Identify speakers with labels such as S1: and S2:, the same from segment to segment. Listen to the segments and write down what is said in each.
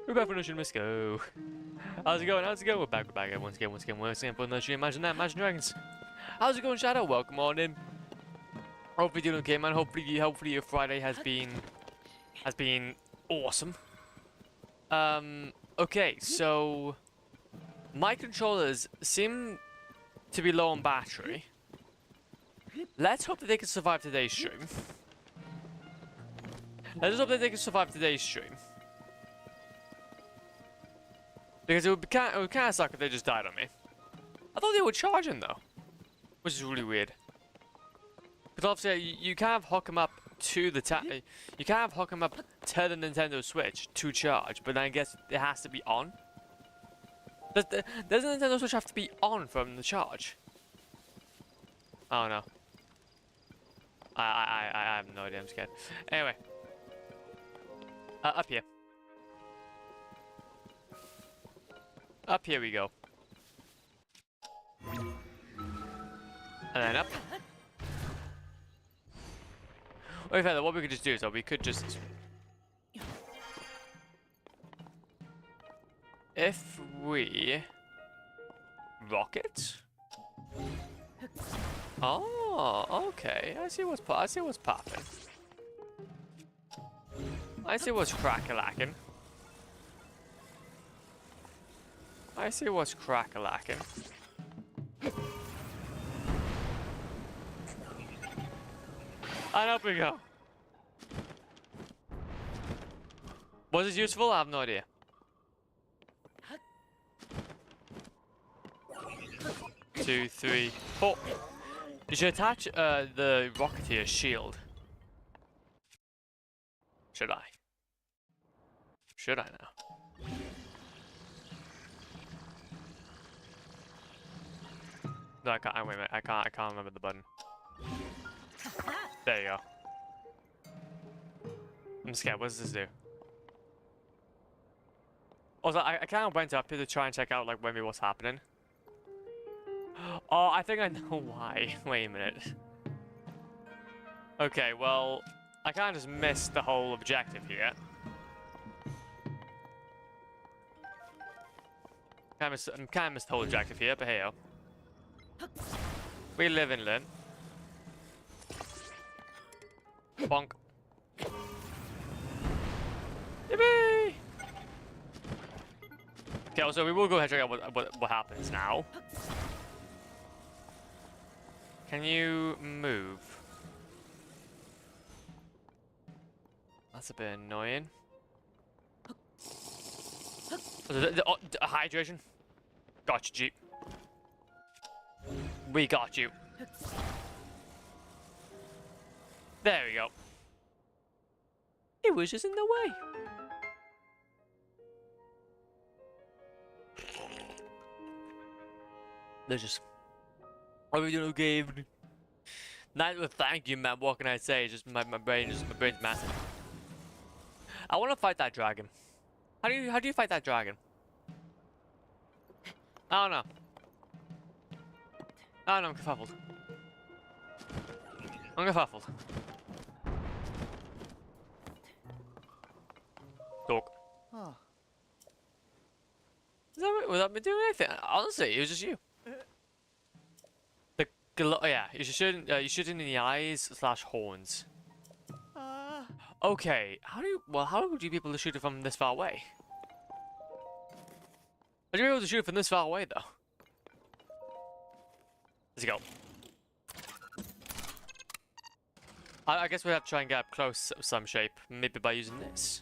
S1: We're back for another stream, let's go. How's it going? How's it going? We're back once again for another stream. Imagine that, Imagine Dragons. How's it going, Shadow? Welcome on in. Hopefully you're doing okay, man. Hopefully your Friday has been awesome. Okay, so my controllers seem to be low on battery. Let's hope that they can survive today's stream. Let's hope that they can survive today's stream. Because it would kind of suck if they just died on me. I thought they were charging though, which is really weird. Because obviously you kind of hook them up to the you kind of hook them up to the Nintendo Switch to charge, but then I guess it has to be on. Does the Nintendo Switch have to be on from the charge? I don't know. I have no idea. I'm scared. Anyway, up here. Up here we go. And then up. Wait, further, what we could just do is we could just... If we... rocket? Oh, okay. I see what's popping. I see what's crack-a-lacking. I see what's crack-a-lacking. And up we go. Was this useful? I have no idea. 2, 3, 4. You should attach the Rocketeer's shield. Should I? Should I now? No, I can't. Wait a minute. I can't remember the button. There you go. I'm scared. What does this do? Also, I kind of went up here to try and check out like maybe what's happening. Oh, I think I know why. Wait a minute. Okay, well, I kind of just missed the whole objective here. I'm kind of missed the whole objective here, but hey yo. We live and learn. Bonk. Yippee! Okay, so we will go ahead and check out what happens now. Can you move? That's a bit annoying. Hydration. Got you, Jeep. We got you. There we go. It was just in the way. Delicious. Are we doing okay? Not with thank you, man. What can I say? It's just my brain's massive. I want to fight that dragon. How do you fight that dragon? I don't know. I don't know. I'm kerfuffled. I'm kerfuffled. Talk.
S2: Oh.
S1: Without me doing anything? Honestly, it was just you. Yeah, you shoot in the eyes / horns. Okay, how would you be able to shoot it from this far away? Would you be able to shoot it from this far away though? Let's go. I guess we have to try and get up close some shape, maybe by using this.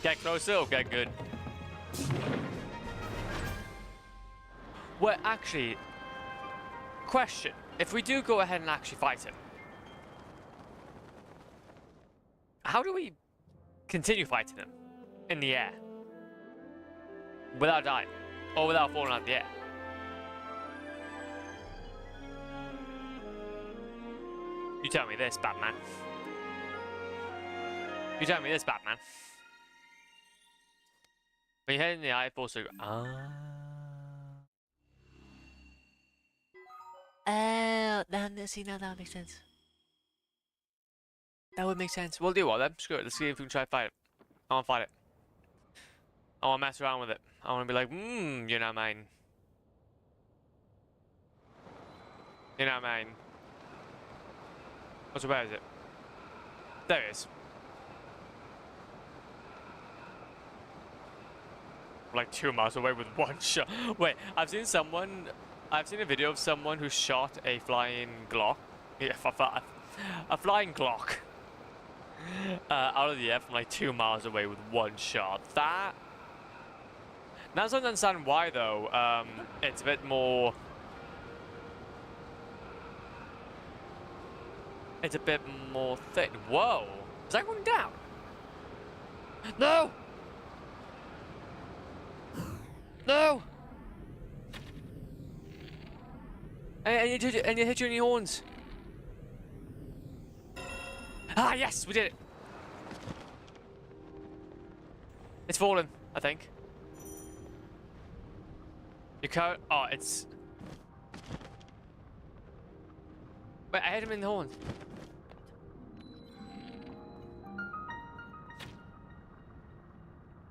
S1: Get closer or get good? Well, actually, question. If we do go ahead and actually fight him, how do we continue fighting him in the air? Without dying? Or without falling out of the air? You tell me this, Batman. You tell me this, Batman. When you hit in the eye, also go. Oh, see, now that makes sense. That would make sense. We'll do what then? Screw it. Let's see if we can try to fight it. I want to fight it. I want to mess around with it. I want to be like, you're not mine. You're not mine. Oh, so where is it? There it is. Like 2 miles away with one shot. Wait, I've seen a video of someone who shot a flying Glock. Yeah, a flying Glock. Out of the air from like 2 miles away with one shot. That. Now I don't understand why though. It's a bit more. It's a bit more thick. Whoa! Is that going down? No! No! And you hit you in your horns. Ah, yes, we did it. It's fallen, I think. You can't. Oh, it's. Wait, I hit him in the horns.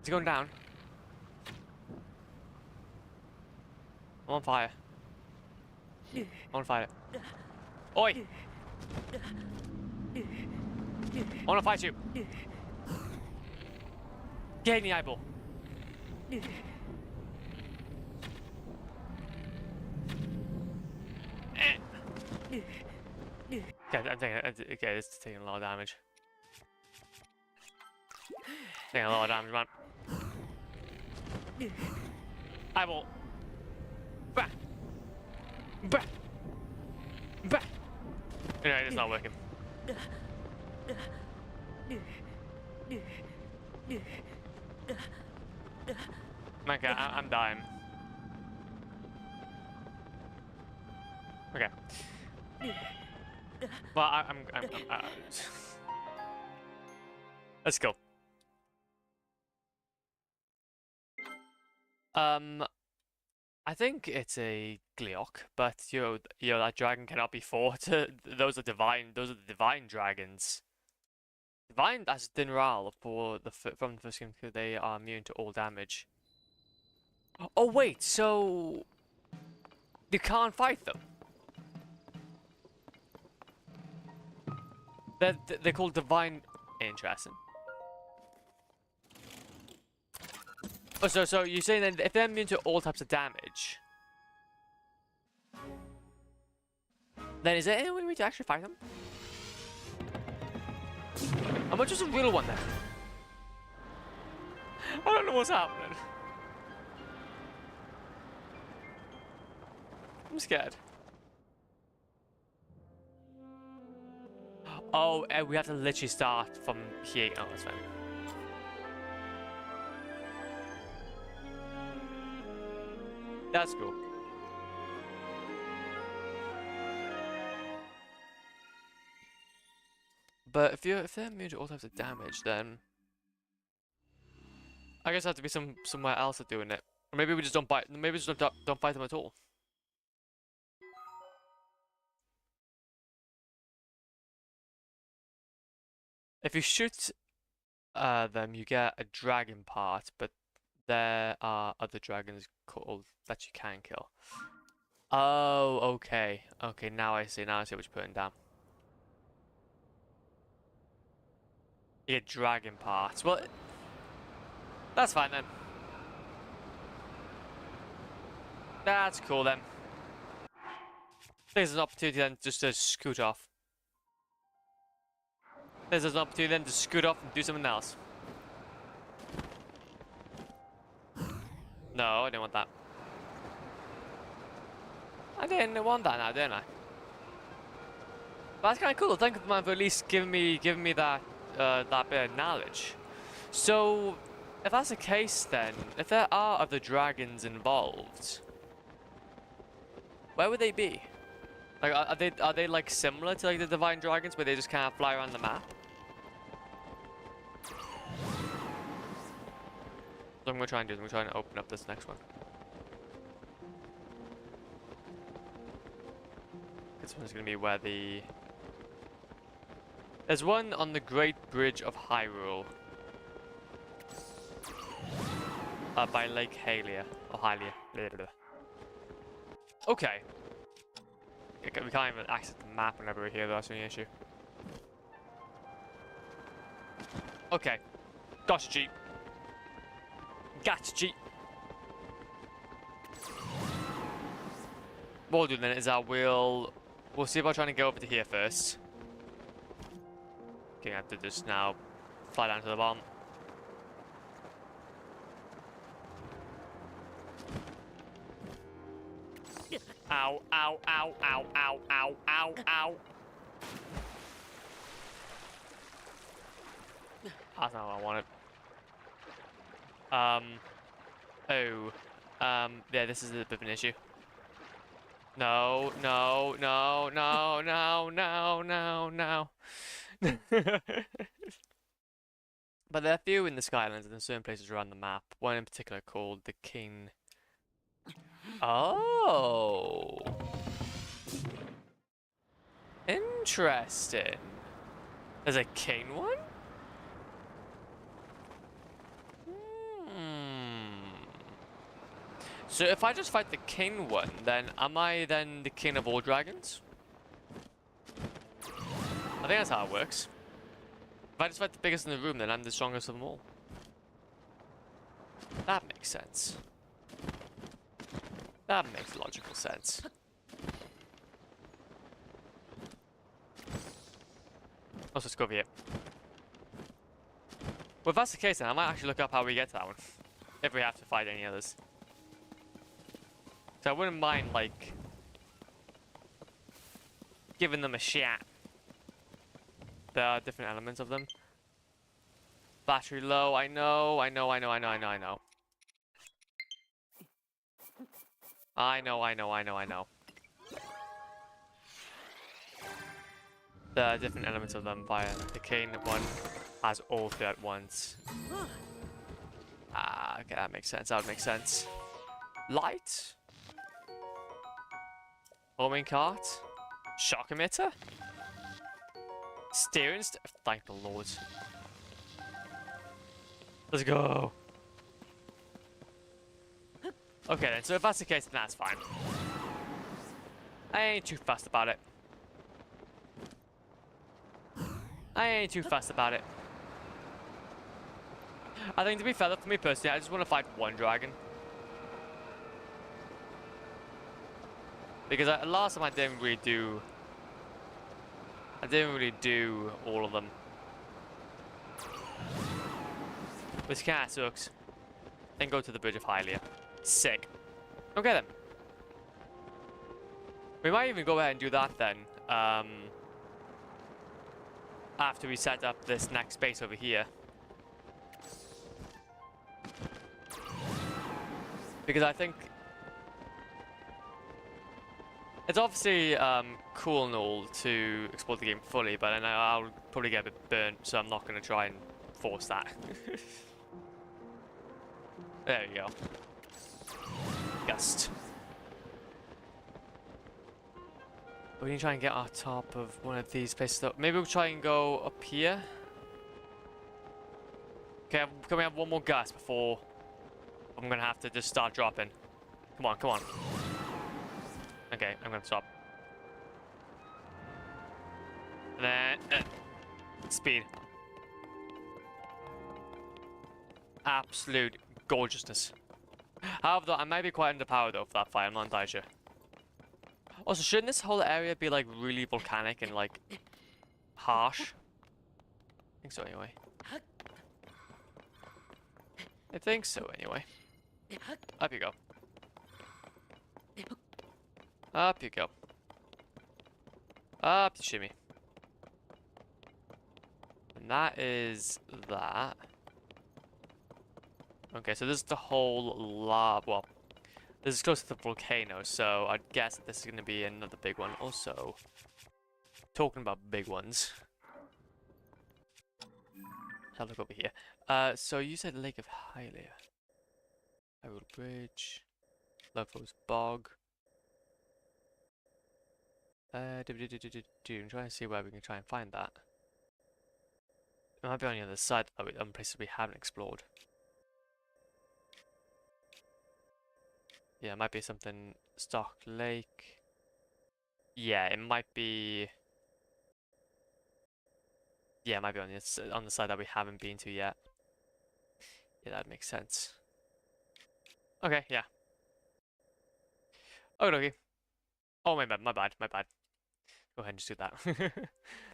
S1: Is he going down? I'm on fire. I'm on fire. Oi! I wanna fight you. Get in the eyeball. Okay, this is taking a lot of damage. Taking a lot of damage, man. Eyeball. Bah! Bah! Bah! No, it's not working. Okay, I'm dying. Okay. Well, I'm let's go. I think it's a Gleok, but that dragon cannot be fought. Those are the divine dragons. Divine, that's Dinral from the first game. They are immune to all damage. Oh wait, so you can't fight them. They're called divine. Interesting. Oh, so you're saying that if they're immune to all types of damage, then is there any way to actually fight them? How much is a real one then? I don't know what's happening. I'm scared. Oh, we have to literally start from here. Oh, that's fine. That's cool. But if they're immune to all types of damage, then I guess I have to be somewhere else at doing it. Or maybe we just don't bite. Maybe we just don't fight them at all. If you shoot them, you get a dragon part, but there are other dragons called that you can kill. Oh, okay. Okay, now I see. Now I see what you're putting down. You get dragon parts. Well, that's fine then. That's cool then. There's an opportunity then just to scoot off. There's an opportunity then to scoot off and do something else. No, I didn't want that. I didn't want that now, didn't I? But that's kind of cool. Thank you, man, for at least giving me that that bit of knowledge. So, if that's the case, then if there are other dragons involved, where would they be? Like, are they like similar to like the divine dragons, where they just kind of fly around the map? So I'm gonna try and do is I'm gonna try and open up this next one. This one's gonna be where the There's one on the Great Bridge of Hyrule. By Lake Hylia. Or Hylia. Okay. We can't even access the map whenever we're here, though, that's the only issue. Okay. Gotcha, G. Gotcha, G. What we'll do then is we'll see about trying to go over to here first. Okay, I have to just now fly down to the bottom. Ow, ow, ow, ow, ow, ow, ow, ow. That's not what I wanted. Yeah, this is a bit of an issue. No, no, no, no, no, no, no, no. But there are a few in the Skylands and in certain places around the map. One in particular called the King. Oh. Interesting. There's a king one? So if I just fight the king one, then am I then the king of all dragons? I think that's how it works. If I just fight the biggest in the room, then I'm the strongest of them all. That makes sense. That makes logical sense. Let's go over here. Well, if that's the case, then I might actually look up how we get to that one. If we have to fight any others. So I wouldn't mind, like, giving them a shot. There are different elements of them. Battery low, I know. I know. There are different elements of them via the cane one has all three at once. Ah, okay, that makes sense. That would make sense. Light? Homing cart? Shock emitter? Steering thank the Lord. Let's go. Okay then, so if that's the case, then that's fine. I ain't too fussed about it. I think to be fair, for me personally, I just want to fight one dragon. Because last time I didn't really do all of them. Which kind of sucks. Then go to the Bridge of Hylia. Sick. Okay then. We might even go ahead and do that then. After we set up this next base over here. Because I think it's obviously cool and all to explore the game fully, but then I'll probably get a bit burnt, so I'm not going to try and force that. There you go. Gust. We need to try and get on top of one of these places though. Maybe we'll try and go up here. Okay, can we have one more gust before I'm going to have to just start dropping? Come on, come on. Okay, I'm going to stop. And then, speed. Absolute gorgeousness. However, though, I might be quite underpowered though for that fight, I'm not entirely sure. Also, shouldn't this whole area be like really volcanic and like harsh? I think so anyway. I think so anyway. Up you go. Up you go. Up you shimmy. And that is that. Okay, so this is the whole lava. Well, this is close to the volcano, so I'd guess that this is going to be another big one. Also, talking about big ones. I'll look over here. So you said Lake of Hylia. Hyrule Bridge. Lofo's Bog. I'm trying to see where we can try and find that. It might be on the other side, though, on places we haven't explored. Yeah, it might be something... Stock Lake... Yeah, it might be... Yeah, it might be on the side that we haven't been to yet. Yeah, that makes sense. Okay, yeah. Okay. Oh, my bad, my bad, my bad. Go ahead and just do that.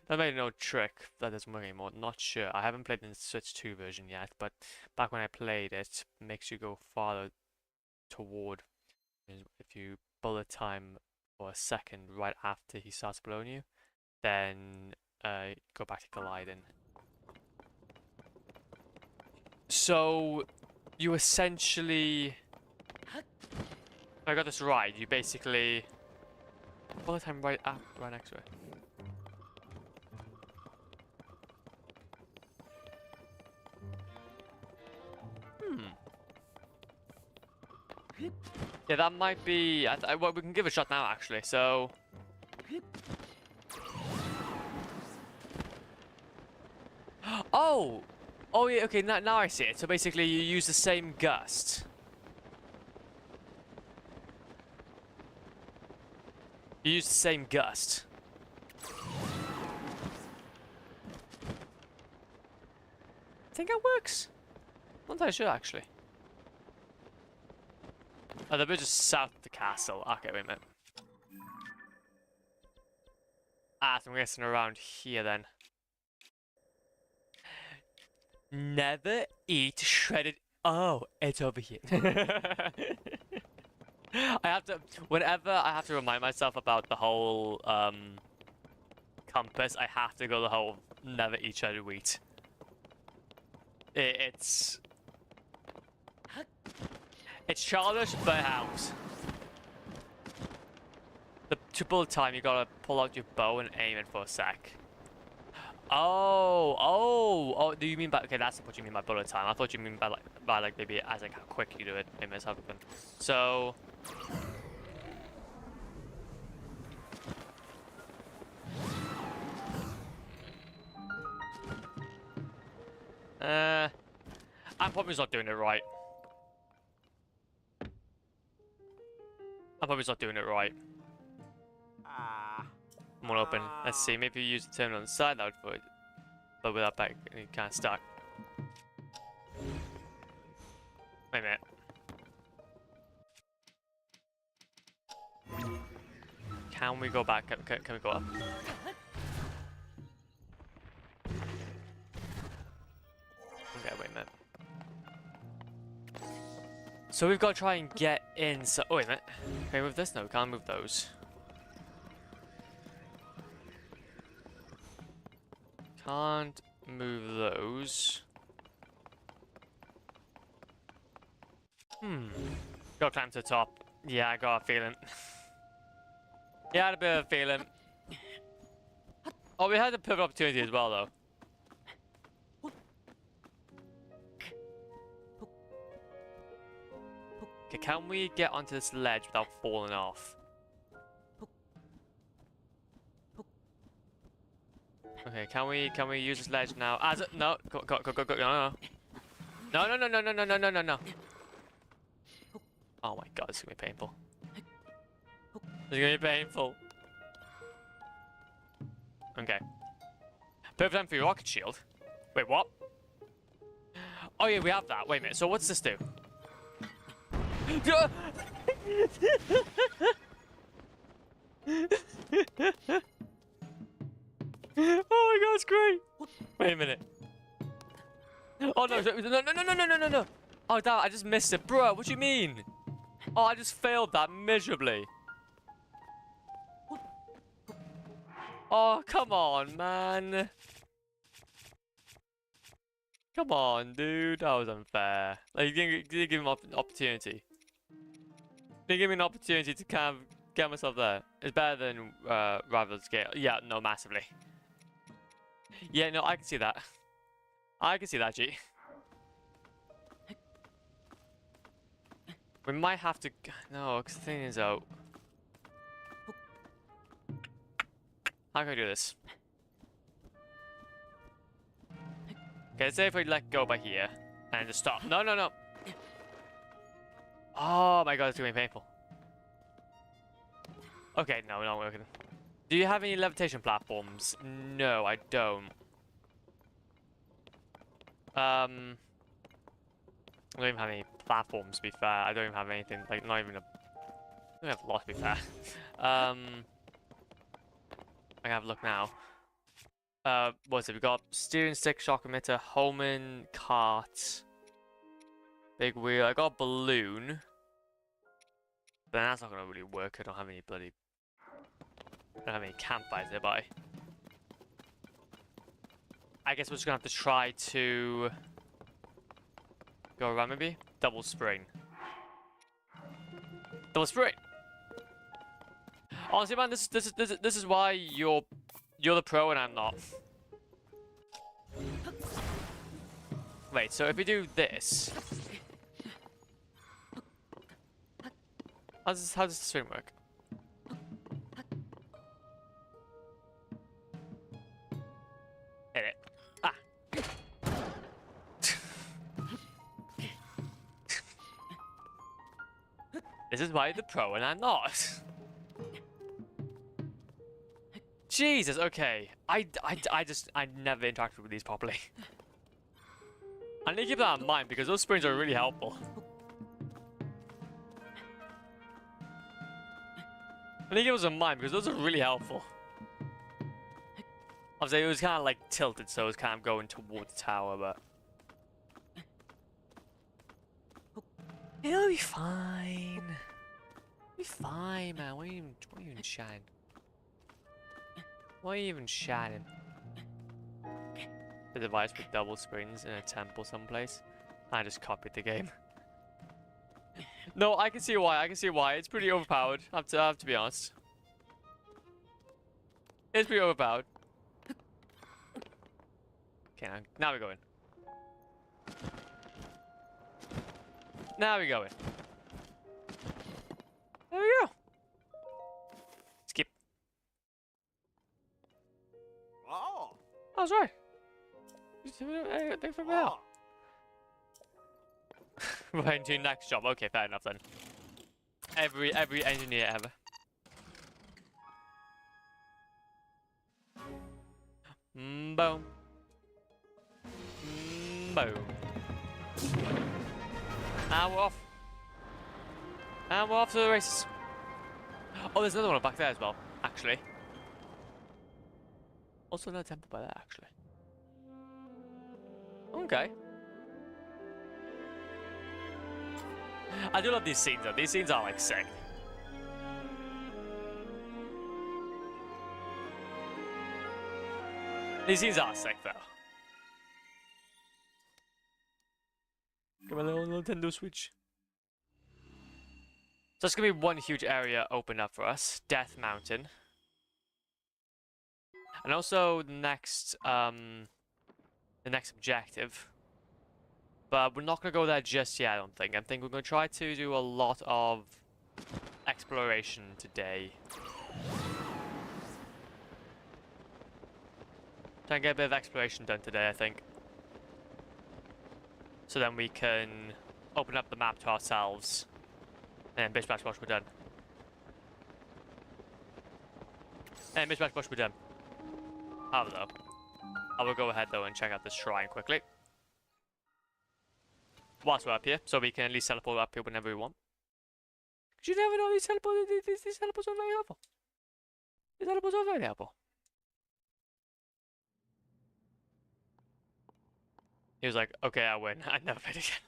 S1: That made no trick. That doesn't work anymore. Not sure. I haven't played in the Switch 2 version yet, but back when I played it, makes you go farther toward. If you bullet time for a second right after he starts blowing you, then go back to gliding. So you essentially, if I got this right, you basically bullet time right next to it. Yeah, that might be. Well, we can give it a shot now, actually. So. Oh! Oh, yeah, okay, now I see it. So basically, you use the same gust. You use the same gust. I think that works. Not entirely sure, actually. Oh, the bridge is south of the castle. Okay, wait a minute. Ah, so I'm guessing around here then. Never eat shredded. Oh, it's over here. I have to. Whenever I have to remind myself about the whole compass, I have to go the whole never eat shredded wheat. It's childish, but it helps. To bullet time, you gotta pull out your bow and aim it for a sec. Oh, do you mean by, okay, that's what you mean by bullet time. I thought you mean by like maybe as like how quick you do it, maybe that's how it. So I'm probably not doing it right. I'm probably not doing it right. I'm gonna open. Let's see. Maybe you use the terminal on the side. That would put it, but without back, you can't start. Wait a minute. Can we go back? Can we go up? Okay, wait a minute. So we've got to try and get in. So, oh, wait a minute. Can we move this? No, we can't move those. Can't move those. Gotta climb to the top. Yeah, I got a feeling. Yeah, I had a bit of a feeling. Oh, we had a pivot opportunity as well, though. Okay, can we get onto this ledge without falling off? Okay, can we use this ledge now? As a, no, go, no. Oh my god, this is gonna be painful. This is gonna be painful. Okay. Perfect time for your rocket shield. Wait, what? Oh yeah, we have that. Wait a minute. So what's this do? Oh my god, it's great. Wait a minute. Oh no. Oh damn, I just missed it. Bro, what do you mean? Oh, I just failed that miserably. Oh, come on, man. Come on, dude. That was unfair. Like, you didn't give him an opportunity. You didn't give me an opportunity to kind of get myself there. It's better than Rival's Gate. Yeah, no, massively. Yeah, no, I can see that. I can see that, G. We might have to... No, because the thing is, though... How can I do this? Okay, let's say if we let go by here and just stop. No, no, no. Oh my god, it's gonna be painful. Okay, no, we're not working. Do you have any levitation platforms? No, I don't. I don't even have any platforms, to be fair. I don't even have anything, like, not even a... I don't have a lot, to be fair. I can have a look now. What's it? We got steering stick, shock emitter, Holman, cart, big wheel. I got a balloon. But that's not gonna really work. I don't have any bloody... I don't have any campfires nearby. I guess we're just gonna have to try to go around maybe? Double spring. Double spring! Honestly, man, this is why you're the pro and I'm not. Wait, so if we do this, how does the string work? Hit it. Ah. This is why you're the pro and I'm not. Jesus, okay. I never interacted with these properly. I need to keep that in mind because those springs are really helpful. I need to keep those in mind because those are really helpful. Obviously, it was kind of like tilted, so it was kind of going towards the tower, but... It'll be fine. It'll be fine, man. Why are you even shining? Why are you even shining? The device with double springs in a temple someplace. I just copied the game. No, I can see why. I can see why. It's pretty overpowered. I have to be honest. It's pretty overpowered. Okay, now we're going. Now we're going. There we go. Skip.
S2: Oh.
S1: I was right. Thanks for that. Right into your next job. Okay, fair enough then. Every engineer ever. Boom. Boom. And we're off. And we're off to the races. Oh, there's another one back there as well, actually. Also another temple by there, actually. Okay. I do love these scenes though. These scenes are like sick. These scenes are sick though. Get my little Nintendo Switch. So it's gonna be one huge area opened up for us. Death Mountain. And also the next objective. But we're not going to go there just yet, I don't think. I think we're going to try to do a lot of exploration today. Try and get a bit of exploration done today, I think. So then we can open up the map to ourselves. And bish bash bosh, we're done. And bish bash bosh, we're done. However, though, I will go ahead though and check out this shrine quickly. Whilst we're up here, so we can at least teleport up here whenever we want. Because you never know, these teleports are very helpful. These teleports are very helpful. He was like, okay, I win. I never played again.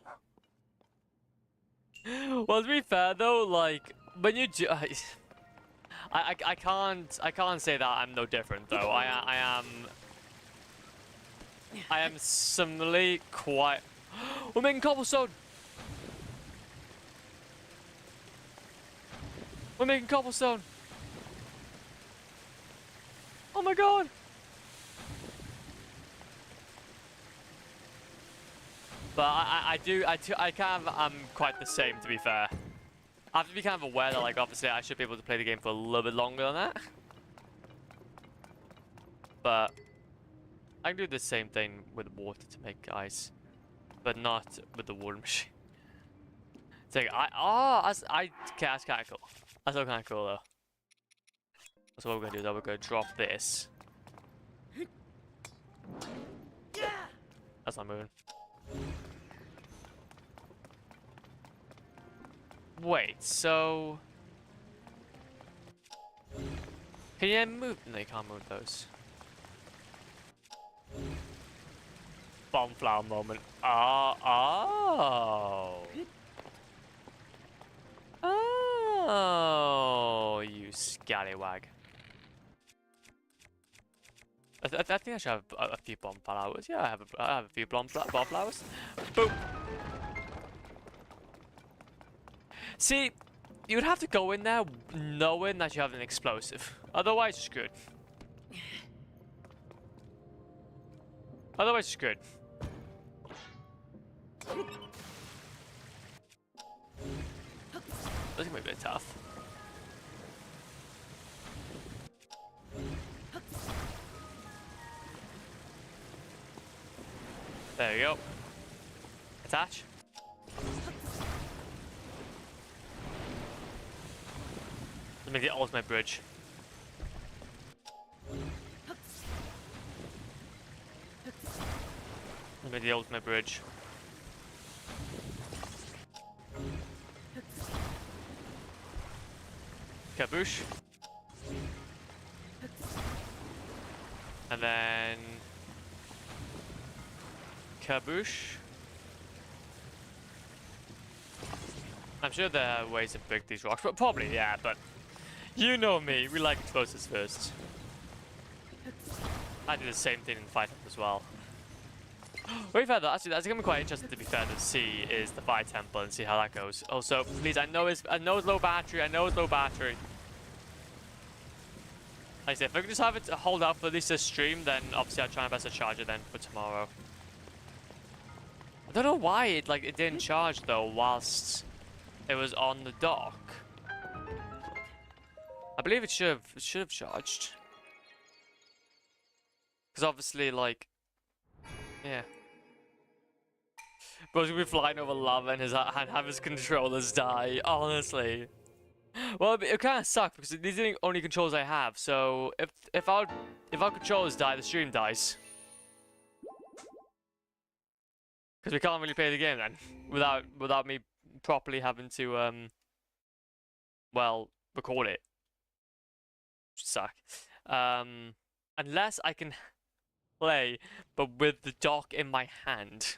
S1: Well, to be fair though, like, when you do... I can't say that I'm no different though. I am similarly quite... We're making cobblestone! We're making cobblestone! Oh my god! But I kind of am quite the same, to be fair. I have to be kind of aware that, like, obviously I should be able to play the game for a little bit longer than that. But I can do the same thing with water to make ice, but not with the water machine. It's like okay, that's kind of cool. That's all kind of cool though. That's what we're gonna do. Though we're gonna drop this. That's not moving. Wait, so can you move? No, you can't move those. Bomb flower moment. Oh. Oh, you scallywag. I think I should have a few bomb flowers. Yeah, I have a few bomb flowers. Boom. See, you would have to go in there knowing that you have an explosive. Otherwise, it's good. Otherwise, it's good. This is gonna be a bit tough. There you go. Attach. Let's make the ultimate bridge. Let's make the ultimate bridge. Kaboosh. And then kaboosh. I'm sure there are ways to break these rocks, but probably, yeah, but you know me, we like explosives first. I did the same thing in Fight Temple as well. We've had that, actually, that's gonna be quite interesting to be fair to see is the Fight Temple and see how that goes. Also, please, I know it's low battery, Like I said, if I could just have it to hold out for at least a stream, then obviously I'll try my best to charge it then for tomorrow. I don't know why it didn't charge though whilst it was on the dock. I believe it should have charged. Because obviously, like, yeah. Bro's gonna be flying over lava and have his controllers die, honestly. Well, it kind of sucks because these are the only controls I have. So if our controllers die, the stream dies. Because we can't really play the game then without me properly having to well, record it. Which suck. Unless I can play but with the dock in my hand.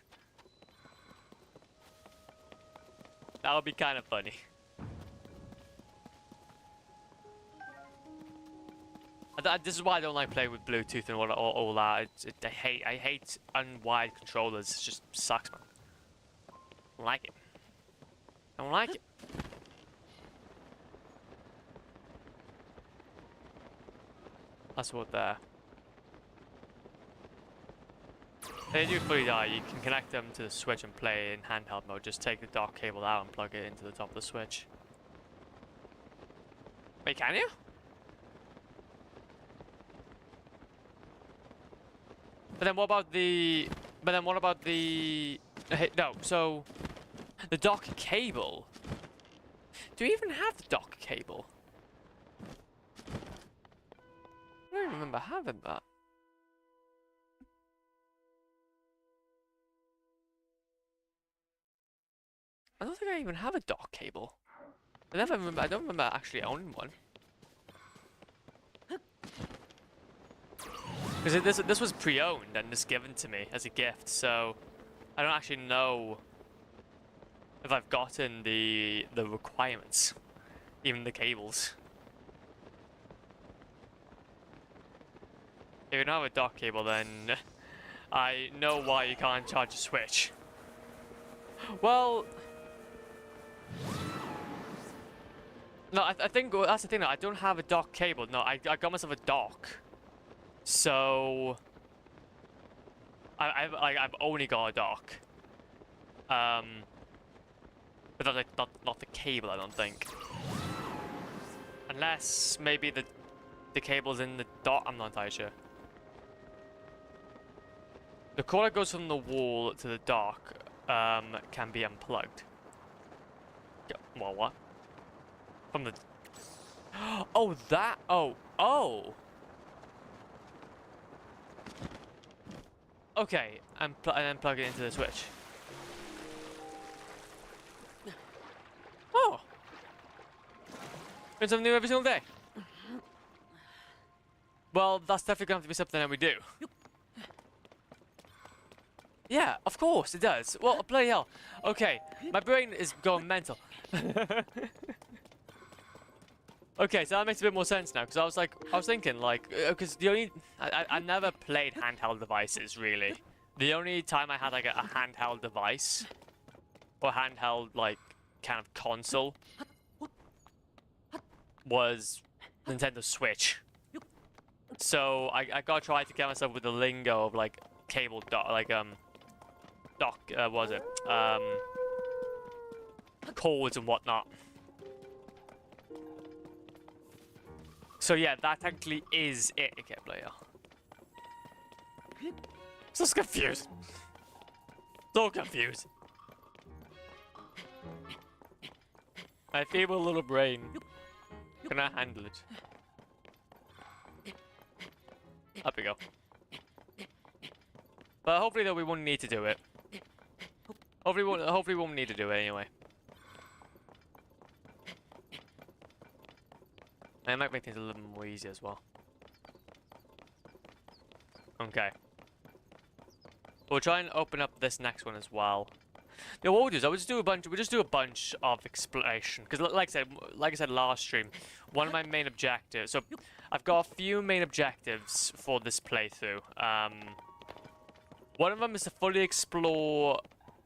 S1: That would be kind of funny. This is why I don't like playing with Bluetooth and all that. I hate unwired controllers. It just sucks, man. I don't like it. I don't like it. That's what there. If they do fully die, you can connect them to the Switch and play in handheld mode. Just take the dock cable out and plug it into the top of the Switch. Wait, can you? But then what about the... No, so... The dock cable. Do we even have the dock cable? I don't remember having that. I don't think I even have a dock cable. I don't remember actually owning one. Because this was pre-owned and just given to me as a gift, so I don't actually know if I've gotten the requirements, even the cables. If you don't have a dock cable, then I know why you can't charge a Switch. Well, no, I think that's the thing. I don't have a dock cable. No, I got myself a dock. So I've only got a dock. But that's like not the cable, I don't think. Unless maybe the cable's in the dock. I'm not entirely sure. The cord that goes from the wall to the dock can be unplugged. Yeah, well, what? From the... Oh, that... Oh. Okay, and then plug it into the switch. Oh! Learn something new every single day. Well, that's definitely going to have to be something that we do. Yeah, of course it does. Well, bloody hell. Okay, my brain is going mental. Okay, so that makes a bit more sense now, because I was thinking, like, because the only, I never played handheld devices, really. The only time I had, like, a handheld device, or handheld, like, kind of console, was Nintendo Switch. So, I gotta try to get myself with the lingo of, like, cable dock, like, what was it? Cords and whatnot. So yeah, that technically is it. Okay, player. So confused. So confused. My feeble little brain cannot handle it. Up we go. But hopefully though we won't need to do it. Hopefully we won't need to do it anyway. And it might make things a little more easy as well. Okay. We'll try and open up this next one as well. Yeah, what we'll do is we'll just do a bunch of exploration. Because like I said last stream, one of my main objectives. So I've got a few main objectives for this playthrough. One of them is to fully explore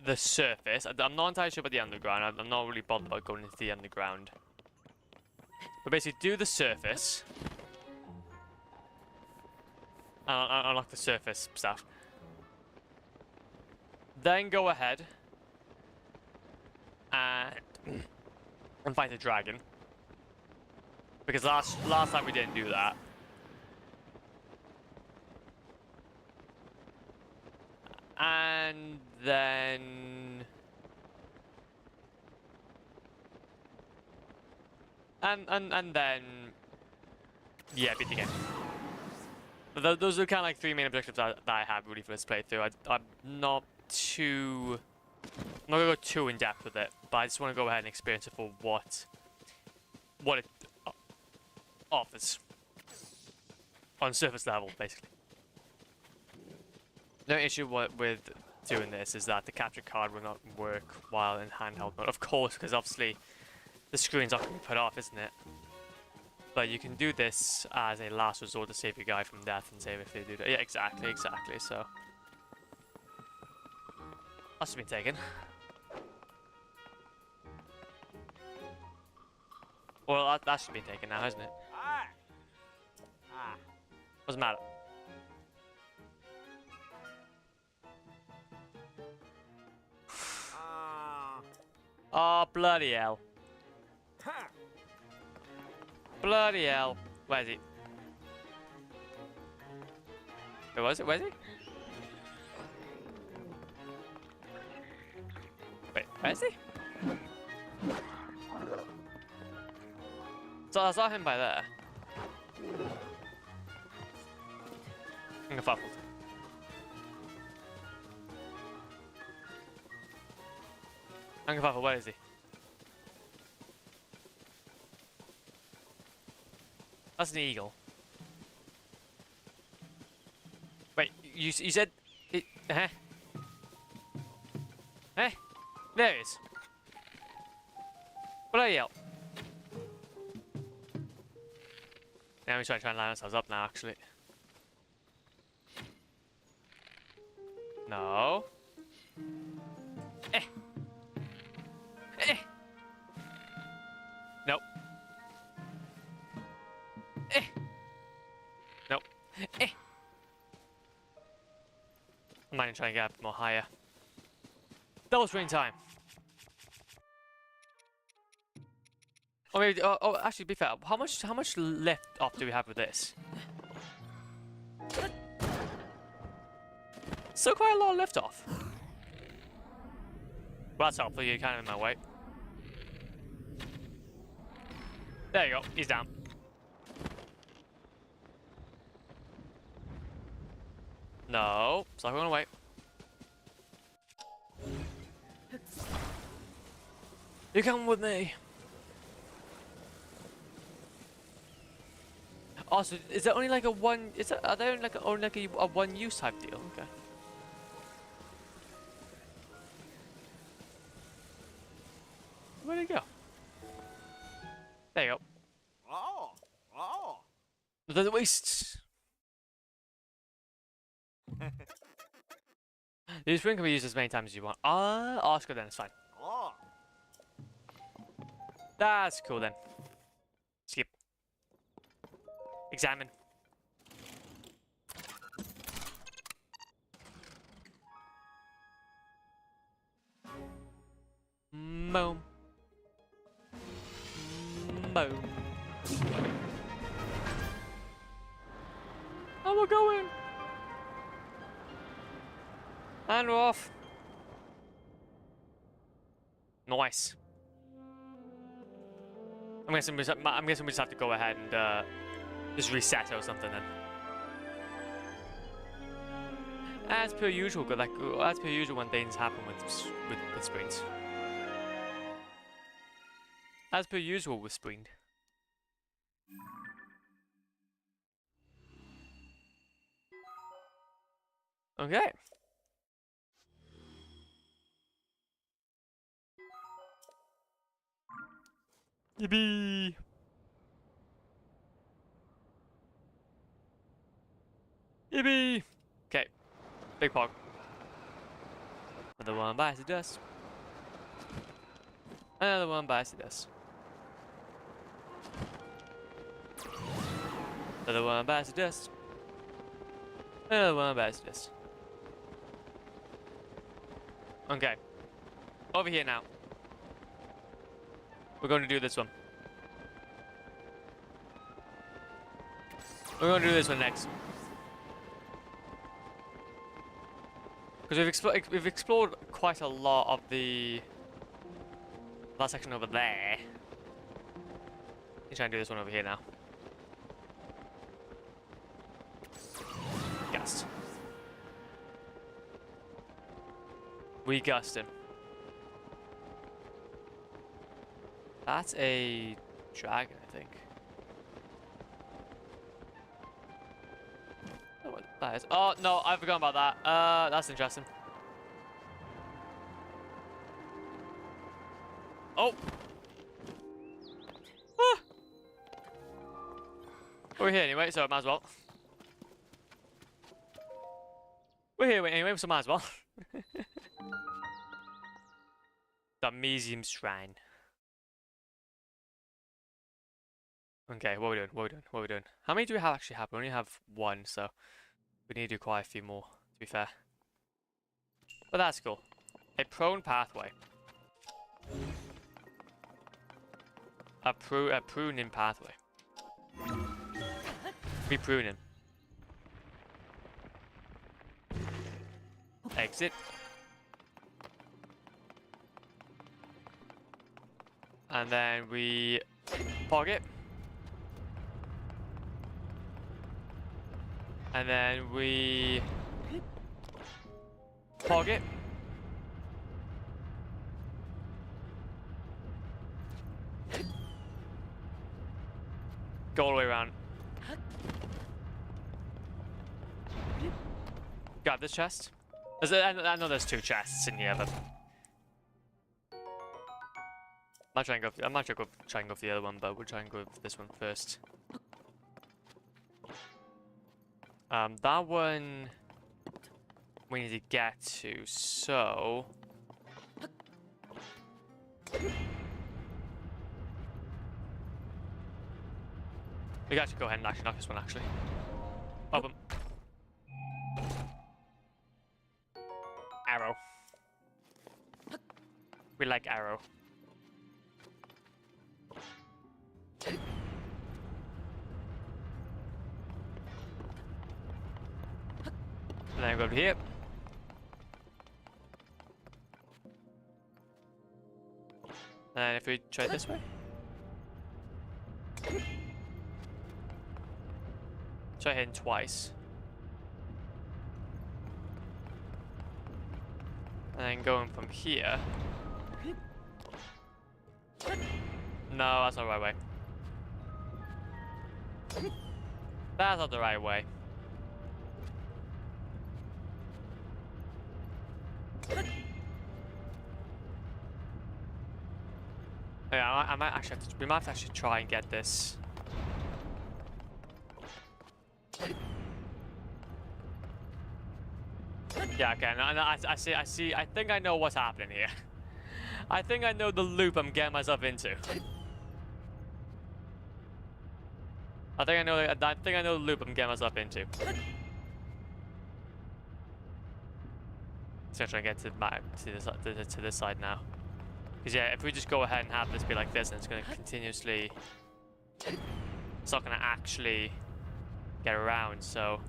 S1: the surface. I'm not entirely sure about the underground. I'm not really bothered about going into the underground. But basically, do the surface. Unlock the surface stuff. Then go ahead and fight the dragon. Because last time we didn't do that. And then... And then... Yeah, beat the game. But those are kind of like three main objectives that I have really for this playthrough. I'm not too... I'm not going to go too in depth with it, but I just want to go ahead and experience it for what it offers. On surface level, basically. No issue with doing this is that the capture card will not work while in handheld mode. Of course, because obviously the screen's not going to be put off, isn't it? But you can do this as a last resort to save your guy from death and save if they do that. Yeah, exactly, so. That's been taken. Well, that should be taken now, hasn't it? What's the matter? Oh, bloody hell. Bloody hell. Where is he? Where was it? Where is he? Wait, where is he? So I saw him by there. I'm gonna fuffle. Where is he? That's an eagle. Wait, you said... There he is. Bloody hell. Now we try and line ourselves up now, actually. No. Nope. Nope. I might try and get up more higher. Double screen time. Or maybe, actually, to be fair, how much left off do we have with this? Still quite a lot of lift off. Well, that's helpful. You're kind of in my way. There you go. He's down. No. Stop going away. You come with me. Also, is there only like a one? Is that, are there only like a one use type deal? Okay. Where'd it go? There you go. The waste. The spring can be used as many times as you want. Oscar then, it's fine. That's cool then. Skip. Examine. Boom. Boom. Oh, we're going. And we're off. Nice. I'm guessing we just have to go ahead and just reset or something then. As per usual, when things happen with sprints. As per usual with sprint. Okay. Yippee! Yippee! Okay. Big pog. Another one bites the dust. Another one bites the dust. Another one bites the dust. Another one bites the dust. Okay. Over here now. We're going to do this one. We're going to do this one next. Because we've explored quite a lot of that section over there. Let's try and do this one over here now. Gust. We gust him. That's a dragon, I think. Oh, what that is. Oh no, I forgot about that. That's interesting. Oh. Ah. We're here anyway, so I might as well. We're here anyway, so might as well. The museum shrine. Okay, what are we doing? What are we doing? What are we doing? How many do we actually have? We only have one, so we need to do quite a few more, to be fair. But that's cool. A prone pathway. A pruning pathway. We pruning. Exit. And then we pog it. And then we pog it. Go all the way around. Grab this chest. I know there's two chests in here, but I'm not trying to go for the other one, but we'll try and go for this one first. That one we need to get to, so we got to go ahead and actually knock this one actually. Open. Arrow. We like arrow. And then go over here. And if we try this way? Try hitting twice. And then going from here. No, that's not the right way. That's not the right way. Yeah, I might actually have to, we might have to actually try and get this. Yeah, okay, I see, I think I know what's happening here. I think I know the loop I'm getting myself into. I think I know the loop I'm getting myself into. Let's try and get to this side now. Because yeah, if we just go ahead and have this be like this, and it's going to continuously... It's not going to actually get around, so...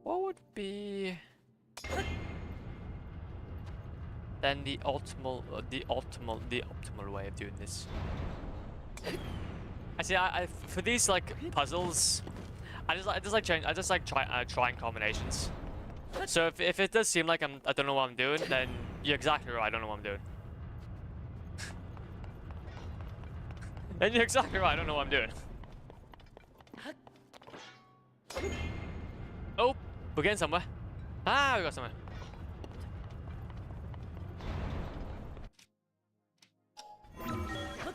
S1: What would be... Then the optimal way of doing this? For these like puzzles, I just like trying combinations. So if it does seem like I don't know what I'm doing, then you're exactly right. I don't know what I'm doing. Then you're exactly right. I don't know what I'm doing. Oh, we're getting somewhere. Ah, we got somewhere.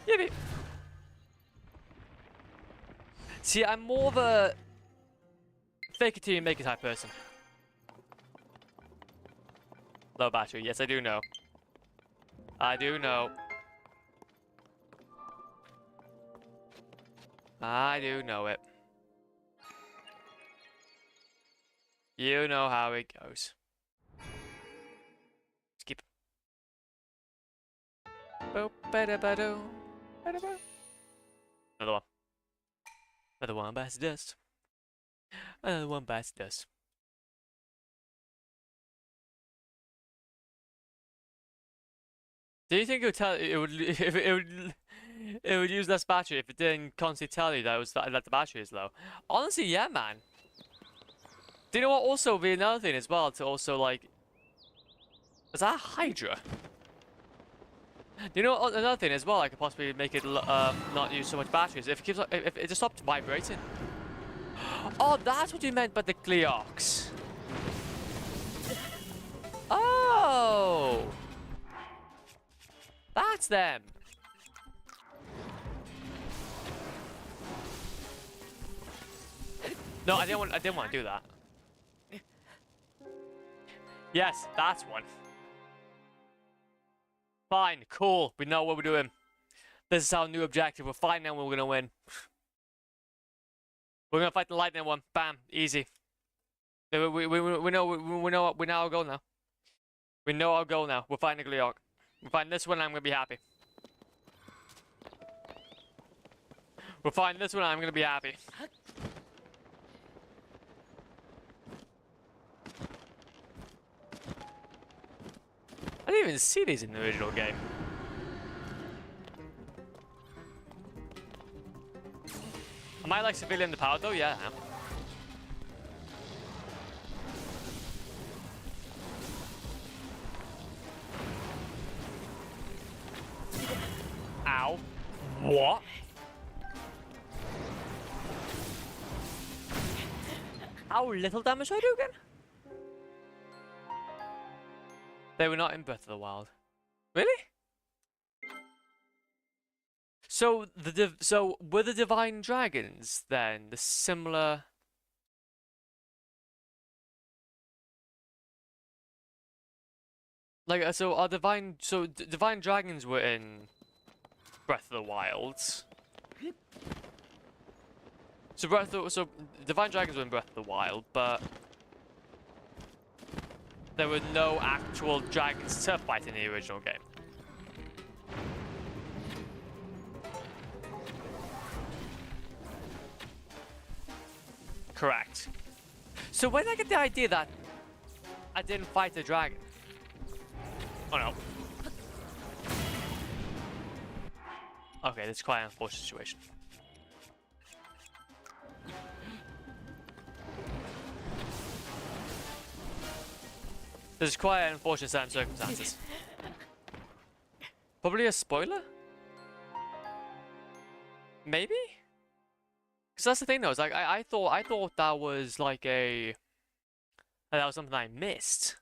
S1: Yippee. See, I'm more of a fake it till you make it type person. Low battery. Yes, I do know. I do know. I do know it. You know how it goes. Skip. Another one. Another one bites dust. Another one bites dust. Do you think it would tell it would use less battery if it didn't constantly tell you that the battery is low? Honestly, yeah, man. Do you know what? Also, be another thing as well to also like. Is that a Hydra? Do you know what, another thing as well? I could possibly make it not use so much batteries if it just stopped vibrating. Oh, that's what you meant by the Gleox. Oh. That's them. No, I didn't want to do that. Yes, that's one. Fine, cool. We know what we're doing. This is our new objective. We're fighting and we're gonna win. We're gonna fight the lightning one. Bam, easy. We know our goal now. We know our goal now. We're fighting the Gleok. We find this one, I'm gonna be happy. We'll find this one, I'm gonna be happy. I didn't even see these in the original game. Am I like civilian the power though? Yeah, I am. Ow. What? How little damage do I do again? They were not in Breath of the Wild. Really? So so were the divine dragons then the similar? Like so are divine divine dragons were in Breath of the Wild. So divine dragons were in Breath of the Wild, but there were no actual dragons to fight in the original game. Correct. So where did I get the idea that I didn't fight the dragon. Oh no. Okay, this is quite an unfortunate situation. This is quite an unfortunate set of circumstances. Probably a spoiler? Maybe? Because that's the thing though, it's like I thought that was like that was something I missed.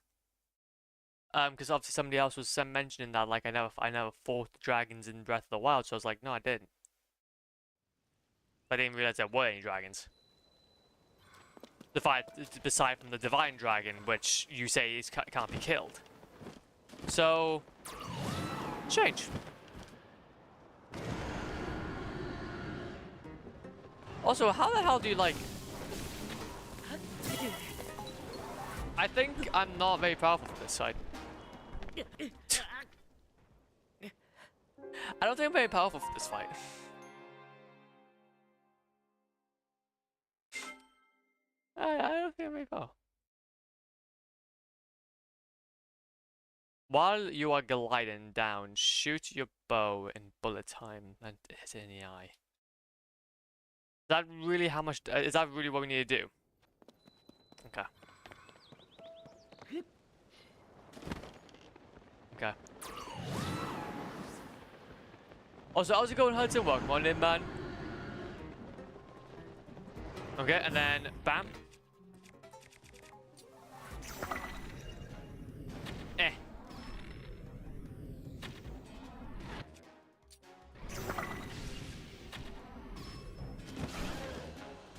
S1: Because obviously somebody else was mentioning that like I never fought the dragons in Breath of the Wild, so I was like, no, I didn't. But I didn't realize there were any dragons. Aside from the divine dragon, which you say can't be killed. So, change. Also, how the hell do you like? I think I'm not very powerful for this side. I don't think I'm very powerful for this fight. I don't think I'm very powerful. While you are gliding down, shoot your bow in bullet time and hit it in the eye. Is that really how much? Is that really what we need to do? Okay. Okay. Also, how's it going, Hudson? Welcome on in, man. Okay, and then bam. Eh.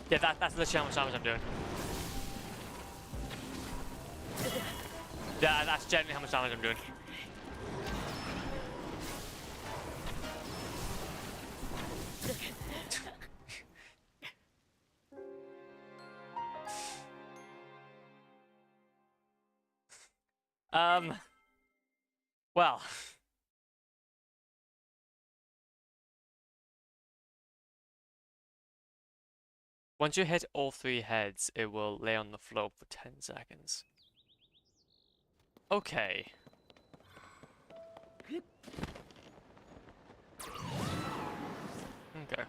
S1: Yeah, that's the challenge I'm doing. Yeah, that's generally how much damage I'm doing. Well. Once you hit all 3 heads, it will lay on the floor for 10 seconds. Okay. Okay.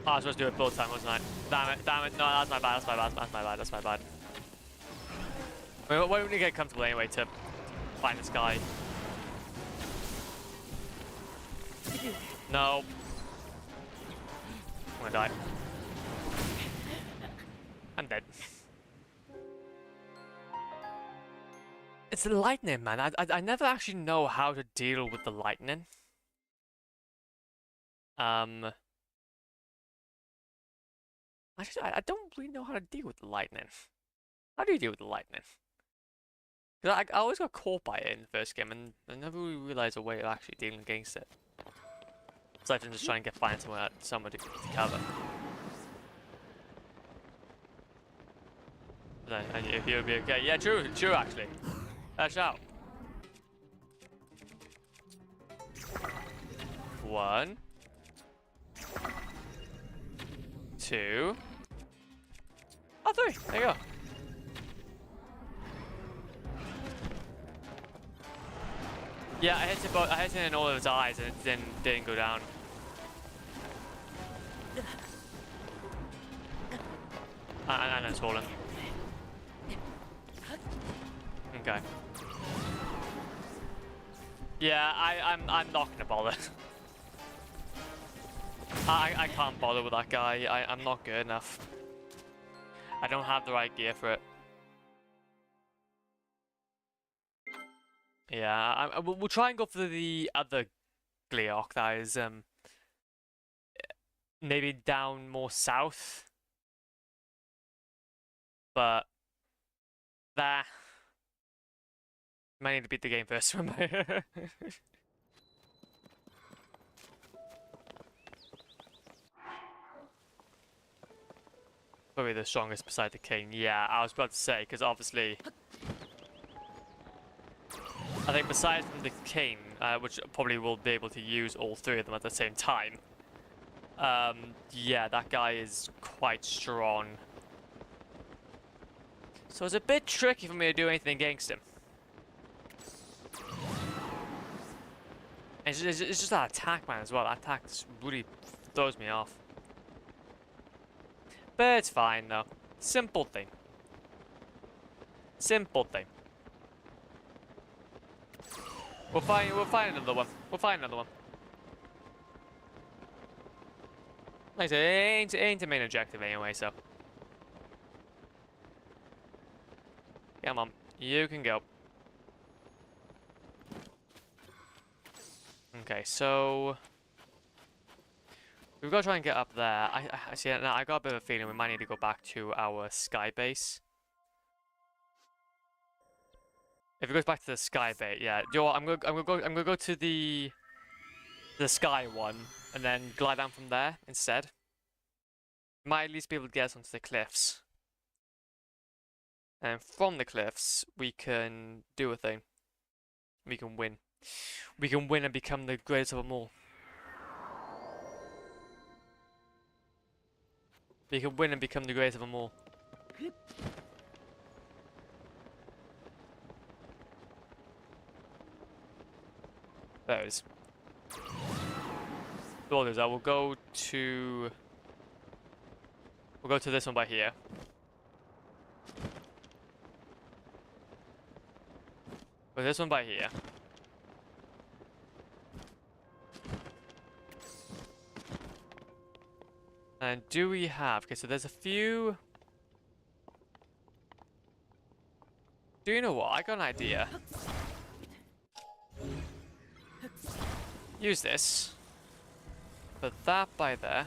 S1: Oh, I was supposed to do it full time, wasn't I? Damn it, no, that's my bad, that's my bad. I mean, why don't we get comfortable anyway to find this guy? No. I'm gonna die. I'm dead. It's the lightning, man. I never actually know how to deal with the lightning. Actually, I don't really know how to deal with the lightning. How do you deal with the lightning? Because I always got caught by it in the first game, and I never really realized a way of actually dealing against it. Aside from just trying to find somewhere to cover. And if you'll be okay. Yeah, true actually. Dash out. 1, 2, 3. There you go. Yeah, I hit it in all of his eyes and it didn't go down. And it's fallen. Okay. Yeah, I'm not gonna bother. I can't bother with that guy. I'm not good enough. I don't have the right gear for it. Yeah, we'll try and go for the other Gleeok that is maybe down more south. But that might need to beat the game first. Probably the strongest beside the king. Yeah, I was about to say, because obviously I think besides from the king, which probably will be able to use all 3 of them at the same time, Yeah, that guy is quite strong. So it's a bit tricky for me to do anything against him. And it's just that attack, man, as well. That attack really throws me off. But it's fine, though. Simple thing. Simple thing. We'll find another one. We'll find another one. Like I said, it ain't the main objective anyway, so. Come on, you can go. Okay, so we've got to try and get up there. I see. Now I got a bit of a feeling we might need to go back to our sky base. If it goes back to the sky base, yeah. You know what, I'm gonna go to the sky one and then glide down from there instead. Might at least be able to get us onto the cliffs. And from the cliffs, we can do a thing. We can win. We can win and become the greatest of them all. We can win and become the greatest of them all. There it is. So what is that? We'll go to this one by here. But this one by here. And do we have... Okay, so there's a few... Do you know what? I got an idea. Use this. Put that by there.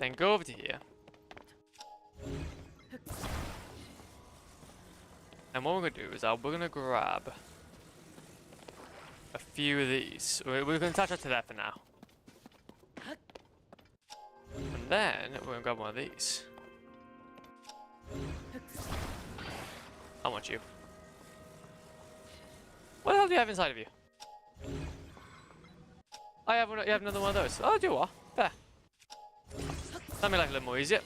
S1: Then go over to here. And what we're going to do is we're going to grab a few of these. We're going to attach that to that for now. And then we're going to grab one of these. I want you. What the hell do you have inside of you? You have another one of those. Oh, do you what? There. That make life a little more easier.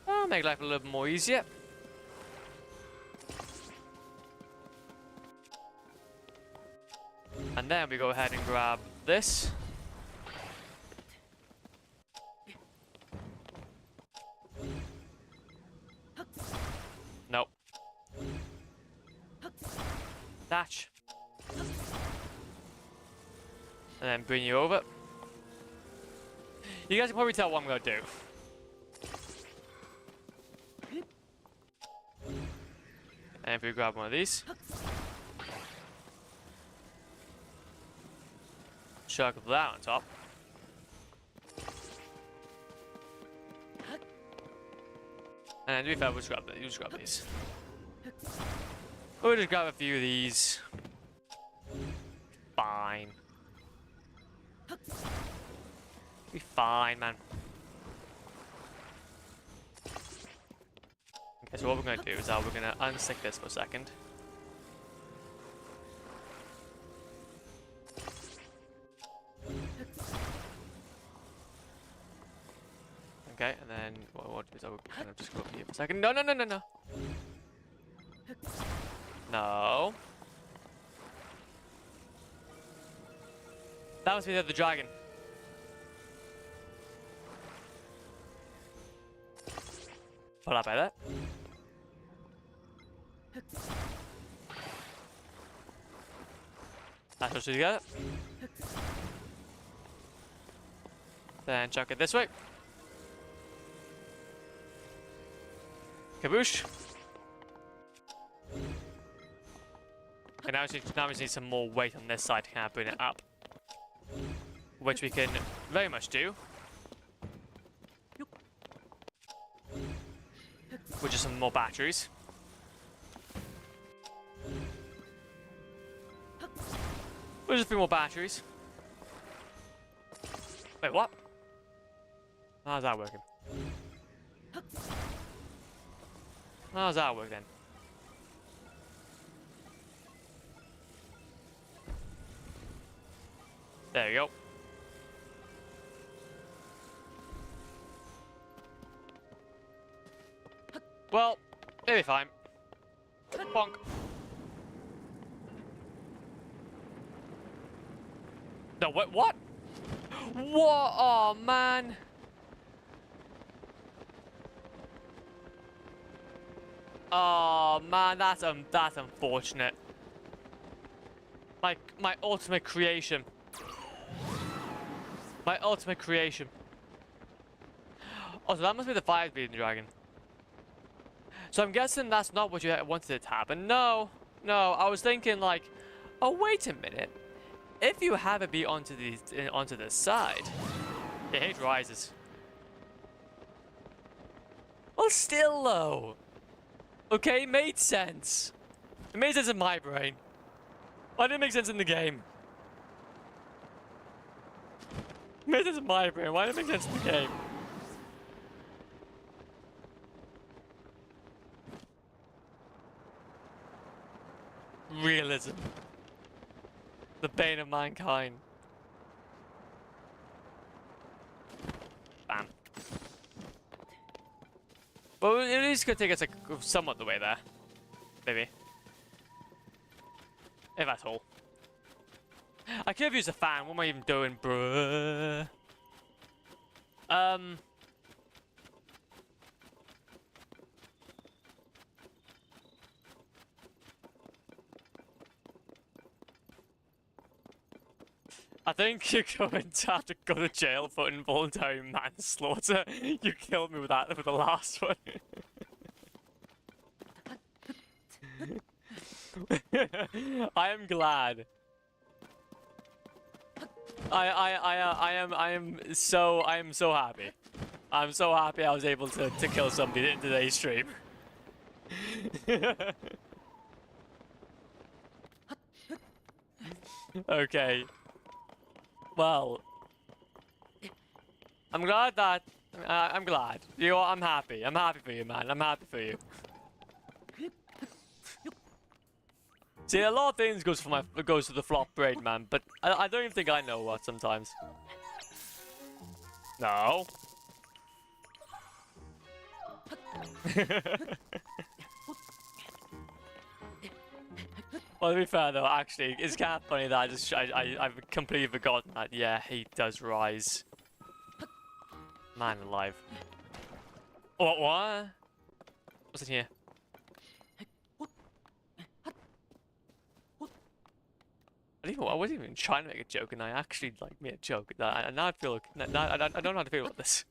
S1: That'll make life a little more easier. And then we go ahead and grab this. Nope. Thatch. And then bring you over. You guys can probably tell what I'm going to do. And if we grab one of these. Chuck that on top. And then to be fair, we'll just grab these. We'll just grab a few of these. Fine. Be fine, man. Okay, so what we're going to do is we're going to unstick this for a second. Okay, and then what we'll do is we'll kind of just go up here for a second. No, no, no, no, no. No. That must be the other dragon. Pull up by that. That's what you got. Then chuck it this way. Kaboosh. Okay, now we just need some more weight on this side to kind of bring it up. Which we can very much do. With just some more batteries. With just a few more batteries. Wait, what? How's that working? How's that work then? There you go. Well, maybe fine. Bonk. No, what? What? What? Oh, man. Oh, man, that's unfortunate. Like, my ultimate creation. My ultimate creation. Oh, so that must be the fire-breathing dragon. So I'm guessing that's not what you wanted it to happen. No, no, I was thinking like, oh, wait a minute. If you have it be onto the side, your hate rises. Well, still though. Okay, it made sense. It made sense in my brain. Why didn't it make sense in the game? It made sense in my brain. Why didn't it make sense in the game? Realism. The bane of mankind. Bam. Well, at least gonna take us like somewhat the way there. Maybe. If at all. I could have used a fan. What am I even doing, bruh? I think you're going to have to go to jail for involuntary manslaughter. You killed me with that with the last one. I am glad. I am so happy. I'm so happy I was able to kill somebody in today's stream. Okay. Well, I'm glad that I'm glad. You know, I'm happy. I'm happy for you, man. I'm happy for you. See, a lot of things goes to the flop brain, man. But I don't even think I know what sometimes. No. Well, to be fair though, actually, it's kind of funny that I've completely forgotten that. Yeah, he does rise. Man alive. What? What's in here? I wasn't even trying to make a joke, and I actually like made a joke. Now I feel like I don't know how to feel about this.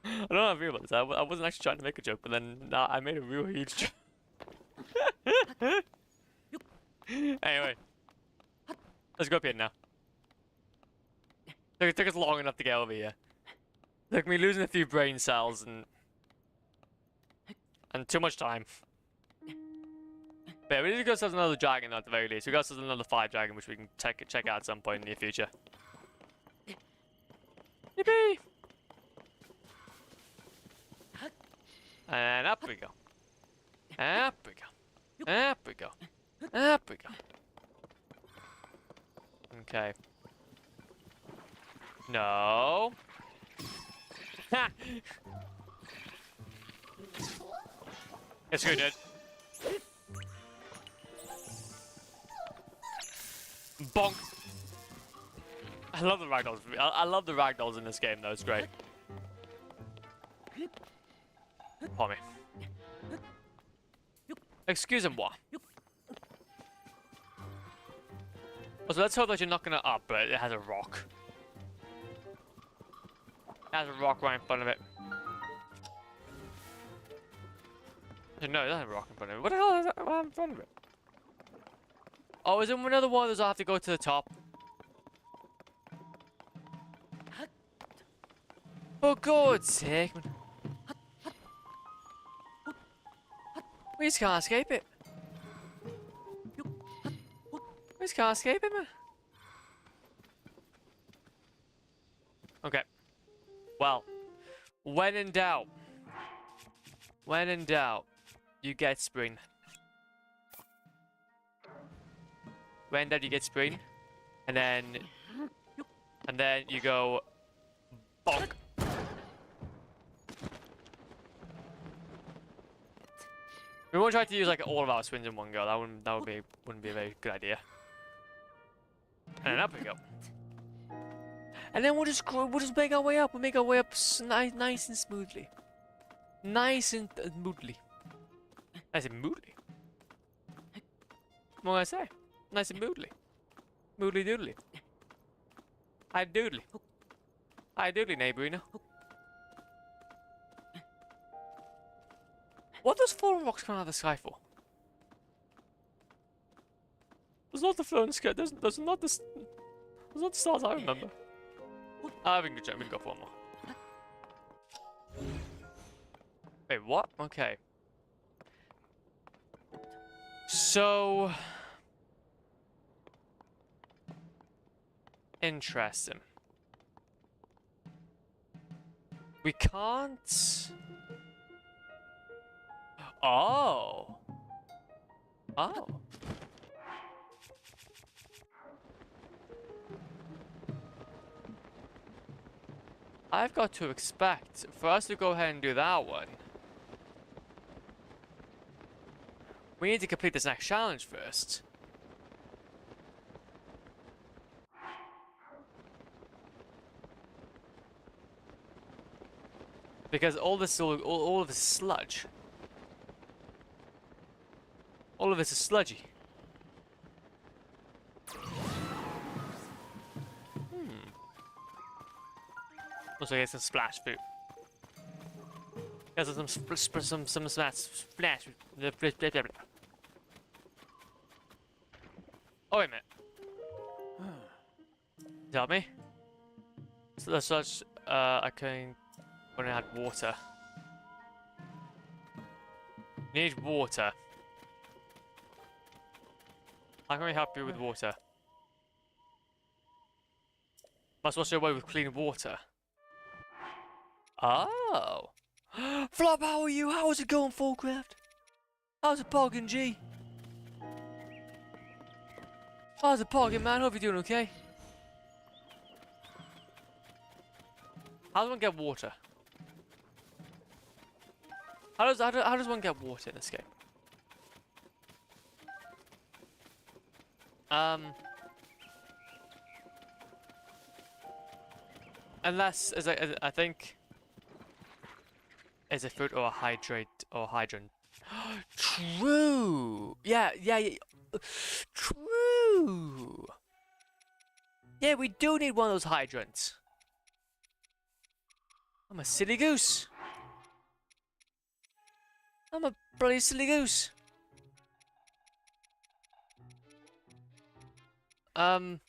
S1: I don't know how to feel about this. I wasn't actually trying to make a joke, but then I made a real huge joke. Anyway, let's go up here now. It took us long enough to get over here. It took me losing a few brain cells and too much time. But yeah, we need to go set another dragon at the very least. We got set another fire dragon, which we can check out at some point in the near future. Yippee! And up we go. Up we go. Up we go. Up we go. Okay. No. Ha! It's good, dude. Bonk. I love the ragdolls. I love the ragdolls in this game, though. It's great. Pardon me. Excusez-moi. So let's hope that you're not gonna up, but it has a rock. It has a rock right in front of it. No, it doesn't have a rock in front of it. What the hell is that right in front of it? Oh, is it another one of those I have to go to the top? For God's sake, man. We just can't escape it. We just can't escape it, man. Okay. Well, when in doubt, you get spring. When in doubt, you get spring, and then And then you go bonk. We won't try to use like all of our swings in one go. Wouldn't be a very good idea. And then up we go. And then we'll just make our way up. We'll make our way up nice and smoothly. Nice and moodly. Nice and moodly. What do I say? Nice and moodly. Moodly doodly. Hi doodly. Hi doodly, neighborina. What does fallen rocks come out of the sky for? There's not the flowing sky. There's not the stars I remember. We can go for one more. Wait, what? Okay. So interesting. We can't. Oh. Oh. I've got to expect for us to go ahead and do that one. We need to complete this next challenge first. Because all of this sludge. All of this is sludgy. Also get some splash food. Get some splash. Oh wait a minute. Tell me. So the sludge I can when I had water. Need water. How can we help you with water? What's your way with clean water? Oh. Flop, how are you? How's it going, Fullcraft? How's it pogging, G? How's it pogging, man? Hope you're doing okay. How does one get water? How does one get water in this game? Unless, as I think, as a food or a hydrate or hydrant. True. Yeah. True. Yeah, we do need one of those hydrants. I'm a silly goose. I'm a bloody silly goose. Because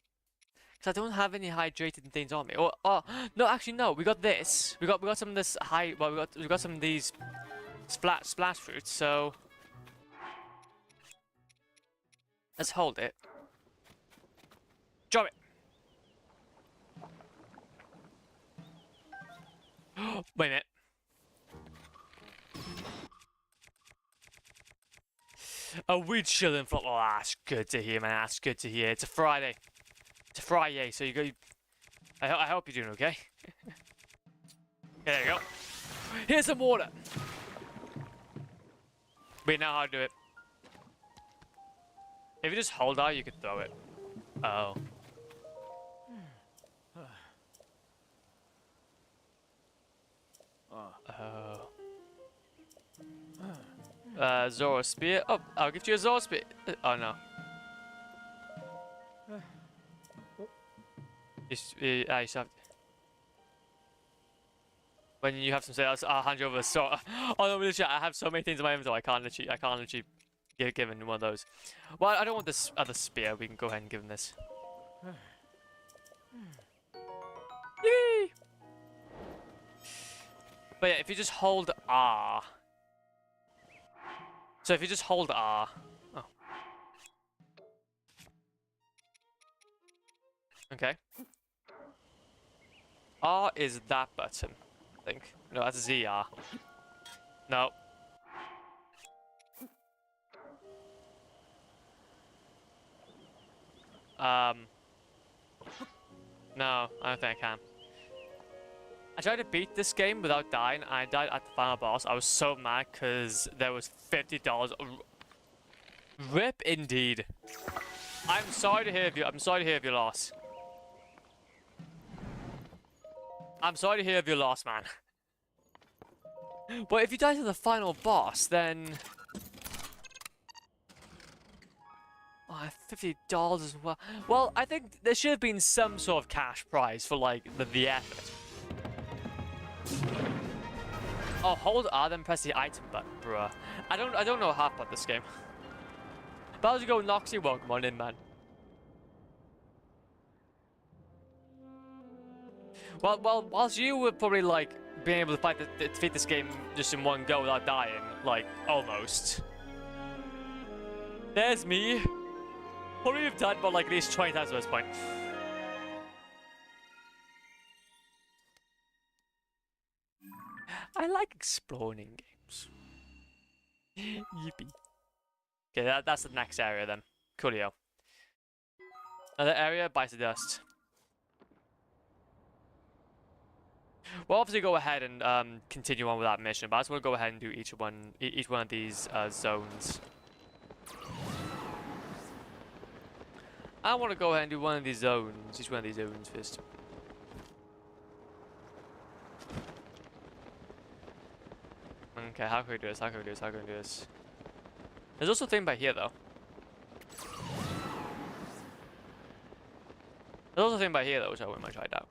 S1: I don't have any hydrated things on me. Oh, no, actually no. We got this. We got some of this we got some of these splash fruits. So let's hold it. Drop it. Wait a minute. Oh, we're chilling, Flop. Oh, that's good to hear, man. That's good to hear. It's a Friday. It's a Friday, so you go. I hope you're doing okay. There you go. Here's some water. We know how to do it. If you just hold out, you can throw it. Oh. Oh. Zoro spear. Oh, I'll give you a Zoro spear. Oh no. You have. When you have some sales, I'll hand you over a sword. Oh no, literally, I have so many things in my inventory. I can't literally give him one of those. Well, I don't want this other spear. We can go ahead and give him this. Yay! But yeah, if you just hold R. So if you just hold R. Oh. Okay. R is that button, I think. No, that's ZR. No. No, I don't think I can. I tried to beat this game without dying, and I died at the final boss. I was so mad because there was $50. Rip indeed. I'm sorry to hear of you. I'm sorry to hear of your loss. I'm sorry to hear of your loss, man. But if you die to the final boss, then... Oh, $50 as well. Well, I think there should have been some sort of cash prize for, like, the effort. Oh, hold R, then press the item button, bruh. I don't know half about this game. But how's it going, Noxy? Welcome on in, man. Well, whilst you were probably, like, being able to defeat this game just in one go without dying, like, almost. There's me. Probably have died about, like, at least 20 times at this point. I like exploring games. Yippee. Okay, that's the next area then. Coolio. Another area, bites of dust. We'll obviously go ahead and continue on with that mission, but I just want to go ahead and do each one of these zones. I want to go ahead and do one of these zones, each one of these zones first. Okay, how can we do this? How can we do this? How can we do this? There's also a thing by here, though. There's also a thing by here, though, which I might try it out.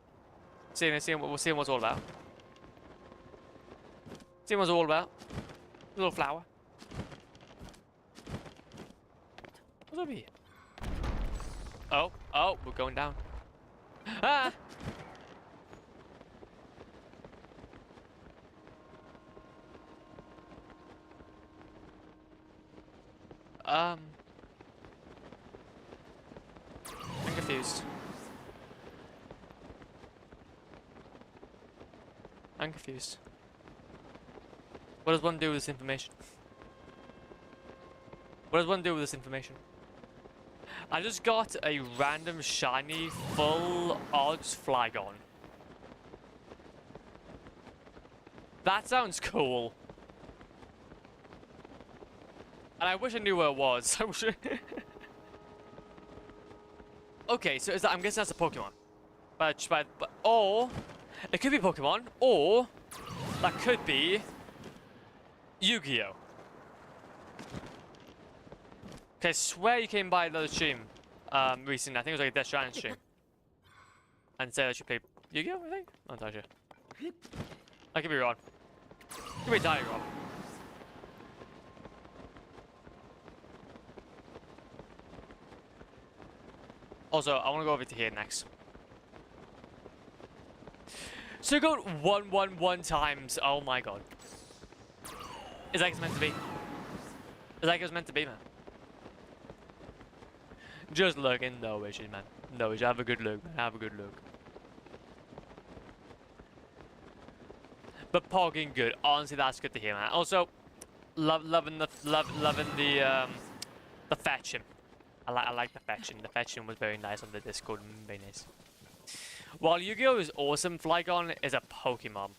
S1: We'll see what it's all about. See what it's all about. A little flower. What's over here? Oh, we're going down. Ah! I'm confused. I'm confused. What does one do with this information? What does one do with this information? I just got a random shiny full odds Flygon. That sounds cool. And I wish I knew where it was. I wish Okay, so is that, I'm guessing that's a Pokemon. But or it could be Pokemon, or that could be Yu-Gi-Oh! Okay, I swear you came by another stream recently. I think it was like a Death Stranding stream. And said that you played Yu-Gi-Oh! I think? I'm not sure. I could be wrong. Could be entirely wrong. Also, I want to go over to here next. So go 111 times. Oh my god. Is like it's meant to be. Is like it's meant to be, man. Just looking. No wishes, man. No wishes. Have a good look, man. Have a good look. But pogging good. Honestly, that's good to hear, man. Also, loving the fetching. I like the fetching. The fetching was very nice on the Discord. Very nice. While Yu-Gi-Oh! Is awesome, Flygon is a Pokemon.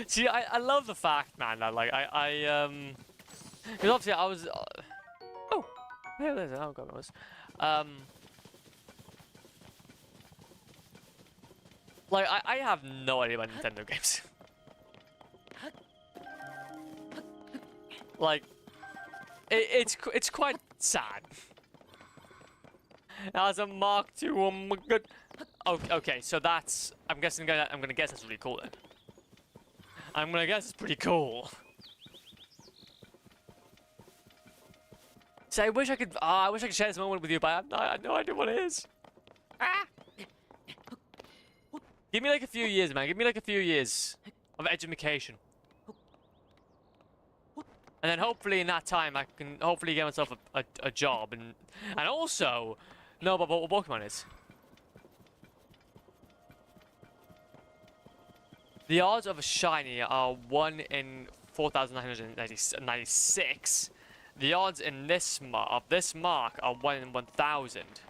S1: See, I love the fact, man, that, like, because obviously I was, oh, there it is, oh god, it was, like, I have no idea about Nintendo games. Like, it's quite sad. As a Mark II, oh my god. Okay, so that's, I'm gonna guess that's really cool then. I'm gonna guess it's pretty cool. So I wish I could share this moment with you, but I have no idea what it is. Ah! Give me like a few years, man. Give me like a few years of education. And then hopefully in that time I can hopefully get myself a job and also know about what Pokemon is. The odds of a shiny are 1 in 4,996. The odds in this mark are 1 in 1,000.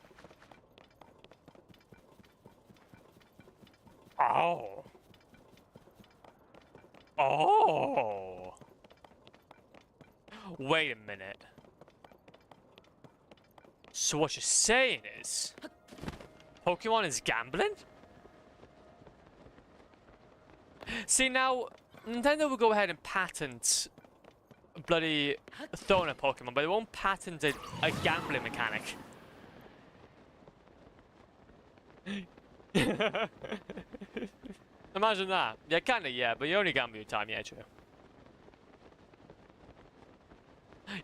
S1: Oh. Oh. Wait a minute. So what you're saying is, Pokemon is gambling? See, now, Nintendo will go ahead and patent bloody throwing a Pokemon, but they won't patent a gambling mechanic. Imagine that. Yeah, kinda, yeah, but you only gamble your time, yeah, true.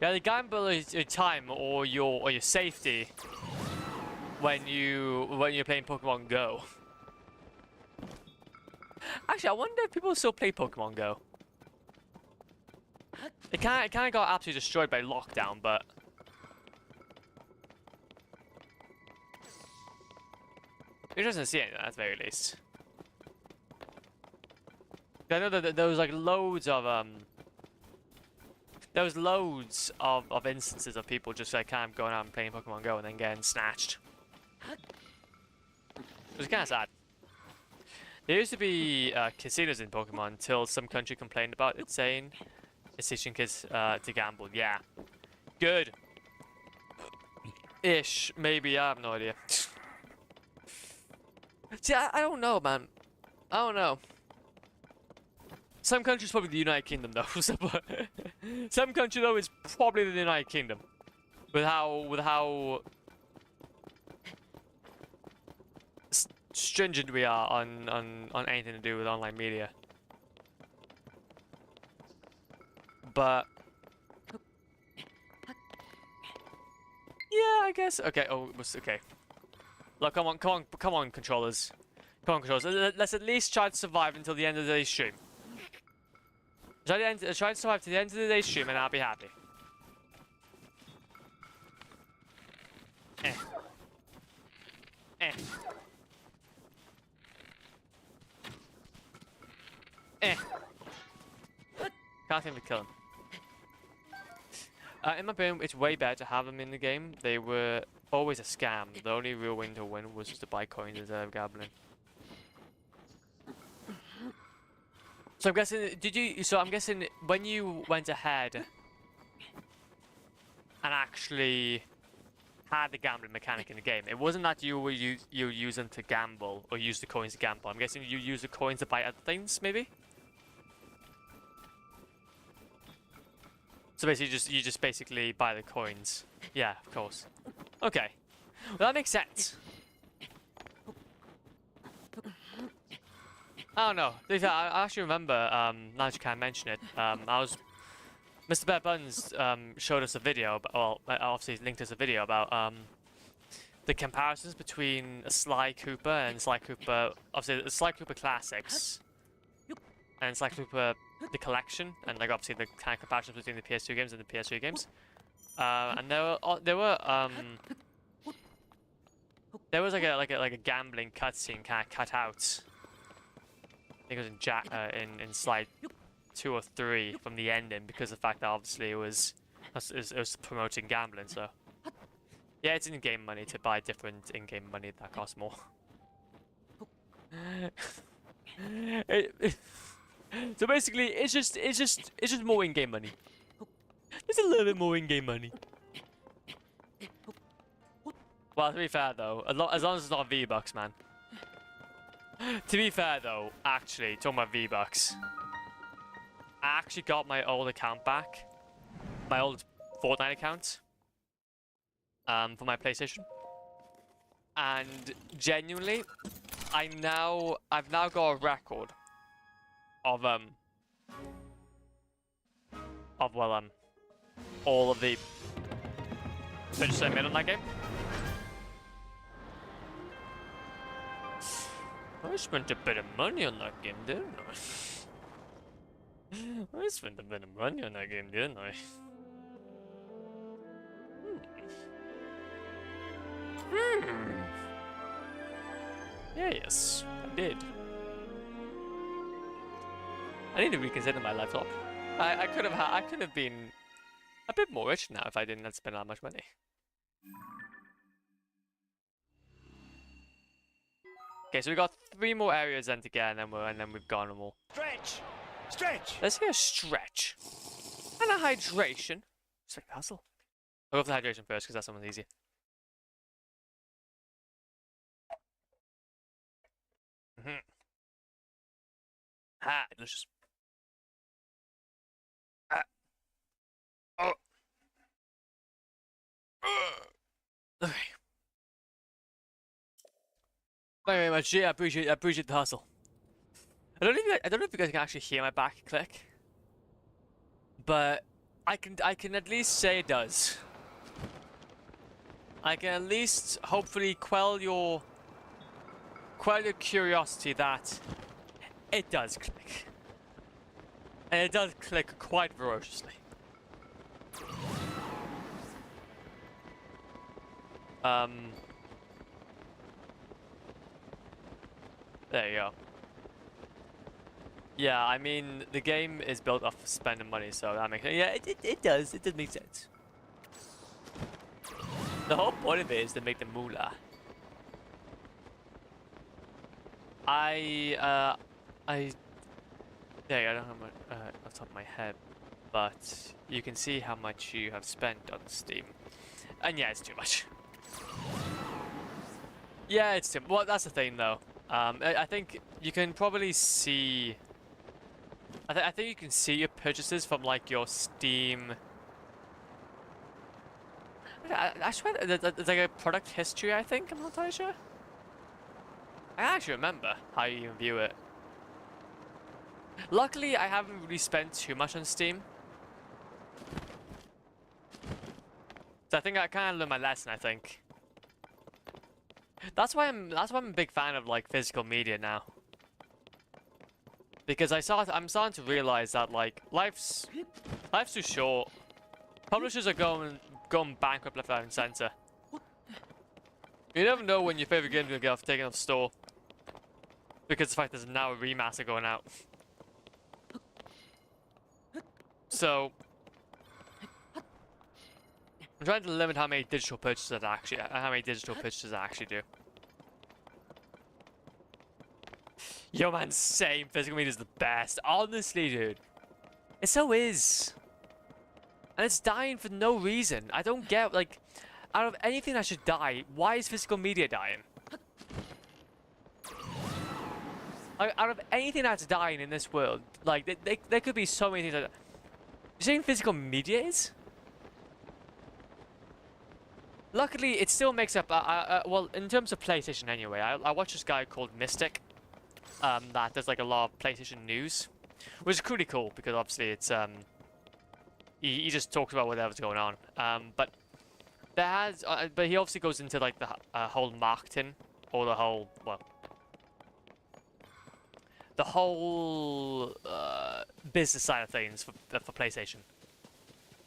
S1: Yeah, they gamble your time or your safety when you're playing Pokemon Go. Actually, I wonder if people still play Pokemon Go. It kind of got absolutely destroyed by lockdown, but it doesn't see anything at the very least. I know that there was like loads of there was loads of instances of people just like kind of going out and playing Pokemon Go and then getting snatched. It was kind of sad. There used to be casinos in Pokemon until some country complained about it, saying it's teaching kids to gamble. Yeah, good. Ish, maybe. I have no idea. See, I don't know, man. I don't know. Some countries probably the United Kingdom though. Some country though is probably the United Kingdom. With how stringent we are on anything to do with online media. But yeah, I guess. Okay. Oh, it was okay. Look, come on, controllers. Come on, controllers. Let's at least try to survive until the end of the stream. Try to survive to the end of the day's stream and I'll be happy. Eh. Eh. Eh. Can't seem to kill him. In my opinion, it's way better to have them in the game. They were always a scam. The only real way to win was just to buy coins instead of gambling. So I'm guessing, I'm guessing when you went ahead and actually had the gambling mechanic in the game, it wasn't that you were using to gamble or use the coins to gamble. I'm guessing you use the coins to buy other things, maybe? So basically, you just basically buy the coins. Yeah, of course. Okay, well that makes sense. I don't know. I actually remember, now that you can't mention it, Mr. Bear Buns showed us a video, well, obviously linked us a video about the comparisons between Sly Cooper and Sly Cooper, obviously the Sly Cooper Classics and Sly Cooper the Collection, and like obviously the kind of comparisons between the PS2 games and the PS3 games. And there was like a gambling cutscene kind of cut out. I think it was in slide 2 or 3 from the ending because of the fact that obviously it was promoting gambling. So yeah, it's in-game money to buy different in-game money that costs more. So basically, it's just more in-game money. Just a little bit more in-game money. Well, to be fair though, as long as it's not V-Bucks, man. To be fair though, actually, talking about V-Bucks, I actually got my old account back, my old Fortnite account, for my PlayStation, and genuinely, I've now got a record of all of the purchases I made on that game. I spent a bit of money on that game, didn't I? I spent a bit of money on that game, didn't I? Yes, I did. I need to reconsider my laptop. I could have been a bit more rich now if I didn't have to spend that much money. Okay, so we got 3 more areas then to get, and then we've gone them all.
S2: Stretch! Stretch!
S1: Let's get a stretch. And a hydration. It's like a puzzle. I'll go for the hydration first, because that's something easier. Ah, delicious. Oh. Okay. Thank you very much. Yeah, I appreciate the hustle. I don't know if you guys can actually hear my back click, but I can at least say it does. I can at least hopefully quell your curiosity that it does click, and it does click quite ferociously. There you go. Yeah, I mean, the game is built off spending money, so that makes sense. Yeah, it does. It does make sense. The whole point of it is to make the moolah. Yeah, I don't have much off the top of my head, but you can see how much you have spent on Steam. And yeah, it's too much. Yeah, it's too much. Well, that's the thing, though. I think you can probably see... I think you can see your purchases from, like, your Steam... I swear there's like a product history, I think. I'm not entirely sure. I actually remember how you even view it. Luckily, I haven't really spent too much on Steam. So I think I kind of learned my lesson, I think. That's why I'm a big fan of, like, physical media now. Because I'm starting to realize that, like, life's too short. Publishers are going bankrupt left, right, and center. You never know when your favorite game's gonna get taken off store. Because the fact there's now a remaster going out. So I'm trying to limit how many digital purchases I actually do. Yo man, same. Physical media is the best. Honestly, dude. It so is. And it's dying for no reason. I don't get, like, out of anything that should die, why is physical media dying? Like, out of anything that's dying in this world, like, there could be so many things like that. You're saying physical media is? Luckily, it still makes up, well, in terms of PlayStation anyway, I watch this guy called Mystic, that does, like, a lot of PlayStation news, which is pretty cool, because obviously it's, he just talks about whatever's going on. But he obviously goes into, like, the whole marketing, or the whole, well, the whole business side of things for PlayStation.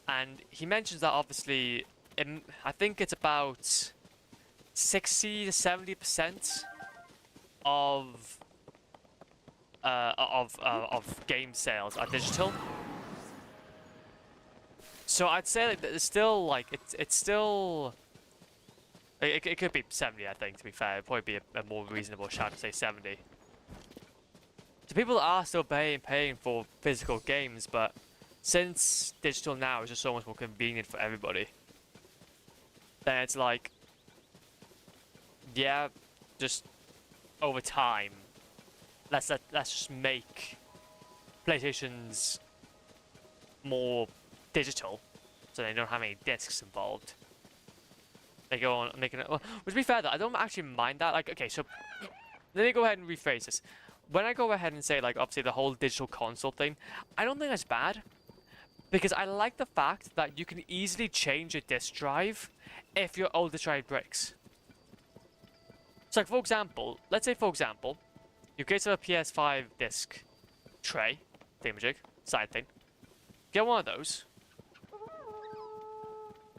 S1: And he mentions that obviously, I think it's about 60 to 70% of game sales are digital. So I'd say like it's still like it's still it could be 70, I think, to be fair. It'd probably be a more reasonable shout to say 70. So people are still paying for physical games, but since digital now is just so much more convenient for everybody, then it's like, yeah, just over time, let's just make PlayStations more digital, so they don't have any discs involved. They go on making it. Well, to be fair, though, I don't actually mind that. Like, okay, so let me go ahead and rephrase this. When I go ahead and say, like, obviously the whole digital console thing, I don't think that's bad, because I like the fact that you can easily change your disc drive if your old disc drive breaks. So, like, for example, let's say, for example, you get a PS5 disc tray, thingamajig, side thing. Get one of those.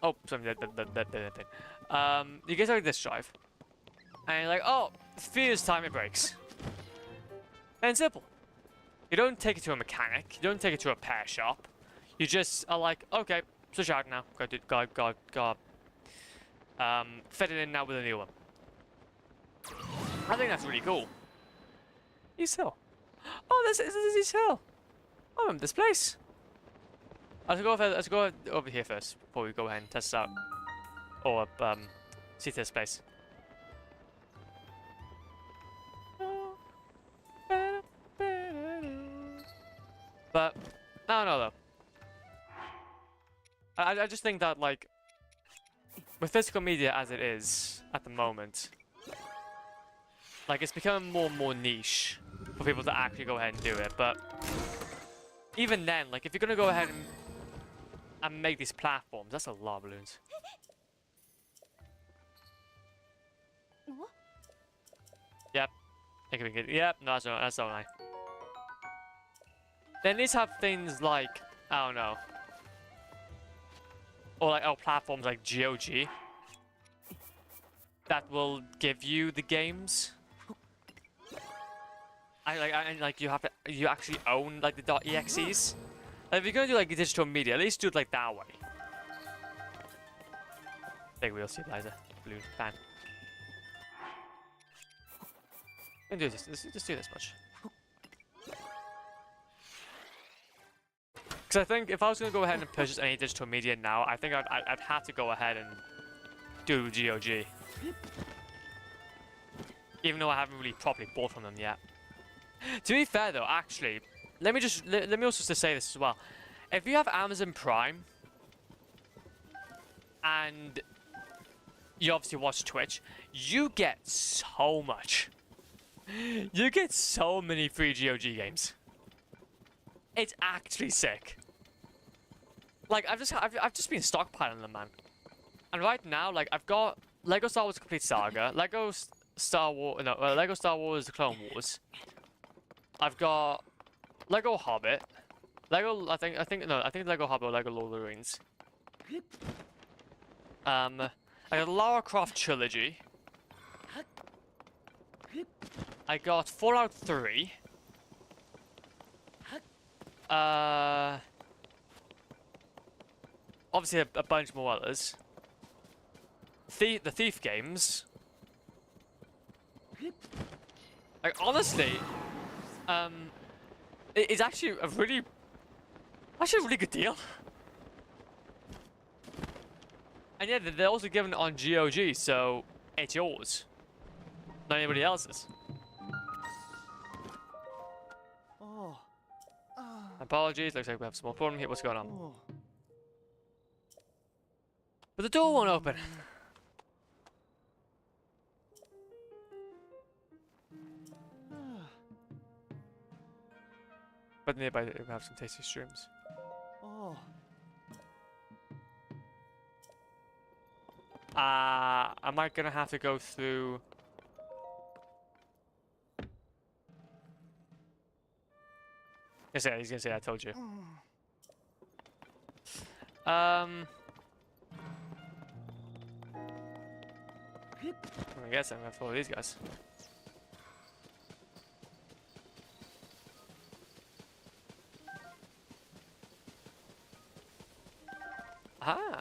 S1: Oh, sorry, that thing. You get a disc drive, and you're like, oh, fears time it breaks. And it's simple. You don't take it to a mechanic. You don't take it to a repair shop. You just are like, okay, switch out now. Go. Fit it in now with a new one. I think that's really cool. East Hill. Oh, this is East Hill. I remember this place. Let's go over here first before we go ahead and test it out. Or see this place. But I don't know though. I just think that like with physical media as it is at the moment, like it's becoming more and more niche for people to actually go ahead and do it. But even then, like if you're gonna go ahead and make these platforms, that's a lot of balloons. Yep. Think we could. Yep. No, that's all right. Then these have things like I don't know, or like platforms like GOG that will give you the games. Like you actually own like the .exes. Like, if you're gonna do like digital media, at least do it like that way. Big wheel stabilizer, balloon fan. We can do this. Just do this much. Because I think if I was gonna go ahead and purchase any digital media now, I think I'd have to go ahead and do GOG. Even though I haven't really properly bought from them yet. To be fair though, actually, let me also just say this as well. If you have Amazon Prime and you obviously watch Twitch, you get so much. You get so many free GOG games. It's actually sick. Like I've just been stockpiling them, man. And right now, like I've got Lego Star Wars Complete Saga, Lego Star Wars The Clone Wars. I've got Lego Hobbit, I think Lego Hobbit or Lego Lord of the Rings. I got Lara Croft Trilogy. I got Fallout 3. Obviously a bunch more others. The Thief games. Like honestly, it's actually a really good deal. And yeah, they're also given it on GOG, so it's yours, not anybody else's.
S2: Oh.
S1: Apologies, looks like we have a small problem here. What's going on? But the door won't open. But nearby we have some tasty streams.
S2: Oh.
S1: Am I gonna have to go through? He's gonna say I told you. I guess I'm gonna follow these guys. Ah.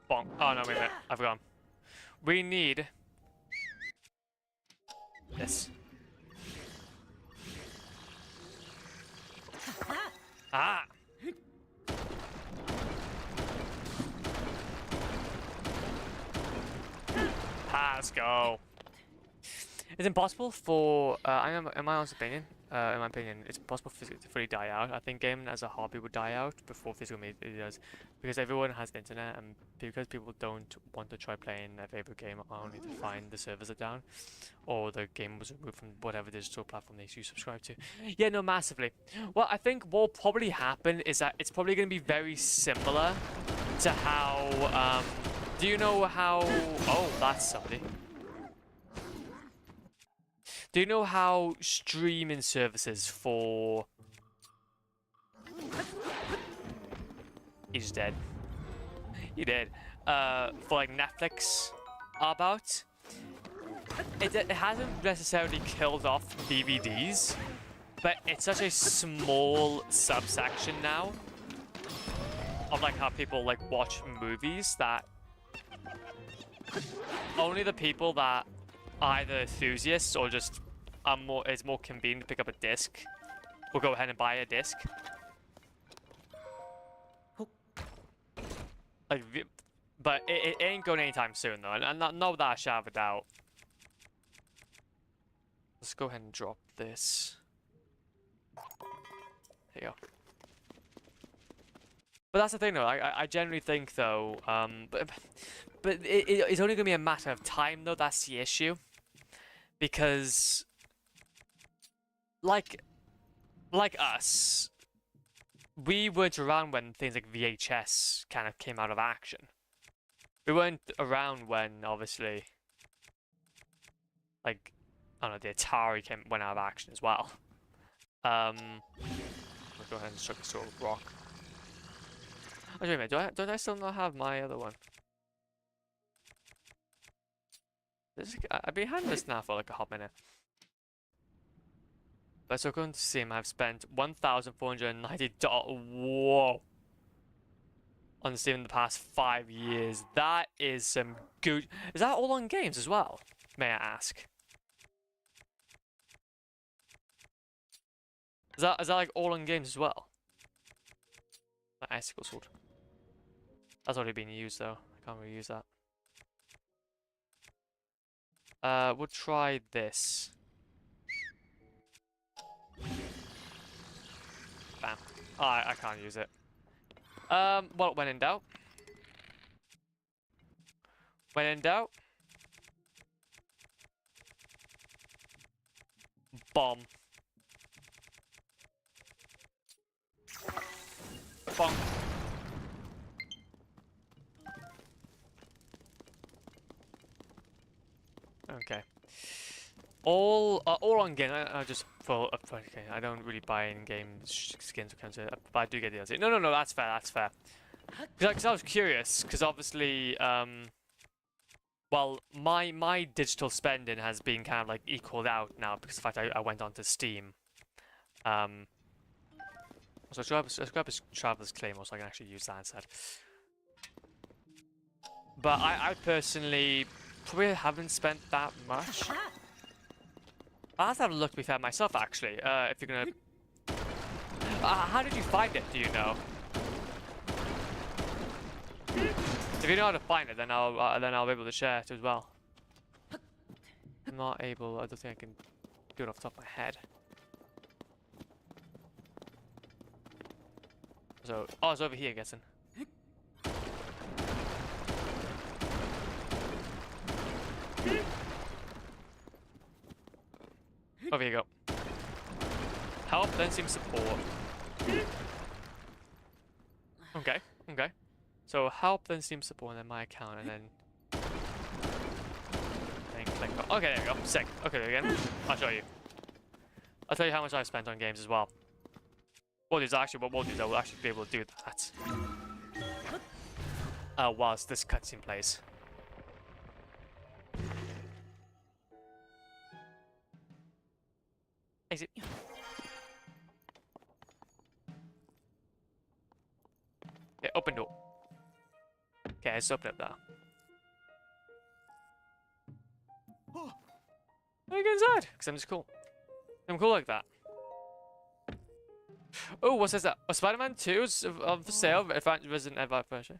S1: Bonk. Oh no, wait a minute. I've gone. We need this. Ah. Let's go. It's impossible for in my honest opinion, it's impossible for physics to fully die out. I think gaming as a hobby would die out before physical media does, because everyone has the internet, and because people don't want to try playing their favorite game only to find the servers are down, or the game was removed from whatever digital platform they subscribe to. Yeah, no, massively. Well, I think what will probably happen is that it's probably going to be very similar to how. Do you know how? Oh, that's somebody. Do you know how streaming services for... He's dead. He did. For like Netflix are about? It hasn't necessarily killed off DVDs, but it's such a small subsection now of like how people like watch movies that only the people that are either enthusiasts or just are it's more convenient to pick up a disc will go ahead and buy a disc. Like, but it ain't going anytime soon though, and not that I should have a doubt. Let's go ahead and drop this. There you go. But that's the thing though, I generally think though, but it's only going to be a matter of time though, that's the issue. Because, like us, we weren't around when things like VHS kind of came out of action. We weren't around when, obviously, like, I don't know, the Atari went out of action as well. Let's go ahead and chuck this sort of rock. Oh, wait a minute, don't I still not have my other one? I've been having this now for like a hot minute. But so going to Steam, I've spent $1,490. Whoa! On Steam in the past 5 years. That is some good. Is that all on games as well? May I ask? Is that like all on games as well? My icicle sword. That's already been used though. I can't really use that. We'll try this. Bam. Oh, I can't use it. Well, when in doubt. When in doubt. Bomb. Bonk. Okay. All on game. I just okay. I don't really buy in-game skins or kinds of, but I do get the DLC. No. That's fair. That's fair. Because I was curious. Because obviously, well, my digital spending has been kind of like equaled out now because of the fact I went onto Steam. So let's grab his Traveler's Claymore so I can actually use that instead. But I personally probably haven't spent that much. I'll have to have a look to be fair myself actually. If you're gonna, how did you find it? Do you know? If you know how to find it, then I'll be able to share it as well. I'm not able. I don't think I can do it off the top of my head. So, oh, it's over here, I'm guessing. Over you go. Help, then seems support. Okay. So help, then Steam support, and then my account, and then click. Okay, there we go. Sick. Okay, there again. I'll show you. I'll tell you how much I've spent on games as well. What we'll do is I will actually be able to do that. Whilst this cutscene plays. Exit. Yeah, open door. Okay, let's open it now. Let me get inside, because I'm just cool. I'm cool like that. Oh, what says that? Oh, Spider-Man 2 is for sale. Resident Evil version.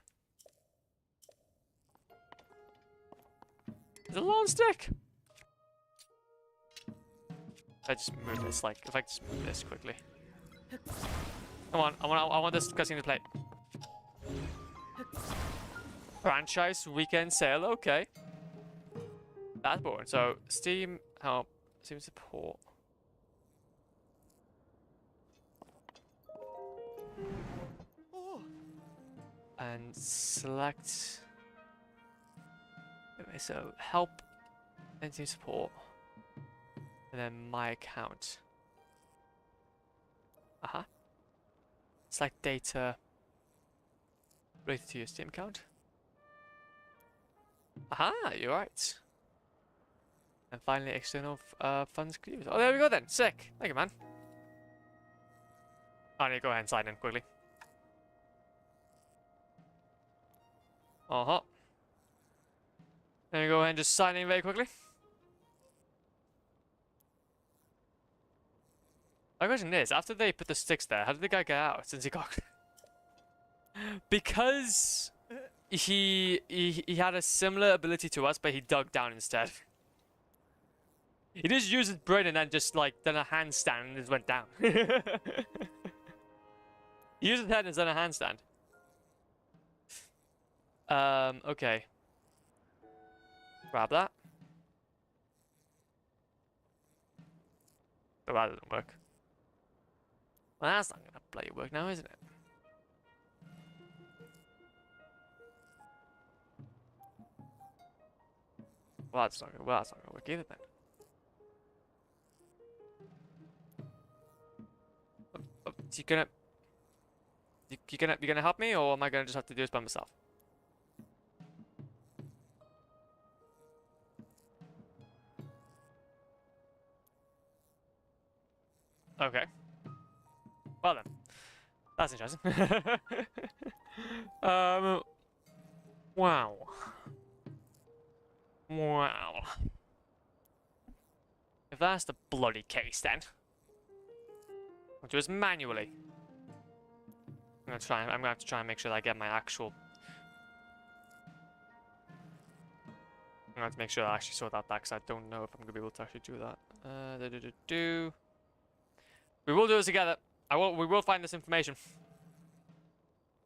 S1: There's a long stick. If I just move this, like, if I just move this quickly. Come on, I want this cutscene to play. Franchise weekend sale, okay. That's boring. So Steam help, Steam support. And select. Okay, so help and Steam support. And then my account. Select data related to your Steam account. You're right. And finally, external funds could use. Oh, there we go then. Sick. Thank you, man. I need to go ahead and sign in quickly. Let me go ahead and just sign in very quickly. My question is, after they put the sticks there, how did the guy get out since he got... Because he had a similar ability to us, but he dug down instead. He just used his brain and then just like done a handstand and just went down. He used his head and done a handstand. Okay. Grab that. Oh, that doesn't work. Well, that's not gonna bloody work now, isn't it? Well, that's not gonna work either then. You gonna help me, or am I gonna just have to do this by myself? Okay. Well then, that's interesting. Wow. Wow. If that's the bloody case, then I'll do this manually. I'm gonna have to try and make sure that I get my actual. I'm gonna have to make sure I actually sort out that because I don't know if I'm gonna be able to actually do that. We will do this together. We will find this information.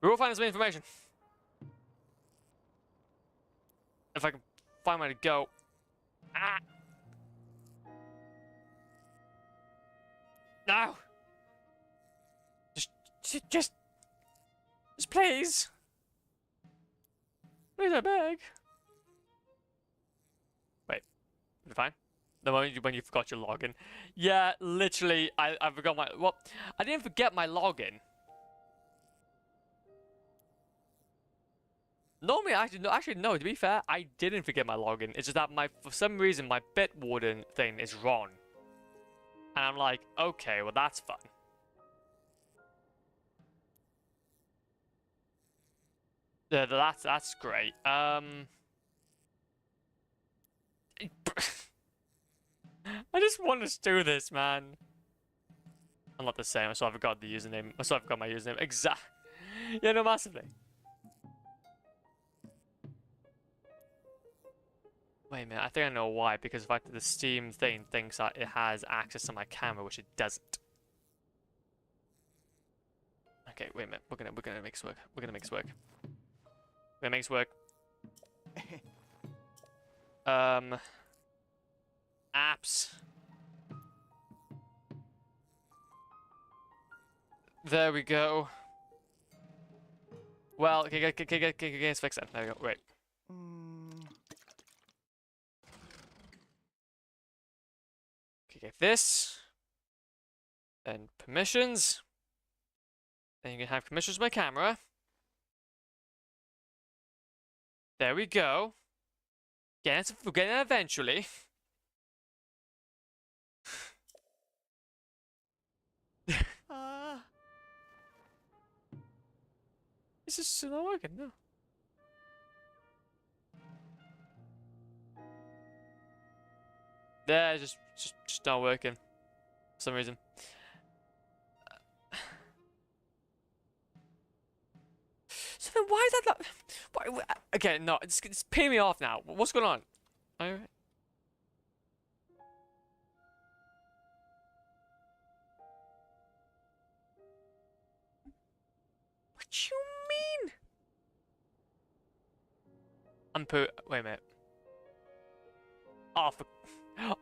S1: We will find this information. If I can find where to go. Ah. No. Just please. Please, I beg. Wait, is it fine? The moment when you forgot your login. Yeah, literally, I forgot my... Well, I didn't forget my login. Normally, actually, no, to be fair, I didn't forget my login. It's just that for some reason, my Bitwarden thing is wrong. And I'm like, okay, well, that's fun. Yeah, that's great. I just want to do this, man. I'm not the same. I still haven't got the username. I still haven't got my username. Exact. Yeah, no, massively. Wait a minute. I think I know why. Because the fact that the Steam thing thinks that it has access to my camera, which it doesn't. Okay, wait a minute. We're gonna make this work. We're gonna make this work. We're gonna make this work. Apps. There we go. Well, okay, let's fix that. There we go. Wait. Okay, get this. Then permissions. Then you can have permissions with my camera. There we go. We're getting it eventually. This is still not working, no. Yeah, it's just not working. For some reason. So then why is that why, okay, no, it's paying me off now. What's going on? Alright. What you mean? Wait a minute. Oh,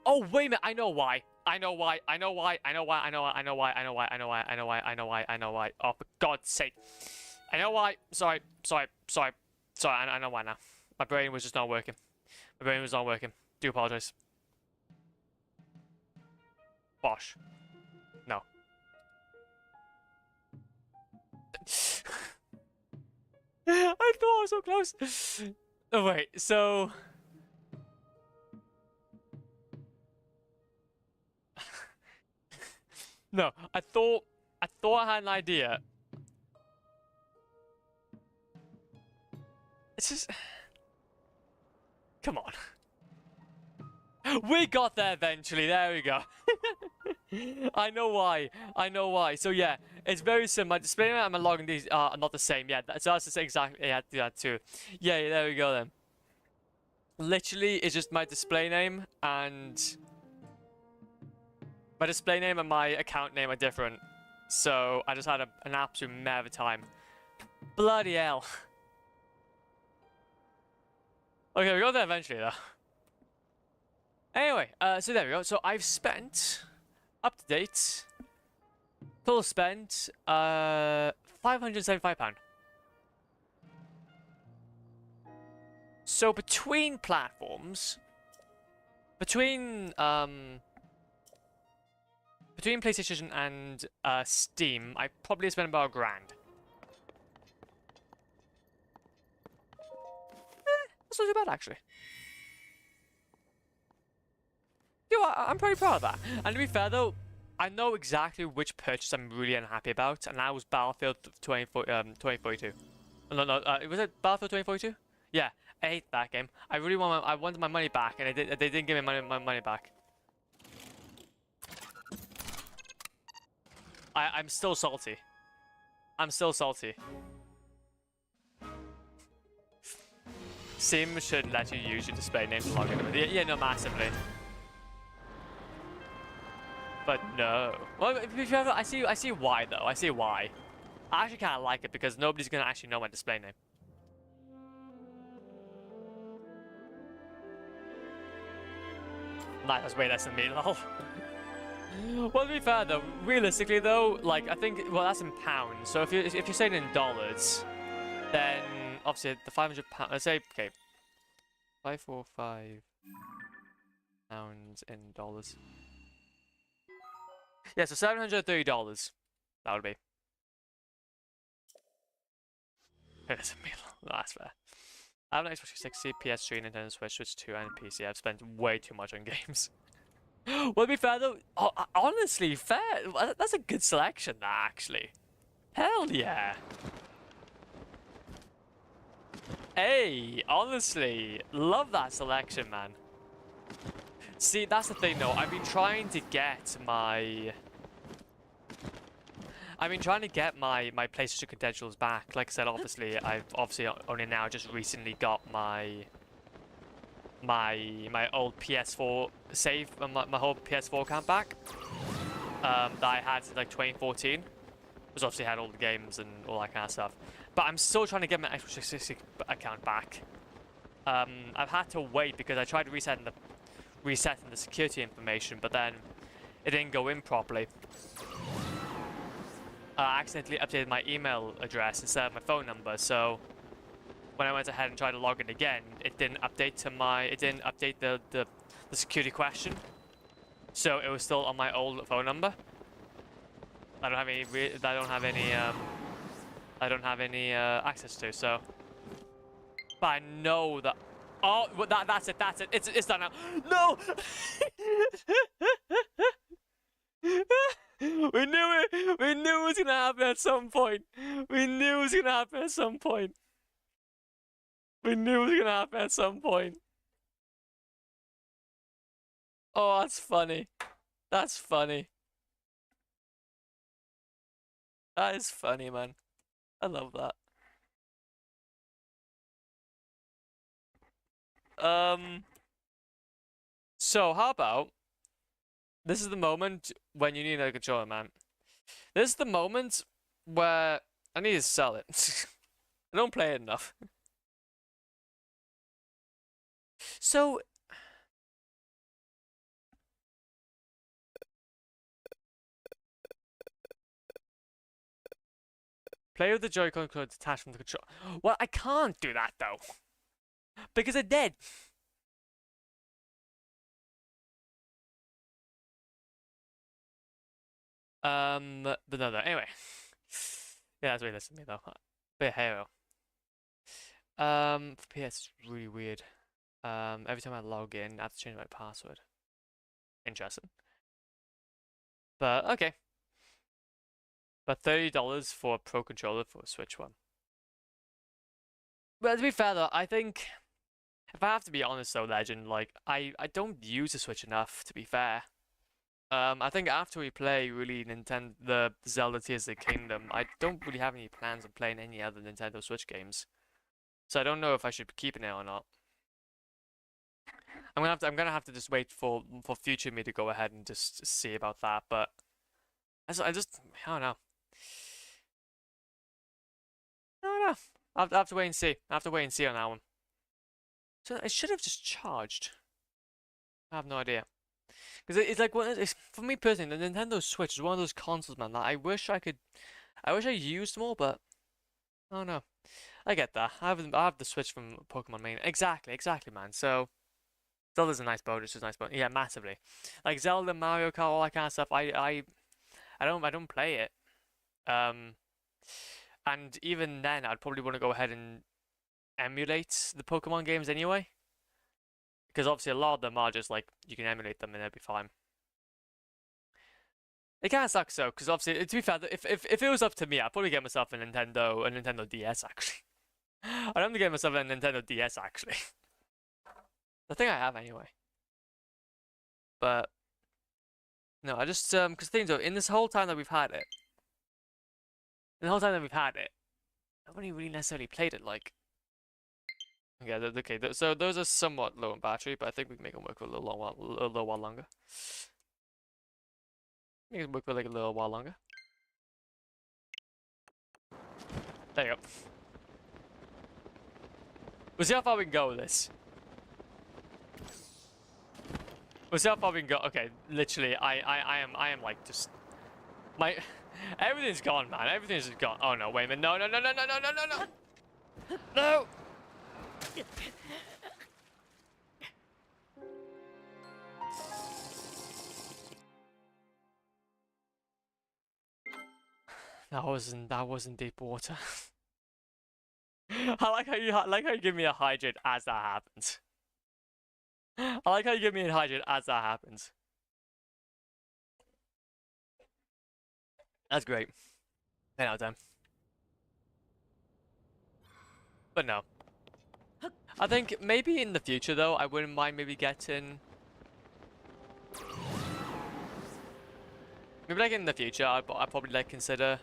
S1: oh, wait a minute. I know why. I know why. I know why. I know why. I know why. I know why. I know why. I know why. I know why. I know why. I know why. Oh, for God's sake. I know why. Sorry. I know why now. My brain was just not working. My brain was not working. Do apologize. Bosh. No. I thought I was so close. Oh, wait. So... No, I thought I had an idea. It's just Come on. We got there eventually. There we go. I know why. I know why. So yeah, it's very similar. My display name and my login these are not the same. Yeah, so that's the same exactly. Yeah, I had to do that too. Yeah, yeah, there we go then. Literally, it's just my display name and my account name are different. So I just had an absolute mare of a time. Bloody hell. Okay, we got there eventually though. Anyway, so there we go. So I've spent, up to date, total spent, £575. So between platforms, between PlayStation and Steam, I probably spent about £1,000. That's not too bad actually. I'm pretty proud of that. And to be fair though, I know exactly which purchase I'm really unhappy about, and that was Battlefield 2042. No, was it Battlefield 2042? Yeah, I hate that game. I wanted my money back, and they didn't give me my money back. I'm still salty. I'm still salty. Sim should let you use your display name to log in with. Yeah, no, massively. But no. Well, I see why though. I see why. I actually kind of like it because nobody's gonna actually know my display name. That's way less than me, lol. Well, to be fair though, realistically though, like I think, well, that's in pounds. So if you're saying in dollars, then obviously the £500. Let's say okay, 545 pounds in dollars. Yeah, so $730. That would be. That's fair. I have an Xbox 360, PS3, Nintendo Switch, Switch 2, and PC. I've spent way too much on games. Well, to be fair though, honestly, fair. That's a good selection, that actually. Hell yeah. Hey, honestly, love that selection, man. See, that's the thing though. I've been trying to get my PlayStation credentials back. Like I said, obviously, I've only now just recently got my old PS4 save, my whole PS4 account back. That I had since like 2014. Which obviously had all the games and all that kind of stuff. But I'm still trying to get my Xbox 360 account back. I've had to wait because I tried resetting the security information, but then it didn't go in properly. I accidentally updated my email address instead of my phone number, so when I went ahead and tried to log in again, it didn't update the security question. So it was still on my old phone number. I don't have any access to, so. But I know that. Oh, that's it. It's done now. No. We knew it. We knew it was gonna happen at some point. We knew it was gonna happen at some point. We knew it was gonna happen at some point. Oh, that's funny. That's funny. That is funny, man. I love that. So how about this is the moment when you need a controller, man. This is the moment where I need to sell it. I don't play it enough. So play with the Joy-Con cord detached from the controller. Well, I can't do that though. Because they're dead. But no. Anyway. Yeah, that's really listen to me though. But Halo. For PS, it's really weird. Every time I log in, I have to change my password. Interesting. But okay. But $30 for a Pro controller for a Switch one. But to be fair though, I think If I have to be honest though, Legend, like I don't use the Switch enough, to be fair. I think after we play really the Zelda Tears of the Kingdom, I don't really have any plans of playing any other Nintendo Switch games. So I don't know if I should be keeping it or not. I'm gonna have to just wait for future me to go ahead and just see about that. But I don't know. I don't know. I have to wait and see. I have to wait and see on that one. So I should have just charged. I have no idea. Because it's like for me personally, the Nintendo Switch is one of those consoles, man, that I wish I used more, but I don't know. I get that. I have the Switch from Pokemon Mania. Exactly, man. So Zelda's a nice bonus. It's a nice bonus. Yeah, massively. Like Zelda, Mario Kart, all that kind of stuff. I don't play it. And even then, I'd probably want to go ahead and emulate the Pokemon games anyway. Because obviously a lot of them are just like, you can emulate them and they'll be fine. It kind of sucks though, because obviously, to be fair, if it was up to me, I'd probably get myself a Nintendo DS actually. I'd have to get myself a Nintendo DS actually. The thing I have anyway. But no, I just because things though, in this whole time that we've had it, I've only really necessarily played it like. Yeah, okay. So those are somewhat low on battery, but I think we can make them work for a little while longer. Make it work for like a little while longer. There you go. We'll see how far we can go with this. We'll see how far we can go. Okay, literally, I am like just everything's gone, man. Everything's just gone. Oh no, wait a minute. No. No. That wasn't deep water. I like how you give me a hydrate as that happens. I like how you give me a hydrate as that happens. That's great. 10 out of 10. But no. I think maybe in the future though, I wouldn't mind maybe getting. Maybe like in the future, I'd probably like consider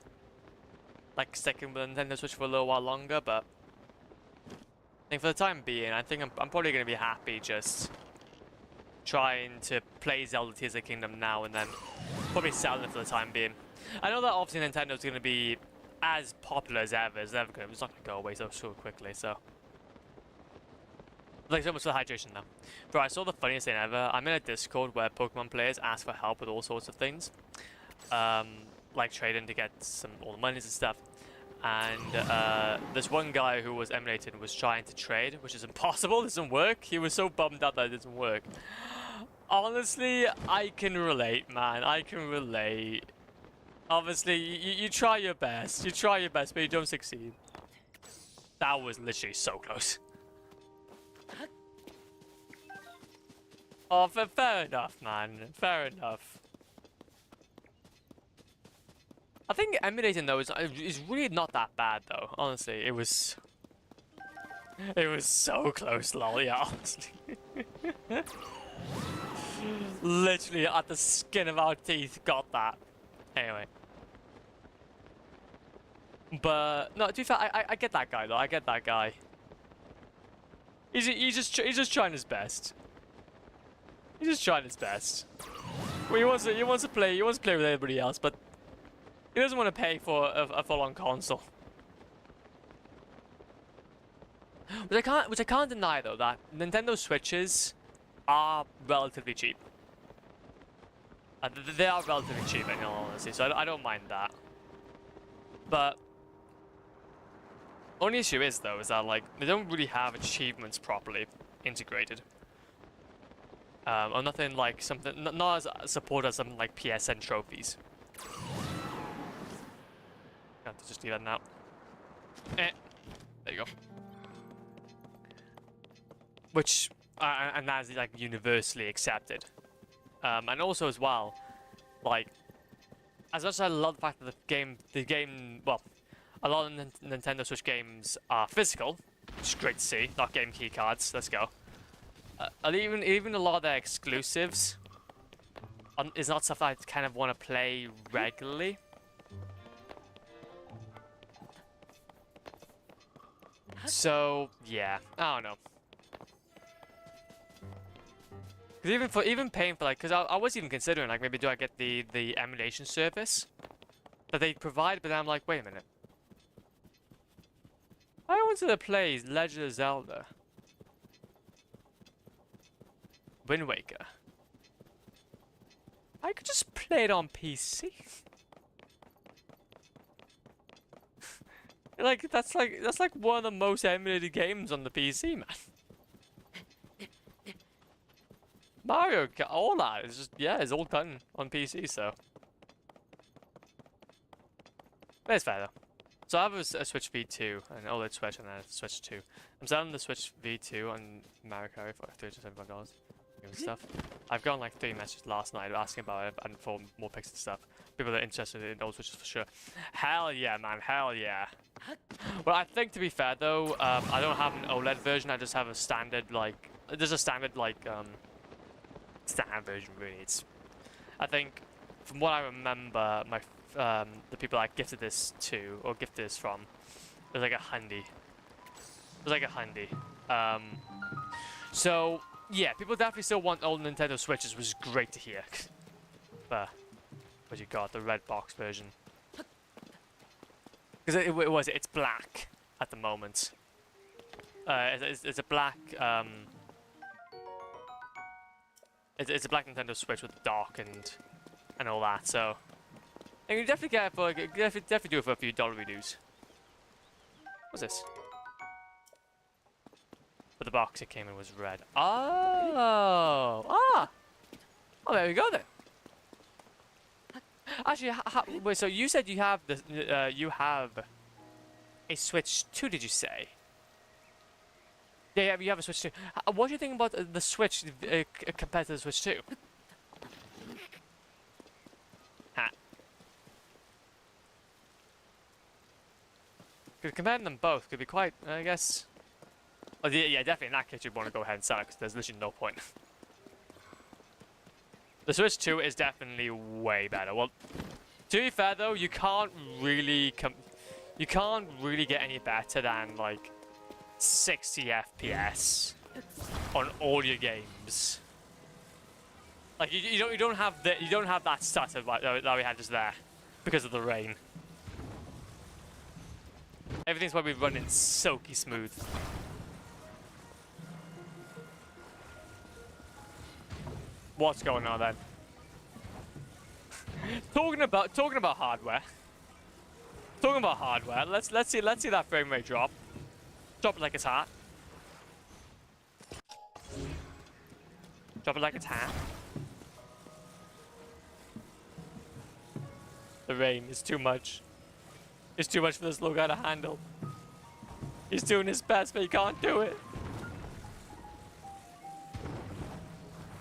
S1: like sticking with Nintendo Switch for a little while longer, but I think for the time being, I think I'm probably gonna be happy just trying to play Zelda Tears of the Kingdom now and then probably selling it for the time being. I know that obviously Nintendo's gonna be as popular as ever. It's never gonna. It's not gonna go away so quickly. So. Like so much for hydration now. Bro, I saw the funniest thing ever. I'm in a Discord where Pokemon players ask for help with all sorts of things. Like trading to get all the monies and stuff. And this one guy who was emulating was trying to trade, which is impossible. It doesn't work. He was so bummed out that it doesn't work. Honestly, I can relate, man. I can relate. Obviously, you try your best. You try your best, but you don't succeed. That was literally so close. Oh, fair enough, man. Fair enough. I think emulating though is really not that bad though. Honestly, it was so close, lol. Yeah, honestly. Literally at the skin of our teeth, got that. Anyway. But no, to be fair, I get that guy though. I get that guy. He's just trying his best. He's just trying his best. Well, he wants to play with everybody else, but he doesn't want to pay for a full-on console. Which I can't deny though that Nintendo Switches are relatively cheap. They are relatively cheap in all honesty, so I don't mind that. But only issue is though is that like they don't really have achievements properly integrated. Or nothing like something, not as supported as something like PSN trophies. I have to just do that now. There you go. Which, and that is like universally accepted. And also as well, like, as much as I love the fact that the game, well, a lot of Nintendo Switch games are physical, which is great to see. Not getting key cards. Let's go. And even a lot of their exclusives is not stuff that I kind of want to play regularly. So yeah, I don't know. Cause even paying for like, cause I was even considering like maybe do I get the emulation service that they provide, but then I'm like, wait a minute. I wanted to play Legend of Zelda, Wind Waker. I could just play it on PC. That's like one of the most emulated games on the PC, man. Mario Kart, all that is just, yeah, it's all done on PC, so. But it's fair though. So I have a Switch V2, an OLED Switch, and a Switch 2. I'm selling the Switch V2 on Mario Kart for $375. New stuff. I've gotten like 3 messages last night asking about it and for more pics and stuff. People that are interested in old Switches for sure. Hell yeah, man, hell yeah. Well, I think to be fair though, I don't have an OLED version. I just have a standard like, there's a standard like standard version really. It's, I think, from what I remember, my the people I gifted this to or gifted this from, it was like a handy. It was like a handy. So yeah, people definitely still want old Nintendo Switches, which is great to hear. But what you got, the red box version. Because it's black at the moment. It's a black it's a black Nintendo Switch with dark and all that. So and you definitely get it for definitely do it for a few dollar redos. What's this? But the box it came in was red. Oh, oh, there we go then. Actually, wait. So you said you have the you have a Switch 2? Did you say? Yeah, you have a Switch 2. What do you think about the Switch compared to the Switch 2? Comparing them both could be quite, I guess. Well, yeah, definitely in that case you'd want to go ahead and sell it because there's literally no point. The Switch 2 is definitely way better. Well, to be fair though, you can't really get any better than like 60 FPS on all your games. Like you don't have that stutter that we had just there because of the rain. Everything's probably running silky smooth. What's going on then? talking about hardware. Talking about hardware. Let's see that frame rate drop. Drop it like it's hot. Drop it like it's hot. The rain is too much. It's too much for this little guy to handle. He's doing his best, but he can't do it.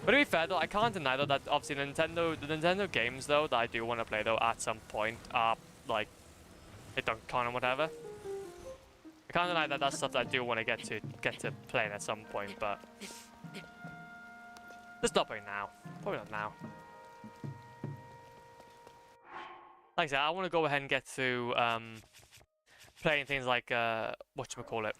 S1: But to be fair though, I can't deny though that obviously the Nintendo games though that I do want to play though at some point are like hit Donkey Kong and whatever. I can't deny that that's stuff that I do want to get to playing at some point, but just not right now. Probably not now. Like I said, I want to go ahead and get through playing things like whatchamacallit.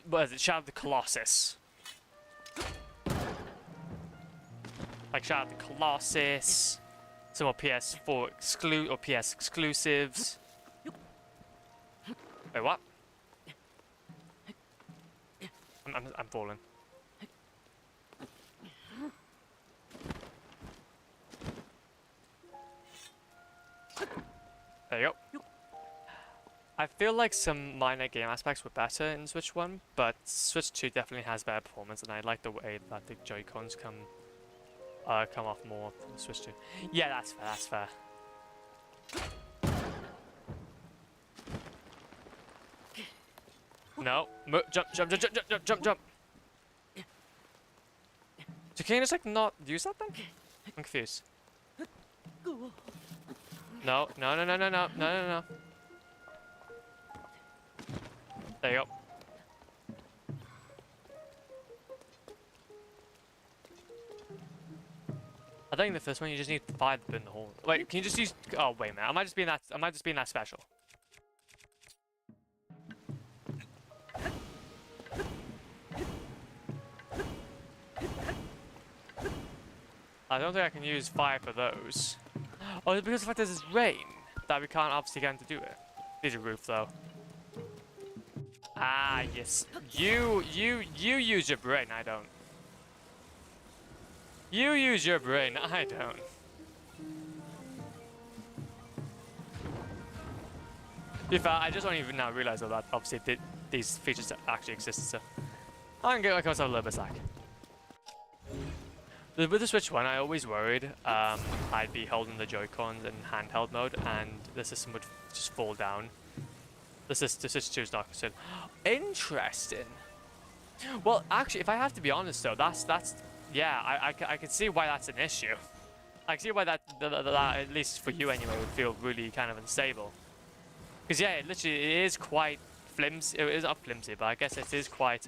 S1: What is it? Shadow of the Colossus. Like Shadow of the Colossus. Some more PS4 or PS exclusives. Wait, what? I'm falling. There you go. I feel like some minor game aspects were better in Switch 1, but Switch 2 definitely has better performance, and I like the way that the Joy-Cons come off more from the Switch 2. Yeah, that's fair, that's fair. No, jump. So can you just like not use that then? I'm confused. No. There you go. I think the first one you just need to fire the bin the hole. Wait, can you just use? Oh wait a minute. I might just be in that. I might just be in that special. I don't think I can use fire for those. Oh, it's because of the fact there's this rain that we can't obviously get him to do it. There's a roof though. Ah, yes. You use your brain. I don't. You use your brain. I don't. If I just don't even now realize that obviously these features actually exist. So I can get myself a little bit slack. With the Switch one, I always worried I'd be holding the Joy-Cons in handheld mode and the system would just fall down. The Switch 2 is not concerned. Interesting. Well, actually, if I have to be honest though, that's yeah, I can see why that's an issue. I can see why that at least for you anyway would feel really kind of unstable. Because yeah, it is quite flimsy. It is not flimsy, but I guess it is quite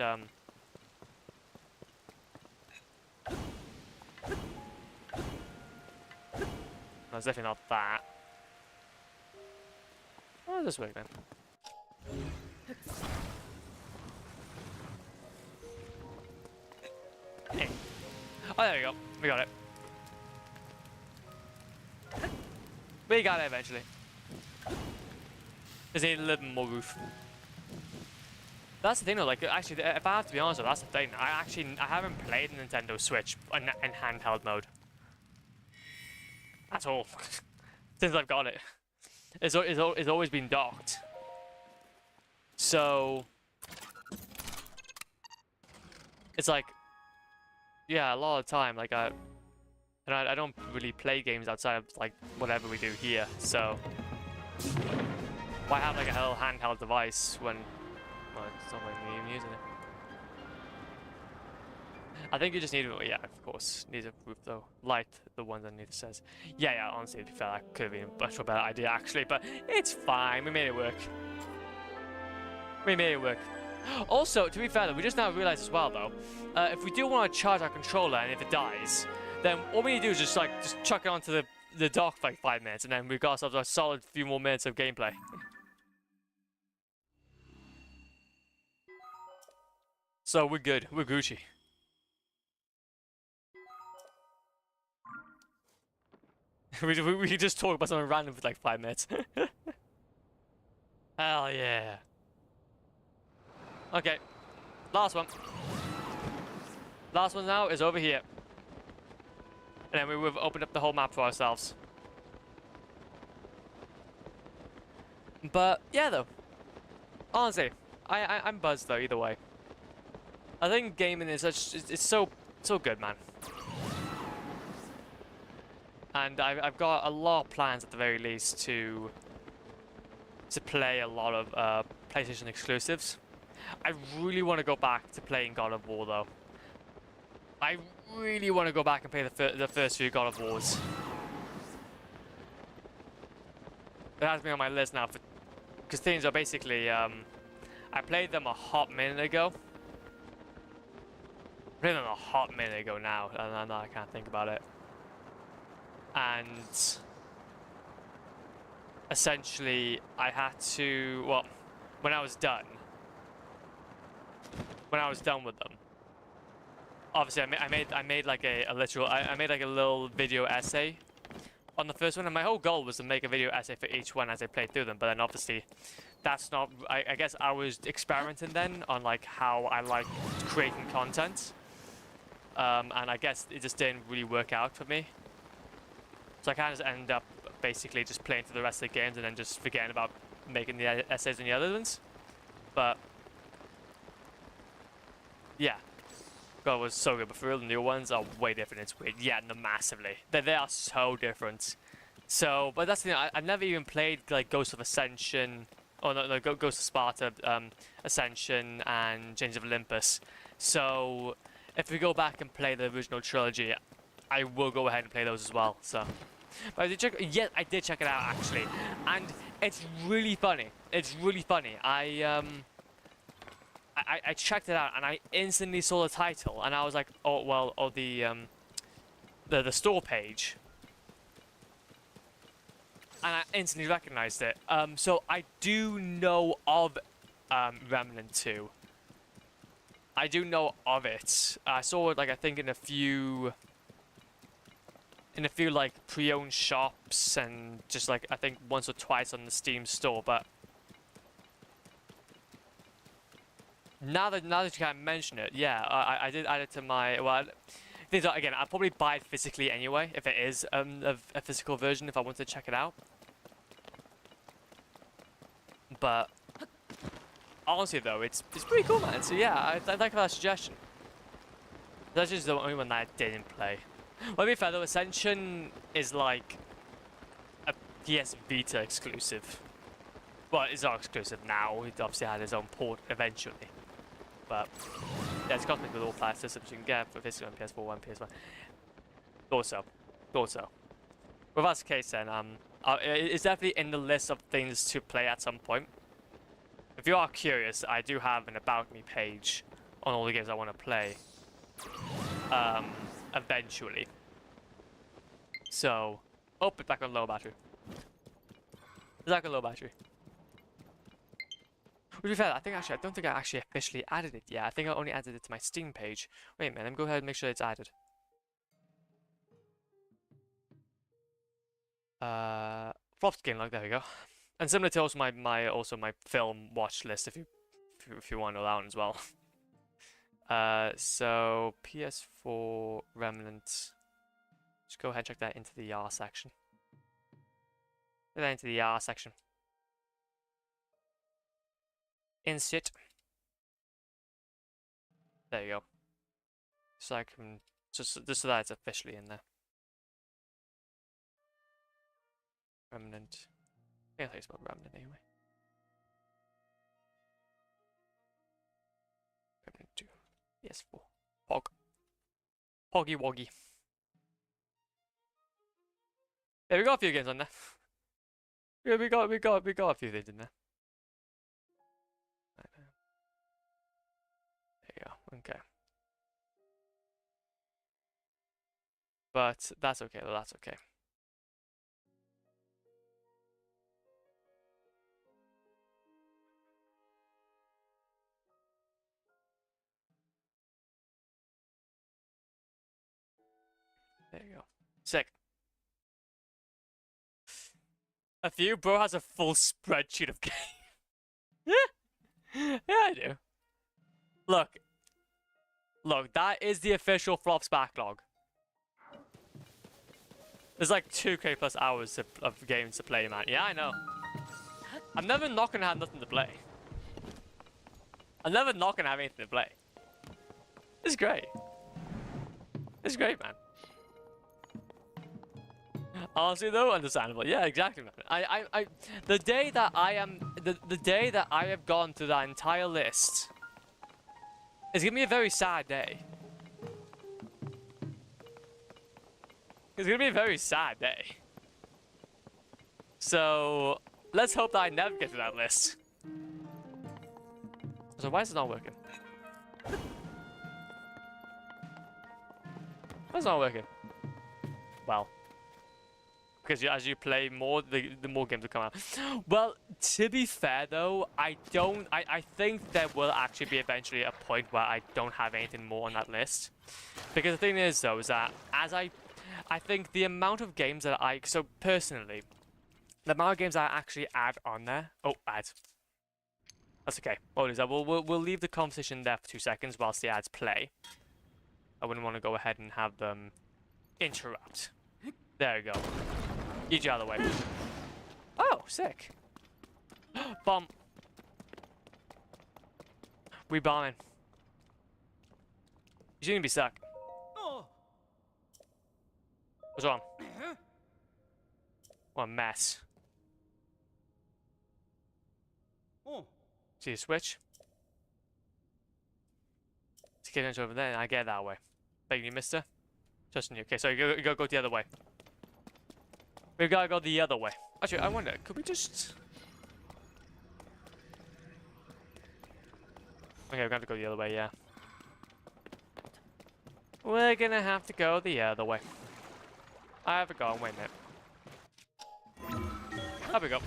S1: No, it's definitely not that. Oh, this way then. Hey. Oh, there we go. We got it. We got it eventually. Just need a little more roof. That's the thing though, like, actually, if I have to be honest, that's the thing. I haven't played Nintendo Switch in handheld mode. At all. Since I've got it. It's always been docked. So... It's like... Yeah, a lot of the time, like, I don't really play games outside of, like, whatever we do here, so... Why have, like, a little handheld device when... Well, it's not like me even using it. I think you just need, yeah, of course, needs a roof though. Light the one that Anita says. Yeah, honestly, to be fair, that could have been a much more better idea actually, but it's fine. We made it work. We made it work. Also, to be fair, though, we just now realized as well, though, if we do want to charge our controller and if it dies, then all we need to do is just chuck it onto the dock for like 5 minutes, and then we've got ourselves a solid few more minutes of gameplay. So we're good. We're Gucci. we could just talk about something random for like 5 minutes. Hell yeah. Okay. Last one. Last one now is over here. And then we've opened up the whole map for ourselves. But yeah though. Honestly, I'm buzzed though either way. I think gaming is it's so good, man. And I've got a lot of plans at the very least to play a lot of PlayStation exclusives. I really want to go back to playing God of War though. I really want to go back and play the first few God of Wars. It has been on my list now because things are basically I played them a hot minute ago. I played them a hot minute ago now, and I can't think about it. And essentially, I had to, well, when I was done with them, obviously I made like a literal, I made like a little video essay on the first one, and my whole goal was to make a video essay for each one as I played through them. But then obviously, that's not, I guess I was experimenting then on like how I like creating content, and I guess it just didn't really work out for me. So I kind of just ended up basically just playing through the rest of the games and then just forgetting about making the essays on the other ones. But yeah, God was so good. But for real, the new ones are way different. It's weird. Yeah, no, massively. They are so different. So, but that's the thing. I've never even played like Ghost of Ascension, or no, Ghost of Sparta, Ascension, and Chains of Olympus. So if we go back and play the original trilogy, I will go ahead and play those as well. So. But I did check. Yeah, I did check it out actually, and it's really funny. It's really funny. I checked it out and I instantly saw the title and I was like, oh well, or the store page, and I instantly recognized it. So I do know of Remnant 2. I do know of it. I saw it like I think in a few like pre-owned shops and just like I think once or twice on the Steam store, but now that you kind of mention it, yeah, I did add it to my, well, again, I'll probably buy it physically anyway if it is a physical version if I want to check it out. But honestly though, it's pretty cool, man. So yeah, I thank you for that suggestion. That's just the only one that I didn't play. Well, to be fair though, Ascension is like a PS Vita exclusive. Well, it's not exclusive now. It obviously had its own port eventually. But yeah, it's cosmic with all five systems you can get for physical and PS4 and PS1. Thought so. Well, if that's the case then, it's definitely in the list of things to play at some point. If you are curious, I do have an About Me page on all the games I want to play. Eventually. So, oh, it's back on low battery. It's back on low battery. To be fair, I don't think I actually officially added it yet. I think I only added it to my Steam page. Wait a minute, let me go ahead and make sure it's added. Flops game log, there we go. And similar to also my film watch list if you want to know that one as well. So PS4 Remnant. Just go ahead and check that into the R section. Put that into the R section. Insert. There you go. So I can just so that it's officially in there. Remnant. I think it's about Remnant anyway. Remnant 2. PS4. Hoggy Woggy. Yeah, we got a few games on there. Yeah, we got a few things in there. There you go. Okay. But that's okay though, that's okay. There you go. Sick. A few? Bro has a full spreadsheet of games. Yeah, I do. Look, that is the official Flops backlog. There's like 2k plus hours of games to play, man. Yeah, I know. I'm never not gonna have nothing to play. I'm never not gonna have anything to play. It's great. It's great, man. Honestly though, understandable. Yeah, exactly, man. The day that I have gone through that entire list is gonna be a very sad day. It's gonna be a very sad day. So let's hope that I never get to that list. So why is it not working? Why is it not working? Well. Because as you play more, the more games will come out. Well, to be fair though, I think there will actually be eventually a point where I don't have anything more on that list. Because the thing is though, is that as I think the amount of games that so personally, the amount of games I actually add on there, ads. That's okay. What is that? We'll leave the conversation there for 2 seconds whilst the ads play. I wouldn't want to go ahead and have them interrupt. There we go. Get you out of the way. Oh, sick. Bomb. We bombing. You shouldn't be stuck. What's wrong? What a mess. See the switch? Let's get into over there and I get that way. Thank you, mister. Trusting you. Okay, so you gotta go the other way. We gotta go the other way. Actually, I wonder, could we just... Okay, we're gonna have to go the other way, yeah. We're gonna have to go the other way. I have a go. Wait a minute. There we go.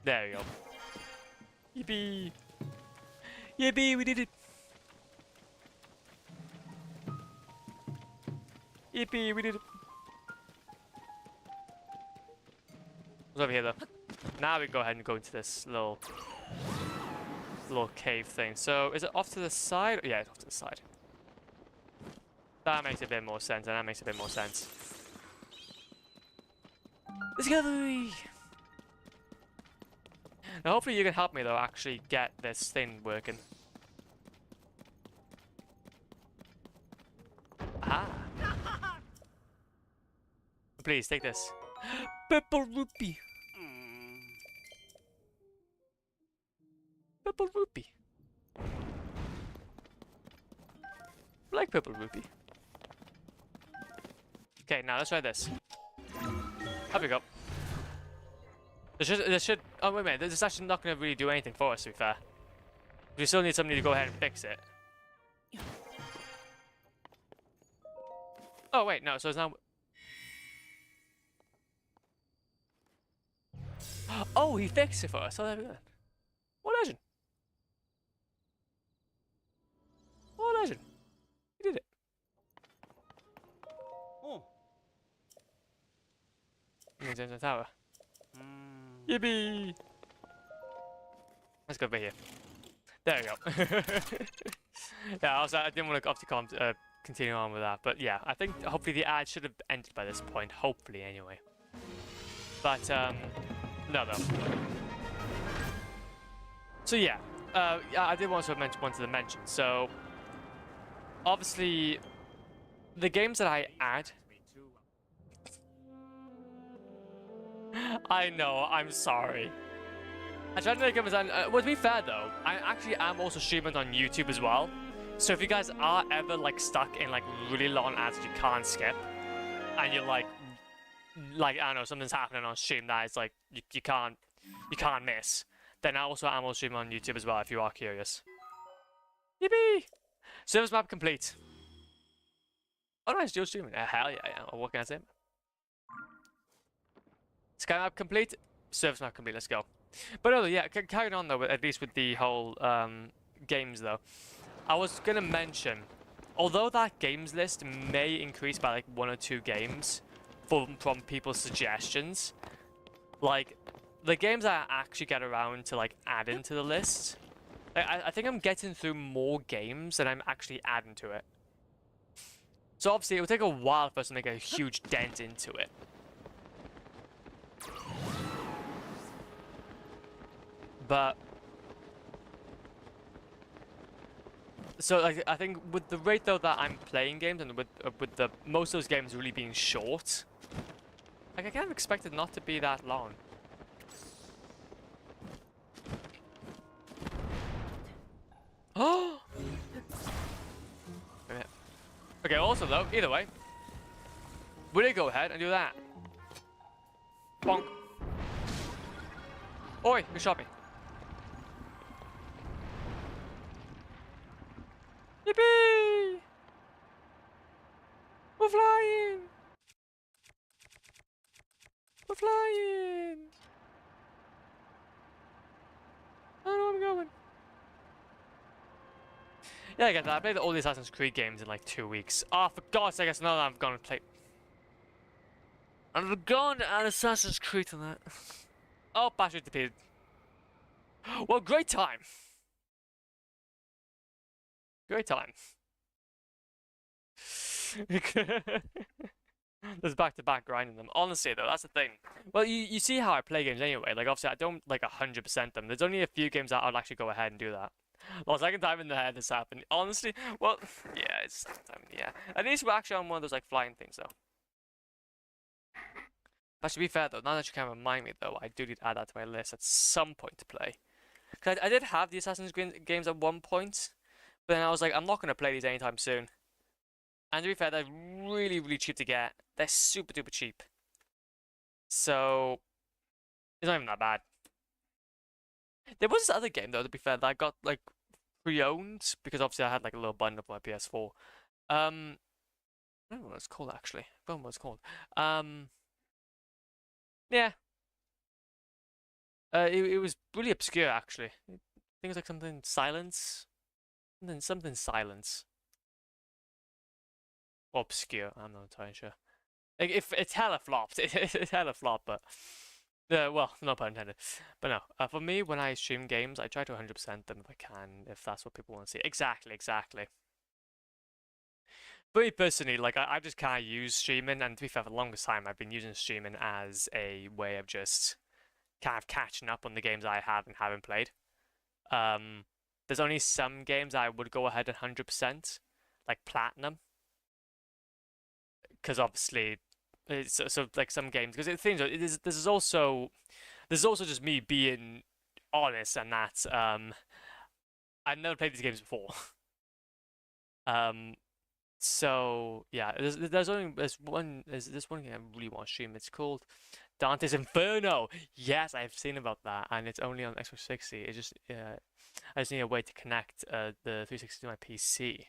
S1: There we go. Yippee! Yippee! We did it! Yippee! We did it! What's over here though? Now we go ahead and go into this little cave thing. So is it off to the side? Yeah, it's off to the side. That makes a bit more sense, and that makes a bit more sense. Discovery! Now hopefully you can help me though actually get this thing working. Ah. Please take this. Purple rupee. Purple rupee. Like purple rupee. Okay, now let's try this. There we go. This should. Oh wait a minute. This is actually not going to really do anything for us. To be fair, we still need somebody to go ahead and fix it. Oh wait, no. So it's now. Oh, he fixed it for us. Oh, there we go. What legend? What legend? He did it.
S2: Oh.
S1: He's in the tower. Yippee! Let's go over here. There we go. Yeah, I didn't want to obviously continue on with that, but yeah, I think hopefully the ad should have ended by this point. Hopefully, anyway. But no. So yeah, I did want to mention. So obviously, the games that I add. I know, I'm sorry. I tried to make it as well, to be fair though, I actually am also streaming on YouTube as well. So if you guys are ever like stuck in like really long ads that you can't skip, and you're like I don't know, something's happening on stream that is like you can't miss, then I also am streaming on YouTube as well if you are curious. Yippee! Service map complete. Oh nice, you're streaming. Hell yeah, what can I say? Sky map complete, service map complete, let's go. But no, yeah, carrying on though, at least with the whole games though. I was gonna mention, although that games list may increase by like 1 or 2 games from people's suggestions, like the games I actually get around to like add into the list, I think I'm getting through more games than I'm actually adding to it. So obviously it will take a while for us to make a huge dent into it. But so like, I think with the rate though that I'm playing games and with the most of those games really being short, like I kind of expect it not to be that long. Oh. Okay. Also though, either way, we're gonna go ahead and do that. Bonk. Oi, you shot me. Yippee! We're flying! We're flying! I don't know where I'm going. Yeah, I get that. I played all the Assassin's Creed games in like 2 weeks. Oh, for God's sake, I know that I'm gonna play. I'm going to add Assassin's Creed to that. Oh, battery depleted. Well, great time. Great time. There's back-to-back grinding them. Honestly, though, that's the thing. Well, you see how I play games anyway. Like, obviously, I don't, like, 100% them. There's only a few games that I'd actually go ahead and do that. Well, second time in the head this happened. Honestly, well, yeah, it's second time, yeah. At least we're actually on one of those, like, flying things, though. But to be fair, though, now that you can remind me, though, I do need to add that to my list at some point to play. Because I did have the Assassin's Creed games at one point, but then I was like, I'm not going to play these anytime soon. And to be fair, they're really, really cheap to get. They're super duper cheap. So, It's not even that bad. There was this other game though, to be fair, that I got like pre-owned because obviously I had like a little bundle for my PS4. I don't know what it's called actually. I don't know what it's called. Um, yeah. It was really obscure actually. I think it was like something silence, something silence. Or obscure. I'm not entirely sure. Like if it's hella flopped, it's hella flopped, but well, no pun intended. But no, for me, when I stream games, I try to 100% them if I can, if that's what people want to see. Exactly, exactly. For me personally, like I just can't use streaming, and to be fair, for the longest time, I've been using streaming as a way of just kind of catching up on the games I have and haven't played. Um, there's only some games I would go ahead and 100%, like platinum, because obviously, so like some games, because the thing is, this is also just me being honest, and that I've never played these games before. Um, so yeah, there's this one game I really want to stream. It's called Dante's Inferno. Yes, I've seen about that, and it's only on Xbox 360. It's just I just need a way to connect the 360 to my PC.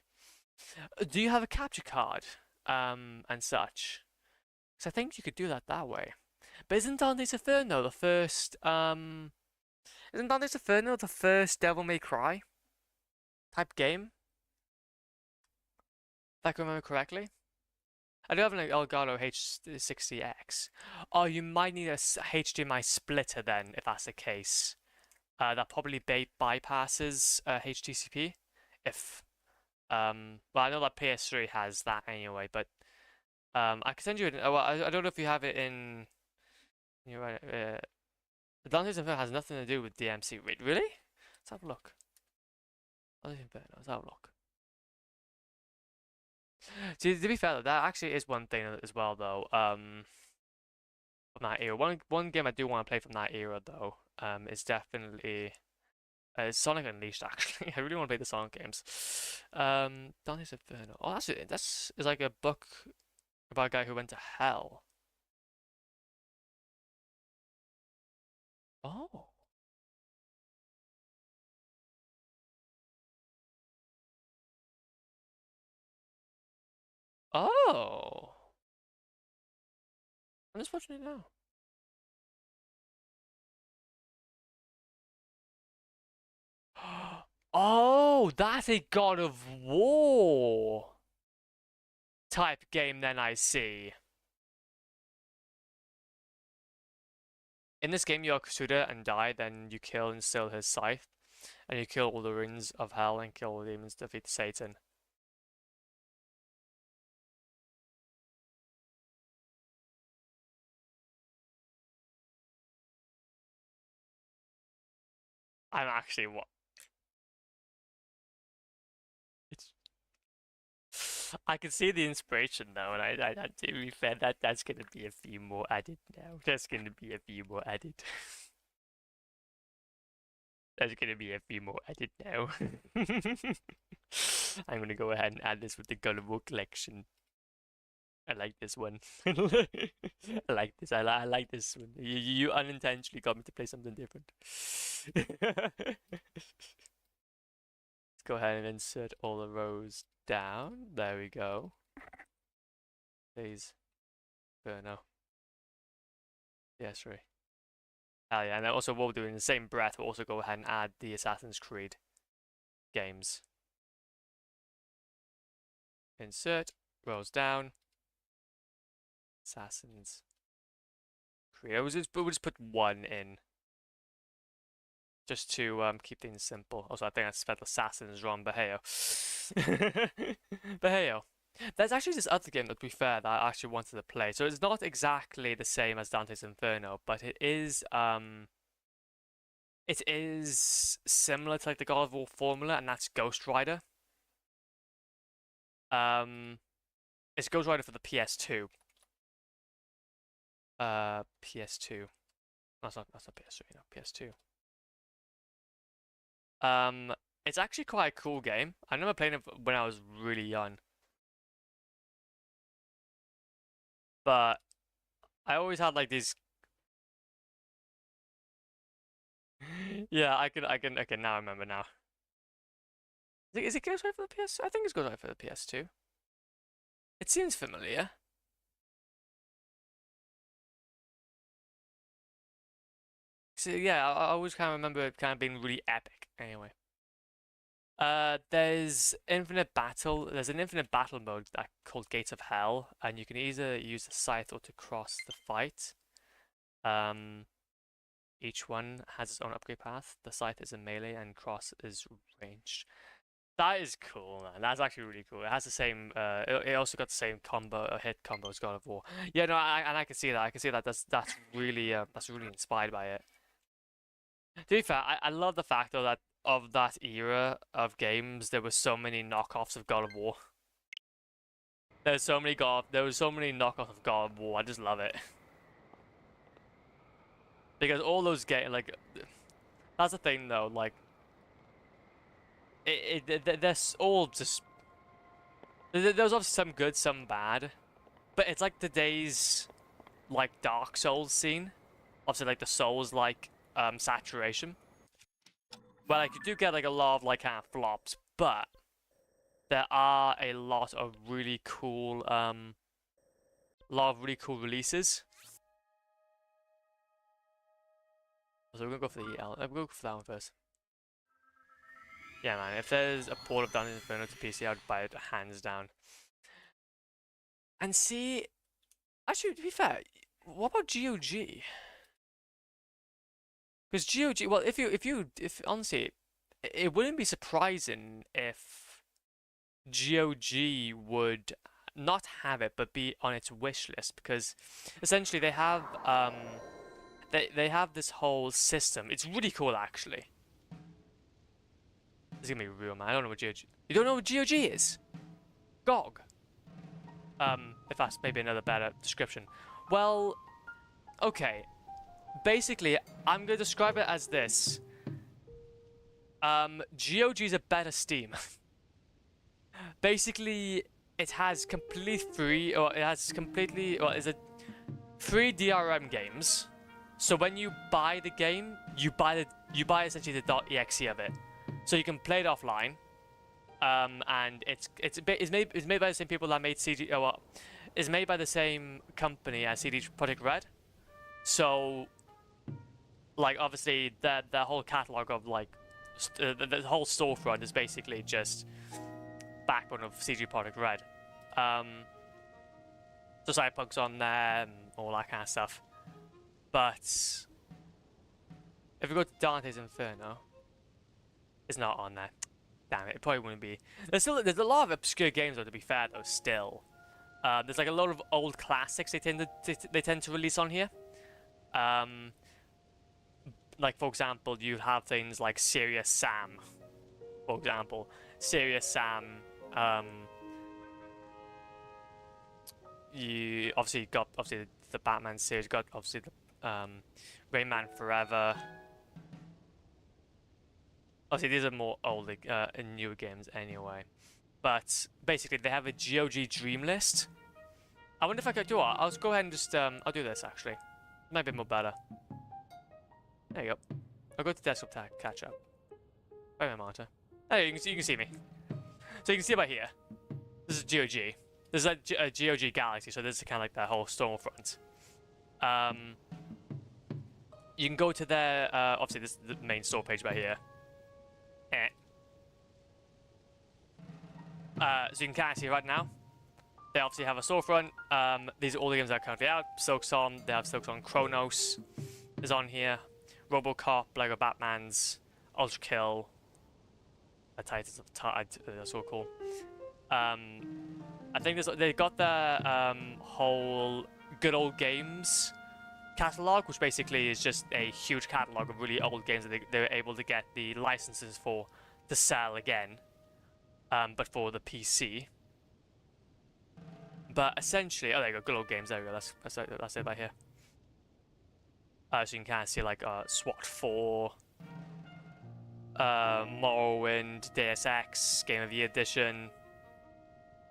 S1: Do you have a capture card and such? Because I think you could do that way. But isn't Dante's Inferno the first Devil May Cry type game? If I can remember correctly. I do have an Elgato H60X. Oh, you might need a HDMI splitter then, if that's the case. That probably bypasses HTCP. If well, I know that PS3 has that anyway, but I can send you. Well, I don't know if you have it in. You're right. The Dante's Inferno has nothing to do with DMC. Wait, really? Let's have a look. Dante's Inferno. Let's have a look. See, to be fair, though, that actually is one thing as well, though. From that era, one game I do want to play from that era, though, is definitely Sonic Unleashed. Actually, I really want to play the Sonic games. Dante's Inferno. Oh, that's is like a book about a guy who went to hell. Oh. Oh. I'm just watching it now. Oh, that's a God of War type game, then I see. In this game, you are Kusuda and die, then you kill and steal his scythe, and you kill all the runes of hell and kill all the demons to defeat Satan. I'm actually what? It's. I can see the inspiration though, and to be fair, that's gonna be a few more added now. That's gonna be a few more added. There's gonna be a few more added now. I'm gonna go ahead and add this with the God of War collection. I like this one. I like this. I like this one. You unintentionally got me to play something different. Let's go ahead and insert all the rows down. There we go. Please. No. Yes, right. Hell yeah. And then also what we'll do in the same breath, we'll also go ahead and add the Assassin's Creed games. Insert, rows down. Assassin's Creed. We'll just put one in. Just to keep things simple. Also, I think I spelled Assassins wrong, but heyo. But heyo. There's actually this other game, to be fair, that I actually wanted to play. So it's not exactly the same as Dante's Inferno, but it is similar to like the God of War formula, and that's Ghost Rider. It's Ghost Rider for the PS2. PS2. That's not PS3, no, PS2. It's actually quite a cool game. I remember playing it when I was really young. But I always had like these Yeah, okay, now I remember now. Is it goes right for the PS? I think it goes right for the PS2. It seems familiar. So yeah, I always kind of remember it kind of being really epic. Anyway, there's infinite battle. There's an infinite battle mode that called Gates of Hell, and you can either use the scythe or to cross the fight. Um, each one has its own upgrade path. The scythe is a melee, and cross is ranged. That is cool, man. That's actually really cool. It has the same. It also got the same combo, hit combo as God of War. Yeah, no, and I can see that. I can see that. That's really inspired by it. To be fair, I love the fact though that of that era of games, there were so many knockoffs of God of War. There was so many knockoffs of God of War. I just love it because all those games, like, that's the thing though. Like, they're all just. There's obviously some good, some bad, but it's like today's like Dark Souls scene. Obviously, like the Souls like saturation. Well, like you do get like a lot of like kind of flops, but there are a lot of really cool releases. So we're gonna go for we'll go for that one first. Yeah, man. If there's a port of Dante's Inferno to PC, I'd buy it hands down. And see, actually, to be fair, what about GOG? Because GOG, well, if honestly, it wouldn't be surprising if GOG would not have it, but be on its wish list because essentially they have this whole system. It's really cool, actually. This is gonna be real, man. I don't know what GOG. You don't know what GOG is? GOG. If that's maybe another better description. Well, okay. Basically, I'm gonna describe it as this. GOG is a better Steam. Basically, it has is it free DRM games. So when you buy the game, you buy essentially the .exe of it, so you can play it offline. And it's made by the same people that made CG. Well, it's made by the same company as CD Projekt Red. So, like, obviously, the whole catalog of like the whole storefront is basically just backbone of CG Projekt Red. So Cyberpunk's on there and all that kind of stuff. But if we go to Dante's Inferno, it's not on there. Damn it, it probably wouldn't be. There's a lot of obscure games though. To be fair though, still, there's like a lot of old classics they tend to release on here. Like for example, you have things like Serious Sam. For example, Serious Sam. You obviously got the Batman series. Got obviously the Rayman Forever. Obviously, these are more older and newer games anyway. But basically, they have a GOG Dream List. I wonder if I could do it. I'll go ahead and just I'll do this actually. Might be more better. There you go. I'll go to desktop tab, catch up. By my monitor. Hey, you can see me. So you can see about here. This is GOG. This is a GOG Galaxy, so this is kind of like the whole storefront. You can go to their obviously this is the main store page right here. So you can kind of see right now. They obviously have a storefront. These are all the games that are currently out. Silksong, they have Silksong Chronos is on here. RoboCop, Lego Batman's, Ultra Kill. Titans of that's so cool. I think they got the whole Good Old Games catalog, which basically is just a huge catalog of really old games that they were able to get the licenses for to sell again, but for the PC. But essentially, oh, there you go, Good Old Games. There we go. That's it by here. So you can kind of see like SWAT 4, Morrowind, Deus Ex, Game of the Year Edition.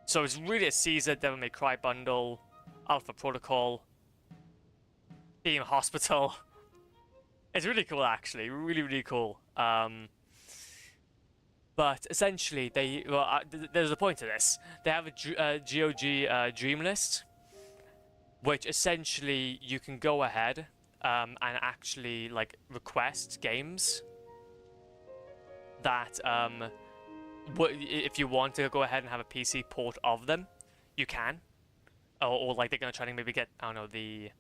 S1: So it's really a Caesar, Devil May Cry bundle, Alpha Protocol, Team Hospital. It's really cool, actually. Really, really cool. But essentially, there's a point to this. They have a GOG Dream List, which essentially you can go ahead and actually like request games that if you want to go ahead and have a PC port of them, you can. Or like they're gonna try to maybe get, I don't know, the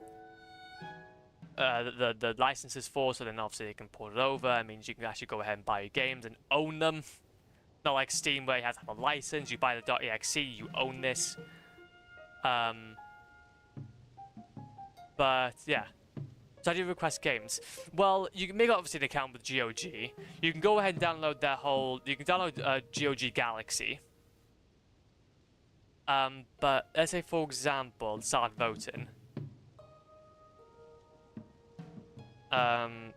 S1: licenses for, so then obviously they can port it over. It means you can actually go ahead and buy your games and own them. Not like Steam where you have to have a license. You buy the .exe, you own this. But yeah. So how do you request games? Well, you can make obviously an account with GOG. You can go ahead and download their whole. You can download GOG Galaxy. But let's say, for example, start voting. You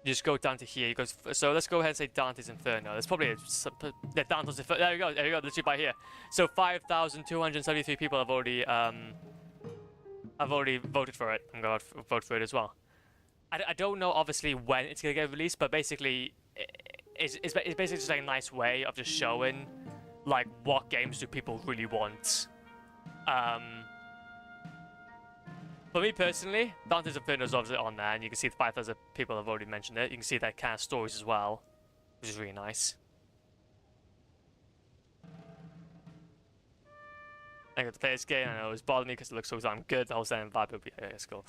S1: just go down to here. You go. So let's go ahead and say Dante's Inferno. There's probably Dante's Inferno. There you go. There you go. Literally by here. So 5,273 people have already voted for it. I'm going to vote for it as well. I don't know, obviously, when it's going to get released, but basically, it's basically just like a nice way of just showing, like, what games do people really want. For me personally, Dante's Inferno is obviously on there, and you can see the 5,000 people have already mentioned it. You can see their kind of stories as well, which is really nice. I got to play this game, and it was bothering me because it looks so damn good. The whole sound vibe would be, yeah, it's cool.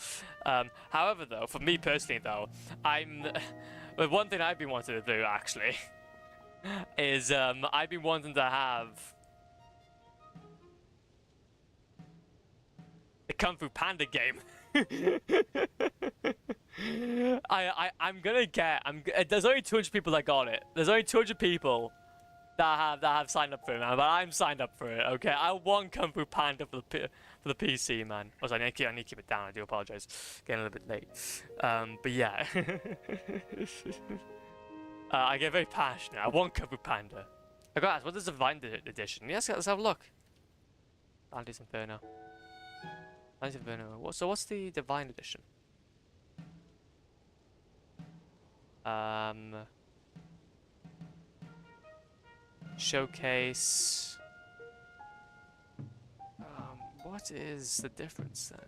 S1: However, though, for me personally, though, the one thing I've been wanting to do actually is I've been wanting to have the Kung Fu Panda game. There's only 200 people that got it. There's only 200 people that have signed up for it, man. But I'm signed up for it. Okay, I want Kung Fu Panda for the PC, man. Also, I need to keep it down. I do apologize, getting a little bit late. But yeah, I get very passionate. I want Kung Fu Panda. I got to ask, what is the Divine Edition? Yes, let's have a look. Dante's Inferno. Dante's Inferno. So what's the Divine Edition? Showcase. What is the difference then?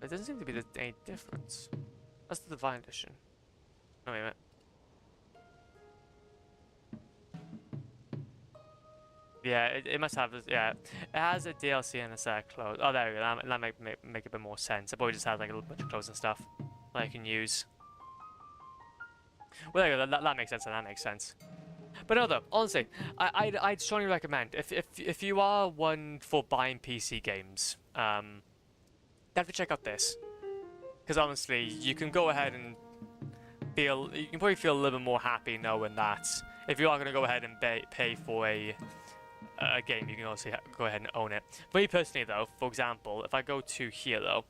S1: There doesn't seem to be any difference. That's the Divine Edition. Oh, wait a minute. Yeah, it must have this. Yeah, it has a DLC and a set of clothes. Oh, there we go. That might make a bit more sense. It probably just has like a little bunch of clothes and stuff that I can use. Well, there you go. That makes sense. That makes sense. But no, though, honestly, I'd strongly recommend if you are one for buying PC games, definitely check out this, because honestly, you can go ahead and you can probably feel a little bit more happy knowing that if you are going to go ahead and pay for a game, you can also go ahead and own it. For me personally, though, for example, if I go to here, though,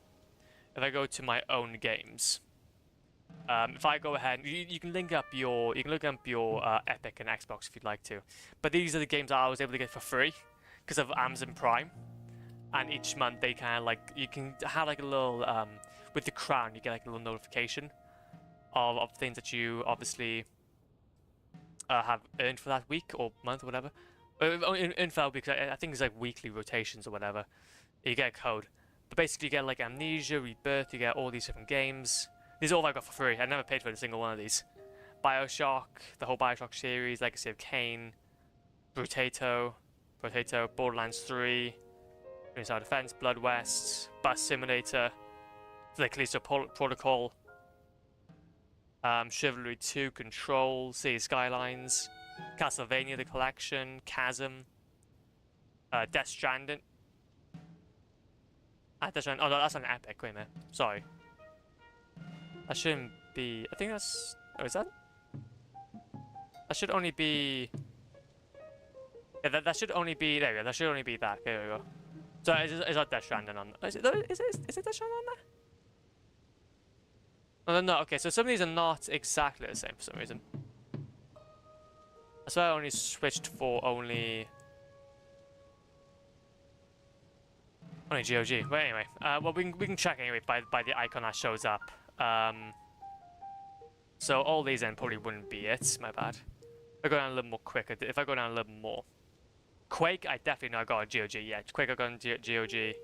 S1: if I go to my own games. If I go ahead, you can look up your Epic and Xbox if you'd like to, but these are the games that I was able to get for free because of Amazon Prime, and each month they kind of like you can have like a little with the crown you get like a little notification of things that you obviously have earned for that week or month or whatever. In for that week, I think it's like weekly rotations or whatever. You get a code, but basically you get like Amnesia, Rebirth, you get all these different games. These are all I got for free. I never paid for a single one of these. Bioshock, the whole Bioshock series, Legacy of Kain, Potato, Borderlands 3, Inside Defense, Blood West, Bus Simulator, the Callisto Protocol, Chivalry 2, Control, City Skylines, Castlevania the Collection, Chasm, Death Stranding. Oh no, that's an Epic. Wait a minute. Sorry. That shouldn't be. I think that's. Oh, is that? That should only be. Yeah, that should only be. There we go. That should only be that. There we go. So is that Death Stranding on? Is it Death Stranding on there? Oh no. Okay, so some of these are not exactly the same for some reason. That's why I only switched for only Only GOG. But anyway, well we can check anyway by the icon that shows up. So all these then probably wouldn't be it. My bad. If I go down a little more quicker. If I go down a little more, Quake, I definitely know I got on GOG. Yeah, Quake I got on GOG.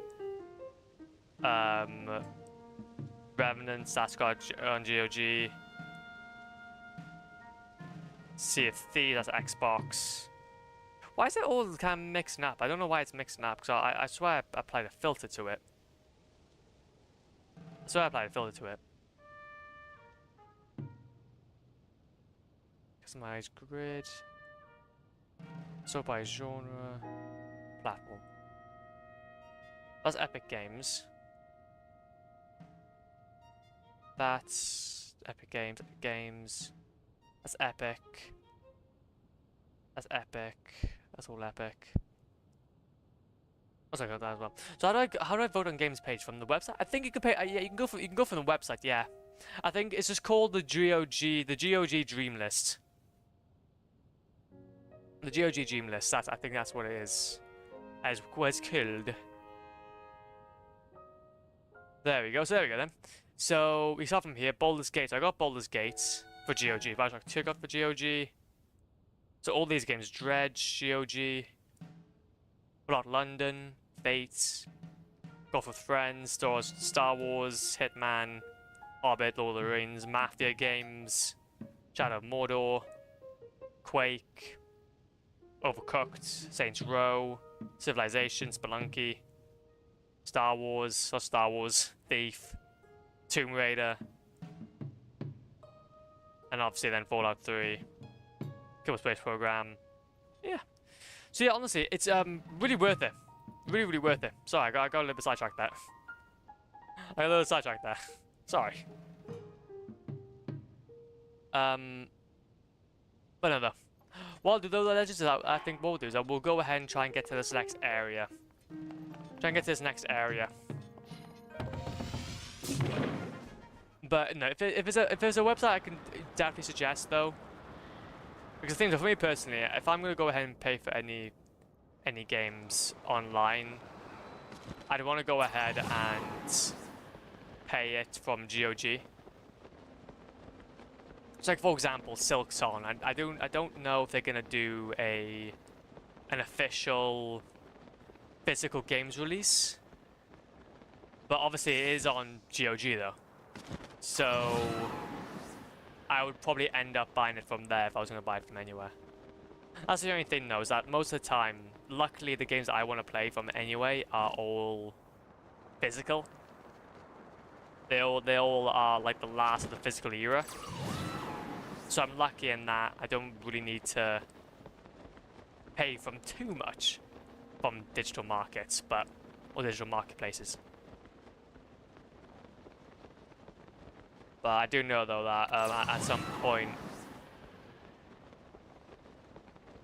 S1: Revenant, that's got on GOG. Sea of Thieves, that's Xbox. Why is it all kind of mixing up? I don't know why it's mixing up, because I swear I applied a filter to it. I swear I applied a filter to it. Customize grid. Sort by genre. Platform. That's Epic Games. That's Epic Games. Games. That's Epic. That's Epic. That's all Epic. Also got that as well. So how do I vote on games page from the website? I think you can pay. Yeah, you can go from the website. Yeah, I think it's just called the GOG Dream List. The GOG Dream List. I think that's what it is. As was killed. There we go. So there we go then. So we start from here. Baldur's Gate. I got Baldur's Gate for GOG. Bioshock 2 got for GOG. So all these games: Dredge, GOG, Blood London, Fate, Golf with Friends, Star Wars, Hitman, Hobbit, Lord of the Rings, Mafia games, Shadow of Mordor, Quake, Overcooked, Saints Row, Civilization, Spelunky, Star Wars, Thief, Tomb Raider, and obviously then Fallout 3, Kerbal Space Program. Yeah. So yeah, honestly, it's really worth it. Really worth it. Sorry, I got a little bit sidetracked there. I got a little sidetracked there. Sorry. But no, though. What I'll do though, I think what we'll do is we'll go ahead and try and get to this next area. But no, if there's a website I can definitely suggest though, because the thing is, for me personally, if I'm gonna go ahead and pay for any games online, I'd want to go ahead and pay it from GOG. So like for example, Silk Song. I don't know if they're gonna do an official physical games release, but obviously it is on GOG though, so I would probably end up buying it from there if I was gonna buy it from anywhere. That's the only thing though, is that most of the time, luckily the games that I want to play from anyway are all physical. They all are like the last of the physical era. So I'm lucky in that I don't really need to pay from too much from digital markets, or digital marketplaces. But I do know though that at some point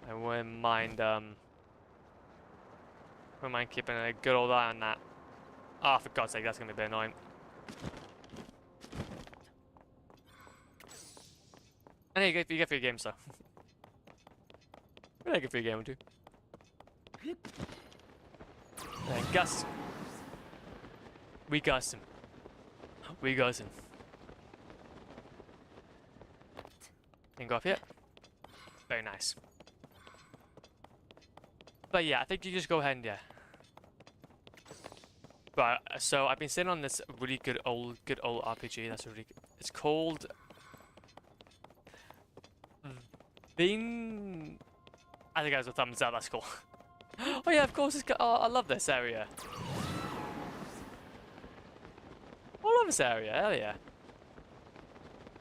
S1: I wouldn't mind keeping a good old eye on that. Oh, for God's sake, that's gonna be a bit annoying. And you get free games though. I get free game or two. And Gus. We got him. Didn't go off yet. Very nice. But yeah, I think you just go ahead and yeah. Right, so I've been sitting on this really good old RPG. That's really good. It's called Bean. I think I was a thumbs up. That's cool. Oh yeah, of course. I love this area. I love this area. Hell yeah.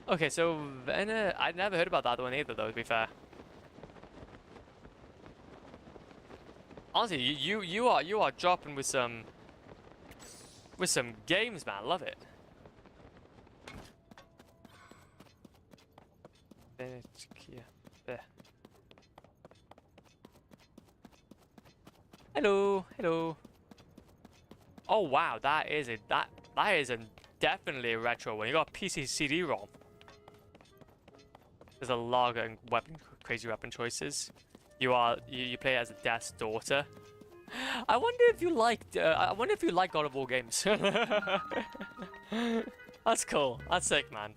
S1: Okay, so I'd never heard about that one either, though. To be fair. Honestly, you are dropping with some games, man. I love it. There. Hello. Oh wow, that is definitely a retro one. You got a PC CD-ROM. There's a lot of crazy weapon choices. You play as a Death's daughter. I wonder if you liked. I wonder if you like God of War games. That's cool. That's sick, man.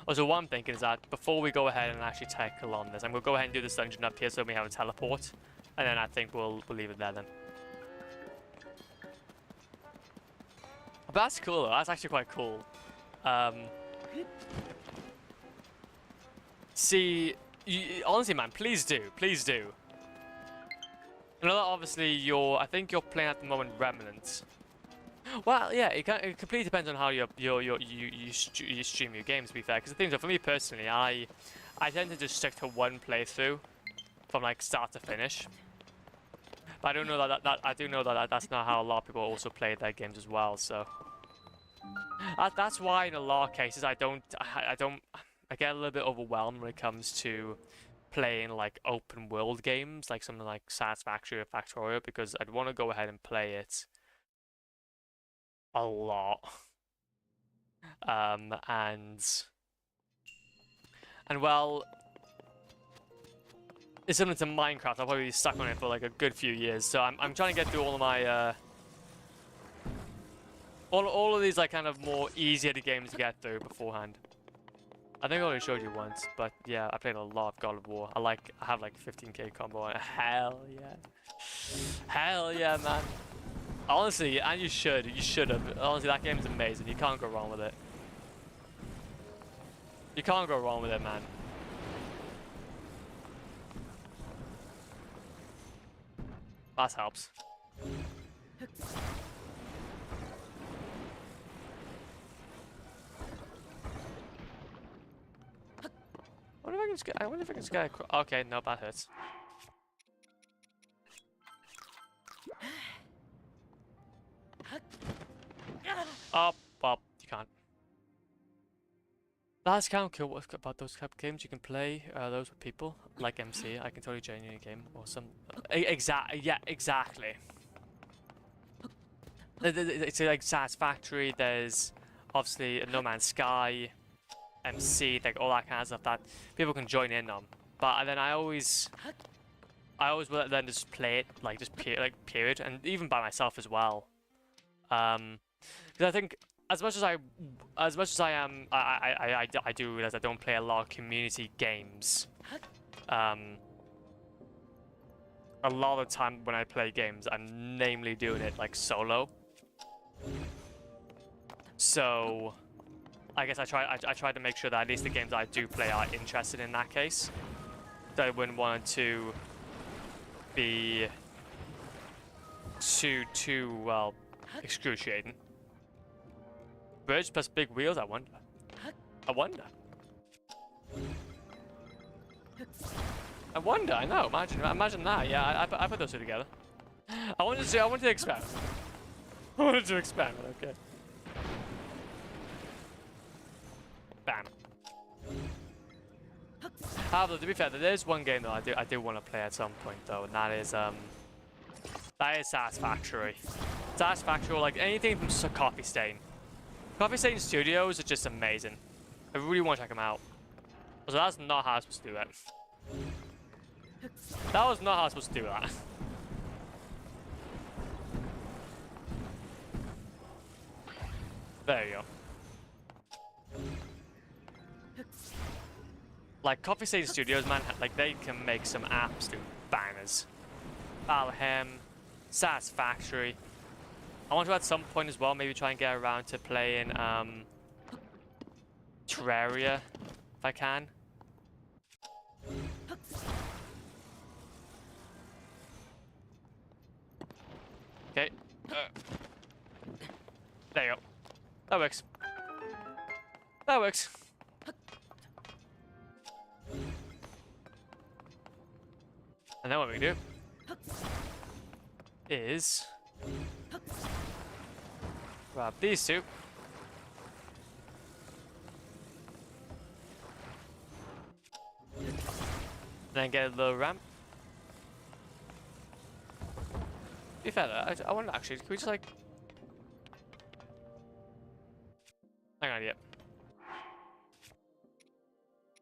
S1: Also, what I'm thinking is that before we go ahead and actually tackle on this, I'm gonna go ahead and do this dungeon up here so we have a teleport, and then I think we'll leave it there then. But that's cool though. That's actually quite cool. See, honestly, man, please do, please do. I know that obviously I think you're playing at the moment Remnant. Well, yeah, it completely depends on how you stream your games. To be fair, because the thing is, for me personally, I tend to just stick to one playthrough from like start to finish. But I don't know I do know that that's not how a lot of people also play their games as well. So that's why in a lot of cases I get a little bit overwhelmed when it comes to playing like open world games, like something like Satisfactory or Factorio, because I'd want to go ahead and play it a lot. And well, it's similar to Minecraft. I'll probably be stuck on it for like a good few years. So I'm trying to get through all of my all of these like kind of more easier to games to get through beforehand. I think I already showed you once, but yeah, I played a lot of God of War. I have like 15k combo. And hell yeah, man. Honestly, and you should have. Honestly, that game is amazing. You can't go wrong with it. You can't go wrong with it, man. That helps. I wonder if I can just get okay, no, that hurts. Oh, well, you can't. That's kind of cool about those type of games. You can play those with people, like MC. I can totally join you in a game or some. Yeah, exactly. It's like Satisfactory. There's obviously a No Man's Sky, MC, like all that kind of stuff that people can join in on. But then I always will then just play it like period, and even by myself as well. Because I think as much as I do realize I don't play a lot of community games. A lot of the time when I play games, I'm namely doing it like solo. So I guess I try to make sure that at least the games I do play are interested in that case. So I wouldn't want it to be too well excruciating. Bridge plus big wheels, I wonder. I know, imagine that, yeah, I put those two together. I wanted to experiment. Okay. Bam. However, to be fair, there is one game that I do want to play at some point though, and that is Satisfactory. Satisfactory, like anything from Coffee Stain. Coffee Stain Studios are just amazing. I really want to check them out. So that's not how I was supposed to do that. That was not how I was supposed to do that. There you go. Like Coffee Stain Studios, man, like they can make some absolute bangers. Valheim, Satisfactory. I want to at some point as well maybe try and get around to playing Terraria if I can. Okay. There you go. That works. That works. And then what we do is grab these two. Then get a little ramp. To be fair, I wonder actually, can we just like...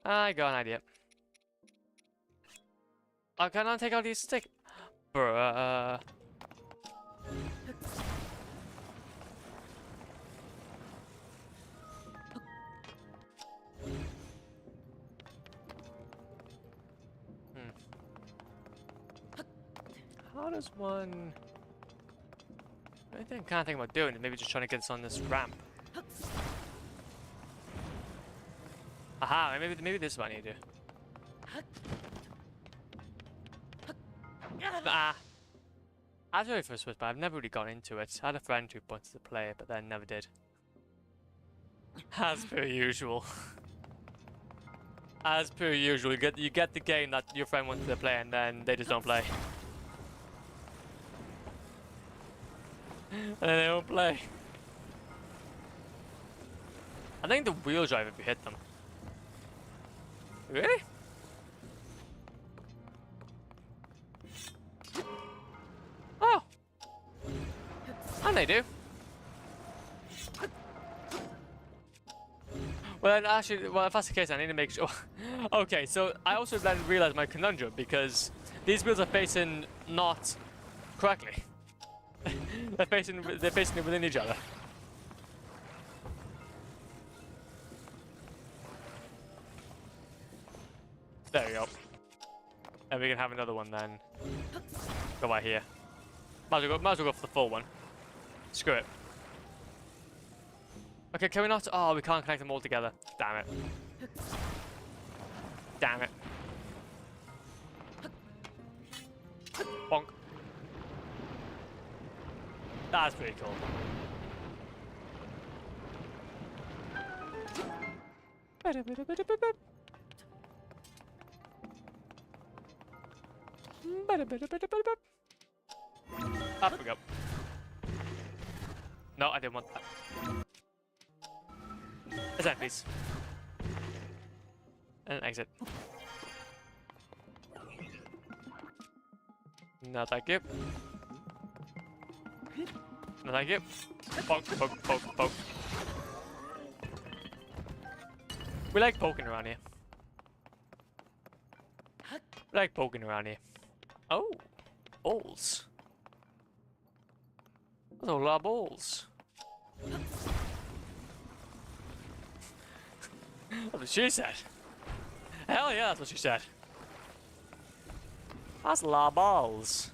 S1: I got an idea. I cannot take out these stick. Bruh. How does one... I think kind of think about doing it. Maybe just trying to get this on this ramp. Aha, maybe this is what I need to do. Ah. I've heard it first, but I've never really got into it. I had a friend who wanted to play it, but then never did. As per usual. As per usual, you get the game that your friend wants to play, and then they just don't play. And they don't play. I think the wheel drive if you hit them. Really? Oh. And they do. Well, then actually, well, if that's the case, I need to make sure. Okay, so I also then realized my conundrum because these wheels are facing not correctly. they're facing within each other. There we go. And we can have another one then. Go right here. Might as well go for the full one. Screw it. Okay, can we not? Oh, we can't connect them all together. Damn it. Damn it. Bonk. That's pretty cool. Up we go. No, I didn't want that. Ascend, please. And exit. No, thank you. No, thank you. Poke, poke, poke, poke. We like poking around here. We like poking around here. Oh, balls. That's a lot of balls. That's what she said. Hell yeah, that's what she said. That's a lot of balls.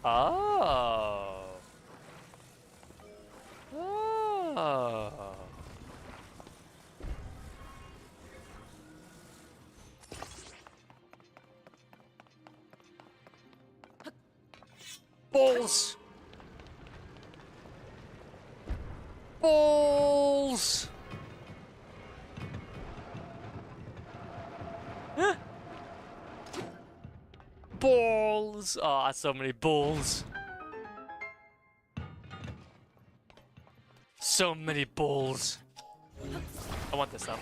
S1: Oh. Oh. Balls. Balls. Balls! Oh, that's so many balls. So many balls. I want this though.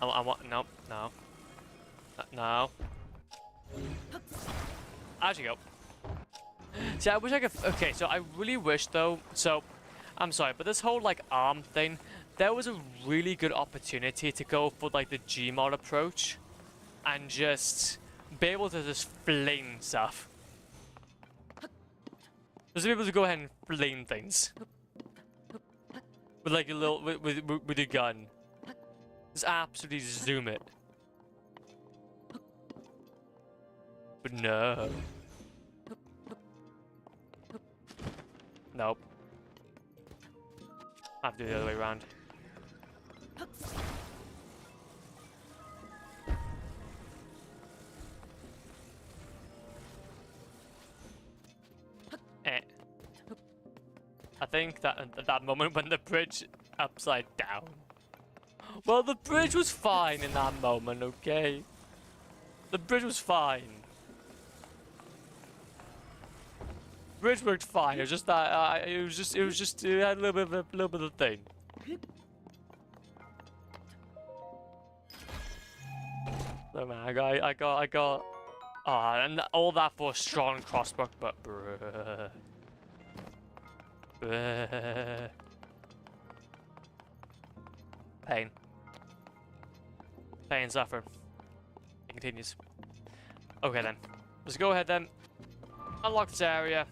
S1: I want, nope, no. No. Actually go. See, I wish I could, okay, so I really wish though, so, I'm sorry, but this whole like arm thing, there was a really good opportunity to go for like the Gmod approach. And just be able to just flame stuff. Just be able to go ahead and flame things. With like a little, with a gun. Just absolutely zoom it. But no. Nope. I have to do the other way around. I think that at that moment when the bridge upside down. Well, the bridge was fine in that moment, okay? The bridge was fine. Bridge worked fine. It was just that it had a little bit of a thing. So man, I got. Oh, and all that for a strong crossbow, but bruh. Pain. Pain, suffering. It continues. Okay then. Let's go ahead then. Unlock this area.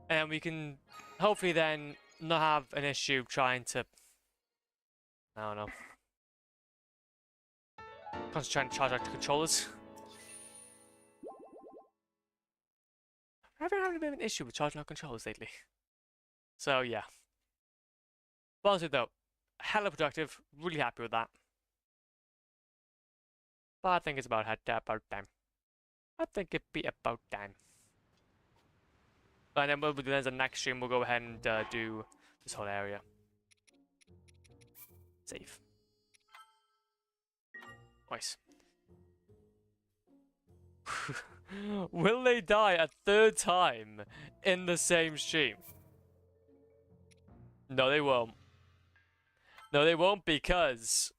S1: And we can hopefully then not have an issue trying to... I don't know. Concentrating to charge out the controllers. I've been having a bit of an issue with charging our controllers lately. So yeah. But honestly though, hella productive. Really happy with that. But I think it's about time. I think it'd be about time. And then we'll do the next stream. We'll go ahead and do this whole area. Save. Nice. Will they die a third time in the same stream? No, they won't. No, they won't because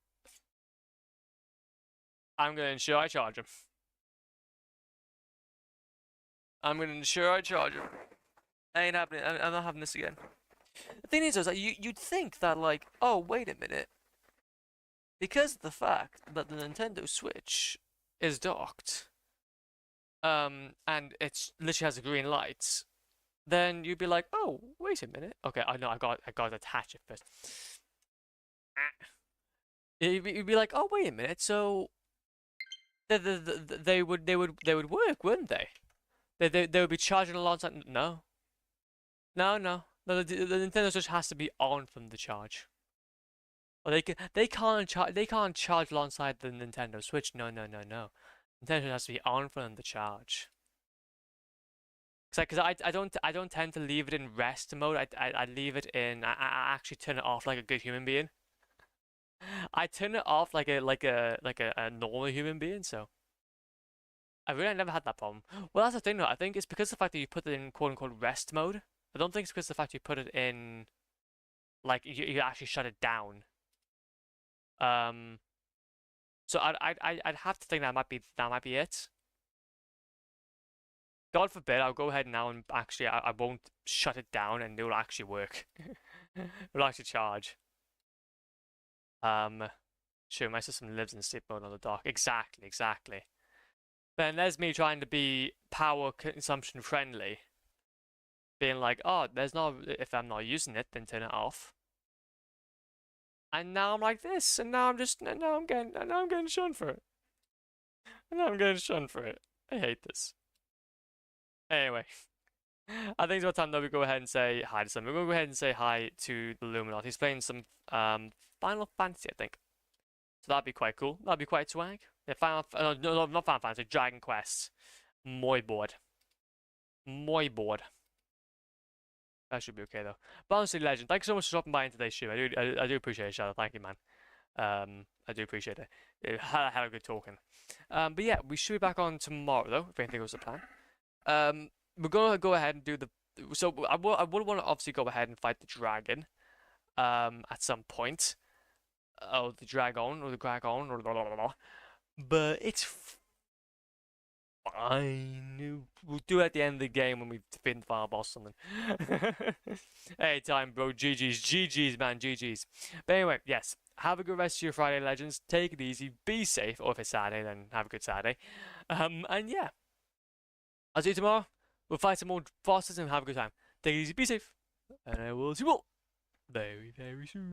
S1: I'm going to ensure I charge them. I'm going to ensure I charge them. Ain't happening. I'm not having this again. The thing is, like, you'd think that, like, oh, wait a minute. Because of the fact that the Nintendo Switch is docked, and it's literally has a green light, then you'd be like, oh, wait a minute. Okay, I know, I got to attach it first. You'd be like, oh, wait a minute. So they would work, wouldn't they? They would be charging alongside. No. The Nintendo Switch has to be on from the charge. Well, they can't charge alongside the Nintendo Switch. No. Nintendo Switch has to be on from the charge. Because I don't tend to leave it in rest mode. I leave it in. I actually turn it off like a good human being. I turn it off like a normal human being. So I really never had that problem. Well, that's the thing though. I think it's because of the fact that you put it in quote unquote rest mode. I don't think it's because of the fact you put it in, like, you actually shut it down. So I'd have to think that might be it. God forbid, I'll go ahead now and actually I won't shut it down and it will actually work. It will actually charge. Sure, my system lives in sleep mode on the dock. Exactly. Then there's me trying to be power consumption friendly. Being like, oh, if I'm not using it, then turn it off. And now I'm like this, and now I'm getting shunned for it. I hate this. Anyway, I think it's about time that we go ahead and say hi to some. We're going to go ahead and say hi to the Luminot. He's playing some Final Fantasy, I think. So that'd be quite cool. That'd be quite swag. Yeah, no, not Final Fantasy, Dragon Quest. Muy bored. That should be okay though. But honestly, legend, thanks so much for dropping by in today's stream. I do appreciate it, Shadow. Thank you, man. I do appreciate it. It had a good talking. But yeah, we should be back on tomorrow though, if anything goes to plan. We're gonna go ahead and do the. So I would want to obviously go ahead and fight the dragon. At some point. Oh, the dragon or the dragon or blah blah blah. But it's fine. We'll do it at the end of the game when we defeat the final boss or something. Anytime, bro. GG's, man. GG's. But anyway, yes. Have a good rest of your Friday, legends. Take it easy. Be safe. Or if it's Saturday, then have a good Saturday. And yeah. I'll see you tomorrow. We'll fight some more bosses and have a good time. Take it easy. Be safe. And I will see you all very, very soon.